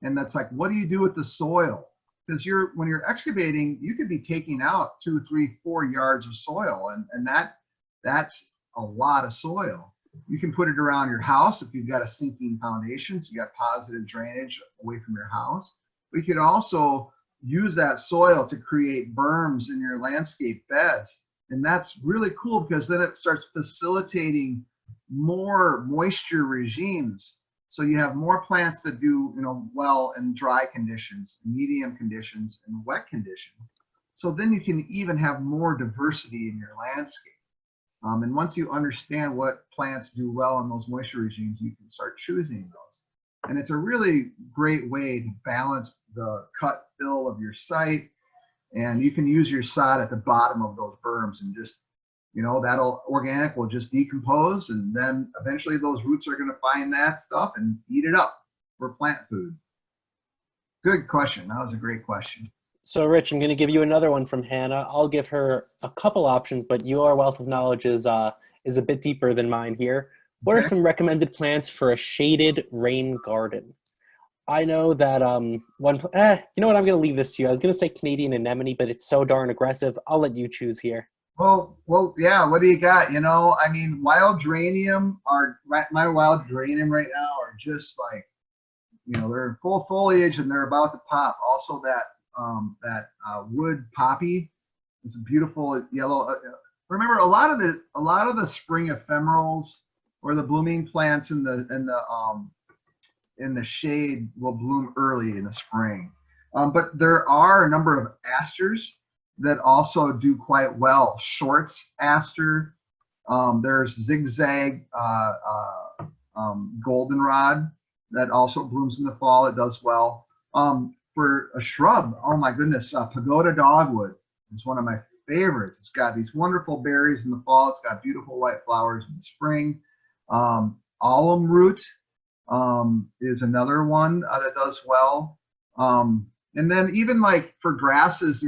And that's like, what do you do with the soil? Because when you're excavating, you could be taking out 2, 3, 4 yards of soil, and that's a lot of soil. You can put it around your house if you've got a sinking foundation, so you got positive drainage away from your house. But you could also use that soil to create berms in your landscape beds. And that's really cool because then it starts facilitating more moisture regimes. So you have more plants that do well in dry conditions, medium conditions, and wet conditions. So then you can even have more diversity in your landscape. And once you understand what plants do well in those moisture regimes, you can start choosing those. And it's a really great way to balance the cut fill of your site. And you can use your sod at the bottom of those berms, and just, that'll organic will just decompose. And then eventually those roots are going to find that stuff and eat it up for plant food. Good question. That was a great question. So Rich, I'm going to give you another one from Hannah. I'll give her a couple options, but your wealth of knowledge is a bit deeper than mine here. What are some recommended plants for a shaded rain garden? I know that you know what? I'm going to leave this to you. I was going to say Canadian anemone, but it's so darn aggressive. I'll let you choose here. Well, yeah. What do you got? I mean, my wild geranium right now are just like, they're in full foliage and they're about to pop. Also, that wood poppy, it's a beautiful yellow. Remember, a lot of the spring ephemerals or the blooming plants in the shade will bloom early in the spring. But there are a number of asters that also do quite well. Shorts aster. There's zigzag goldenrod that also blooms in the fall. It does well. For a shrub, oh my goodness, pagoda dogwood is one of my favorites. It's got these wonderful berries in the fall. It's got beautiful white flowers in the spring. Alum root is another one that does well. And then even like for grasses,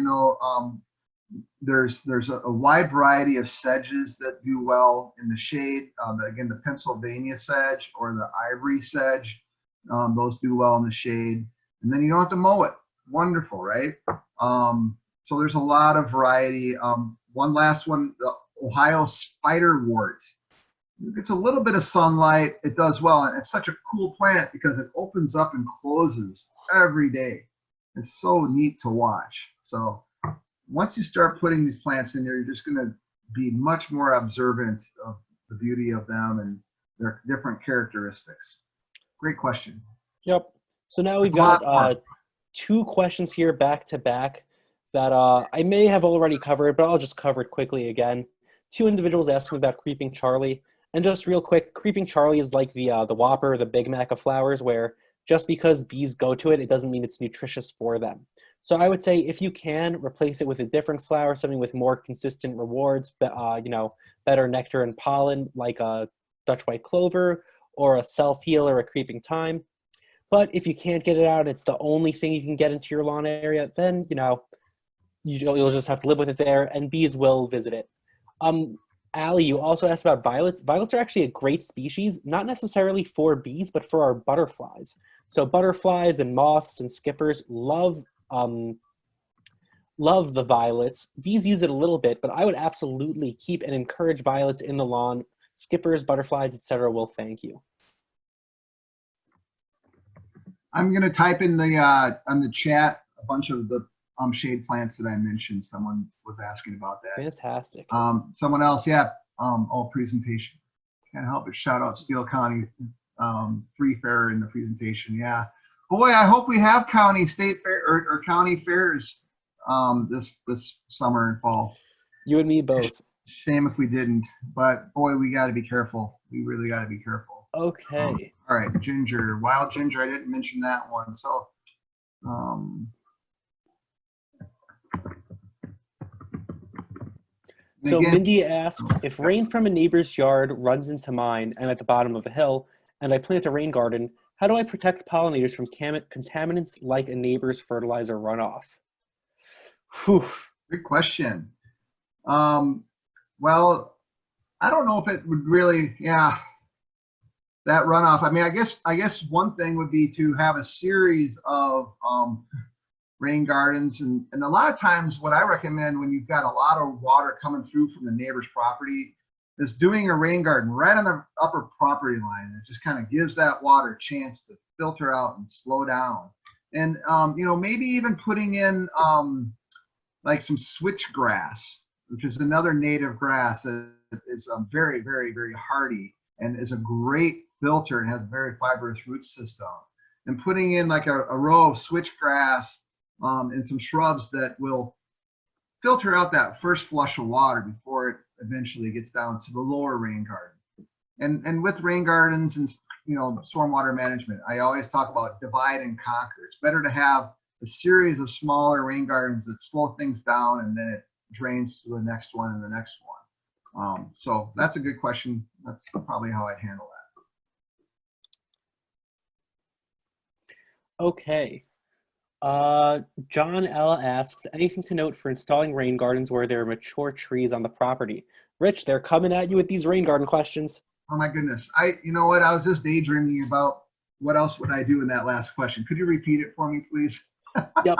there's a wide variety of sedges that do well in the shade. Again, the Pennsylvania sedge or the ivory sedge, those do well in the shade. And then you don't have to mow it. Wonderful, right? So there's a lot of variety. One last one, the Ohio spiderwort. It gets a little bit of sunlight, it does well. And it's such a cool plant because it opens up and closes every day. It's so neat to watch. So once you start putting these plants in there, you're just going to be much more observant of the beauty of them and their different characteristics. Great question. Yep. So now we've A lot got 2 questions here back to back that I may have already covered, but I'll just cover it quickly again. 2 individuals asking about Creeping Charlie. And just real quick, Creeping Charlie is like the Whopper, the Big Mac of flowers, where just because bees go to it, it doesn't mean it's nutritious for them. So I would say if you can, replace it with a different flower, something with more consistent rewards, you know, better nectar and pollen, like a Dutch white clover or a self-heal or a creeping thyme. But if you can't get it out, it's the only thing you can get into your lawn area, then, you know, you'll just have to live with it there, and bees will visit it. Allie, you also asked about violets. Violets are actually a great species, not necessarily for bees, but for our butterflies. So butterflies and moths and skippers love the violets. Bees use it a little bit, but I would absolutely keep and encourage violets in the lawn. Skippers, butterflies, etc. will thank you. I'm going to type in the on the chat a bunch of the shade plants that I mentioned. Someone was asking about that. Fantastic. Someone else, yeah. Presentation. Can't help but shout out Steele County Free Fair in the presentation. Yeah. Boy, I hope we have county, state fair, or county fairs this summer and fall. You and me both. Shame if we didn't, but boy, we got to be careful. We really got to be careful. Okay. All right, ginger, wild ginger. I didn't mention that one. So, So again, Mindy asks, if rain from a neighbor's yard runs into mine, I'm at the bottom of a hill, and I plant a rain garden, how do I protect pollinators from contaminants like a neighbor's fertilizer runoff? Whew. Good question. Well, I don't know if it would really, yeah, that runoff. I mean, I guess one thing would be to have a series of rain gardens, and a lot of times what I recommend when you've got a lot of water coming through from the neighbor's property is doing a rain garden right on the upper property line. It just kind of gives that water a chance to filter out and slow down. And you know, maybe even putting in like some switchgrass, which is another native grass that is very, very, very hardy and is a great filter and has a very fibrous root system. And putting in like a row of switchgrass and some shrubs that will filter out that first flush of water before it eventually gets down to the lower rain garden. And with rain gardens and, you know, stormwater management, I always talk about divide and conquer. It's better to have a series of smaller rain gardens that slow things down, and then it drains to the next one and the next one. So that's a good question. That's probably how I'd handle that. Okay. John L. asks, anything to note for installing rain gardens where there are mature trees on the property? Rich, they're coming at you with these rain garden questions. Oh my goodness. You know what? I was just daydreaming about what else would I do in that last question. Could you repeat it for me, please? Yep.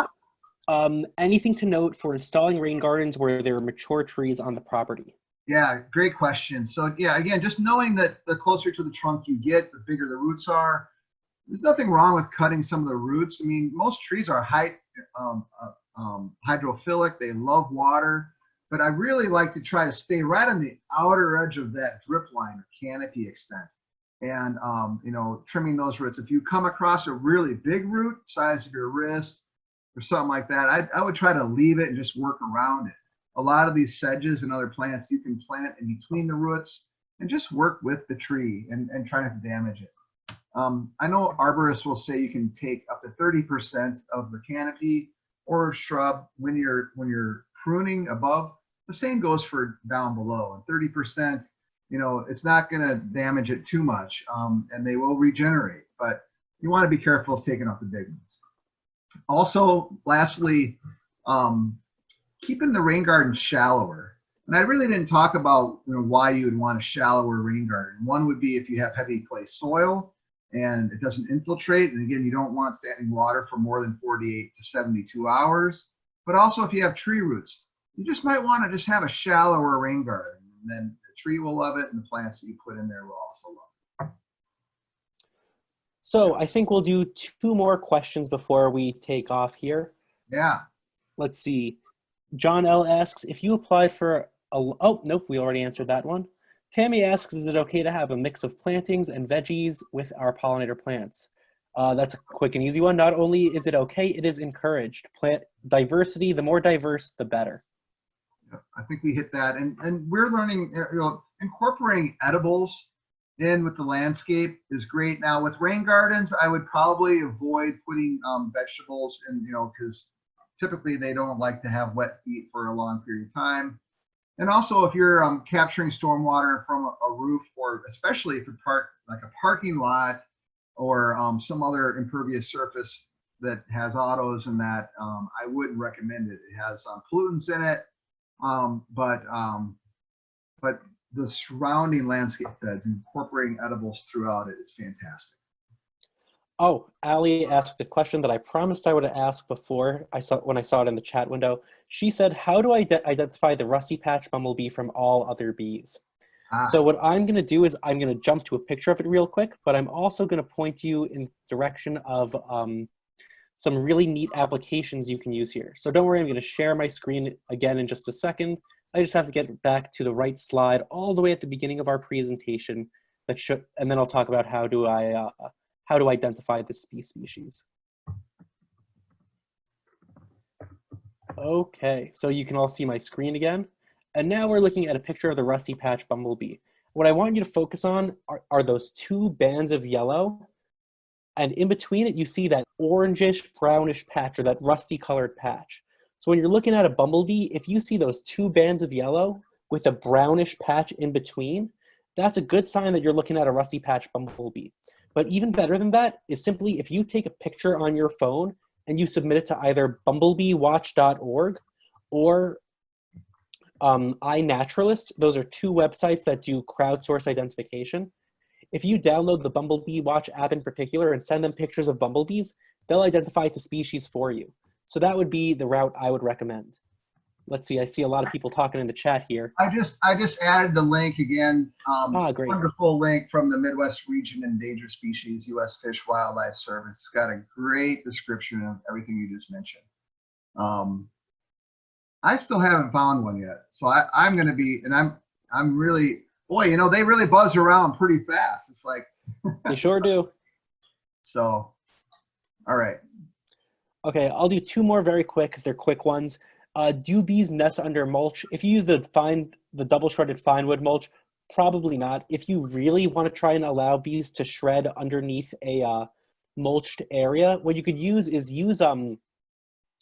Anything to note for installing rain gardens where there are mature trees on the property? Yeah, great question. So yeah, again, just knowing that the closer to the trunk you get, the bigger the roots are. There's nothing wrong with cutting some of the roots. I mean, most trees are hydrophilic. They love water. But I really like to try to stay right on the outer edge of that drip line or canopy extent. And, you know, trimming those roots. If you come across a really big root, size of your wrist or something like that, I would try to leave it and just work around it. A lot of these sedges and other plants you can plant in between the roots and just work with the tree and try not to damage it. I know arborists will say you can take up to 30% of the canopy or shrub when you're pruning above. The same goes for down below. And 30%, you know, it's not going to damage it too much, and they will regenerate. But you want to be careful of taking off the big ones. Also, lastly, keeping the rain garden shallower. And I really didn't talk about why you would want a shallower rain garden. One would be if you have heavy clay soil and it doesn't infiltrate. And again, you don't want standing water for more than 48 to 72 hours. But also if you have tree roots, you just might want to just have a shallower rain garden. And then the tree will love it and the plants that you put in there will also love it. So I think we'll do 2 more questions before we take off here. Yeah. Let's see. John L. asks, if you applied for oh, nope, we already answered that one. Tammy asks, is it okay to have a mix of plantings and veggies with our pollinator plants? That's a quick and easy one. Not only is it okay, it is encouraged. Plant diversity, the more diverse, the better. I think we hit that. And we're learning, incorporating edibles in with the landscape is great. Now with rain gardens, I would probably avoid putting vegetables in, because typically they don't like to have wet feet for a long period of time. And also if you're capturing stormwater from a roof, or especially if you park like a parking lot or some other impervious surface that has autos and that, I wouldn't recommend it. It has pollutants in it, but the surrounding landscape beds, incorporating edibles throughout it is fantastic. Oh, Allie asked a question that I promised I would ask before when I saw it in the chat window. She said, how do I identify the rusty patch bumblebee from all other bees? So what I'm going to do is I'm going to jump to a picture of it real quick, but I'm also going to point you in the direction of some really neat applications you can use here. So don't worry, I'm going to share my screen again in just a second. I just have to get back to the right slide all the way at the beginning of our presentation, and then I'll talk about how to identify this species. Okay, so you can all see my screen again. And now we're looking at a picture of the rusty patch bumblebee. What I want you to focus on are those 2 bands of yellow. And in between it, you see that orangish, brownish patch, or that rusty colored patch. So when you're looking at a bumblebee, if you see those 2 bands of yellow with a brownish patch in between, that's a good sign that you're looking at a rusty patch bumblebee. But even better than that is simply if you take a picture on your phone and you submit it to either bumblebeewatch.org or iNaturalist. Those are 2 websites that do crowdsource identification. If you download the Bumblebee Watch app in particular and send them pictures of bumblebees, they'll identify the species for you. So that would be the route I would recommend. Let's see, I see a lot of people talking in the chat here. I just added the link again. Great. Wonderful link from the Midwest Region Endangered Species, U.S. Fish Wildlife Service. It's got a great description of everything you just mentioned. I still haven't found one yet, so I'm going to be, and I'm really, boy, they really buzz around pretty fast. It's like they sure do. So, all right. Okay, I'll do 2 more very quick because they're quick ones. Do bees nest under mulch? If you use the double shredded fine wood mulch, probably not. If you really want to try and allow bees to shred underneath a mulched area, what you could use is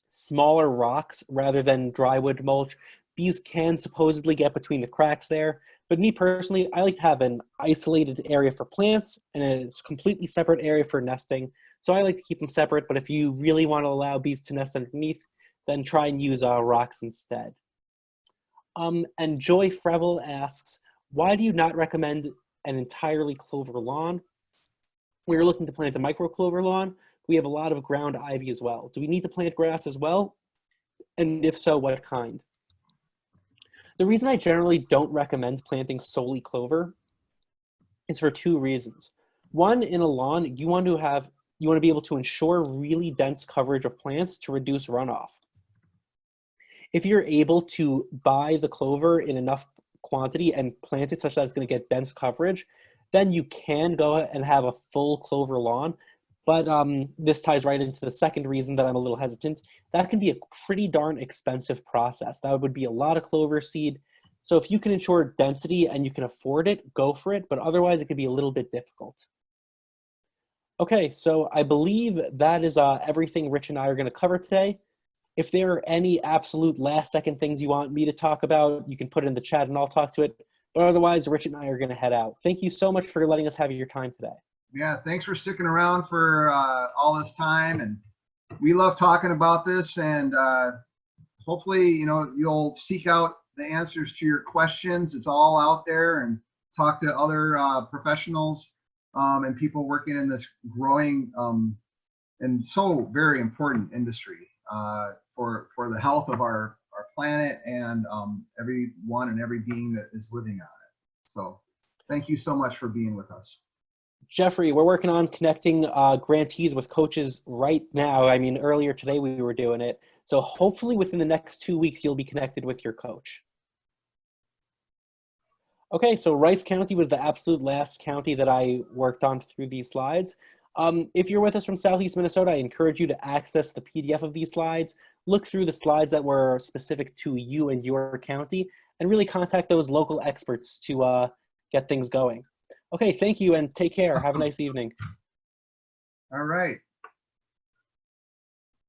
smaller rocks rather than drywood mulch. Bees can supposedly get between the cracks there, but me personally, I like to have an isolated area for plants and a completely separate area for nesting. So I like to keep them separate, but if you really want to allow bees to nest underneath, then try and use rocks instead. And Joy Frevel asks, why do you not recommend an entirely clover lawn? We're looking to plant a micro clover lawn. We have a lot of ground ivy as well. Do we need to plant grass as well? And if so, what kind? The reason I generally don't recommend planting solely clover is for 2 reasons. One, in a lawn, you want to be able to ensure really dense coverage of plants to reduce runoff. If you're able to buy the clover in enough quantity and plant it such that it's going to get dense coverage, then you can go and have a full clover lawn. But this ties right into the second reason that I'm a little hesitant. That can be a pretty darn expensive process. That would be a lot of clover seed. So if you can ensure density and you can afford it, go for it. But otherwise, it could be a little bit difficult. Okay, so I believe that is everything Rich and I are going to cover today. If there are any absolute last-second things you want me to talk about, you can put it in the chat and I'll talk to it. But otherwise, Rich and I are going to head out. Thank you so much for letting us have your time today. Yeah, thanks for sticking around for all this time. And we love talking about this. And hopefully, you'll seek out the answers to your questions. It's all out there, and talk to other professionals and people working in this growing and so very important industry for the health of our planet and everyone and every being that is living on it. So thank you so much for being with us. Jeffrey, we're working on connecting grantees with coaches right now. I mean, earlier today we were doing it. So hopefully within the next 2 weeks, you'll be connected with your coach. Okay, so Rice County was the absolute last county that I worked on through these slides. If you're with us from Southeast Minnesota, I encourage you to access the PDF of these slides, look through the slides that were specific to you and your county, and really contact those local experts to get things going. Okay, thank you and take care. Have a nice evening. All right.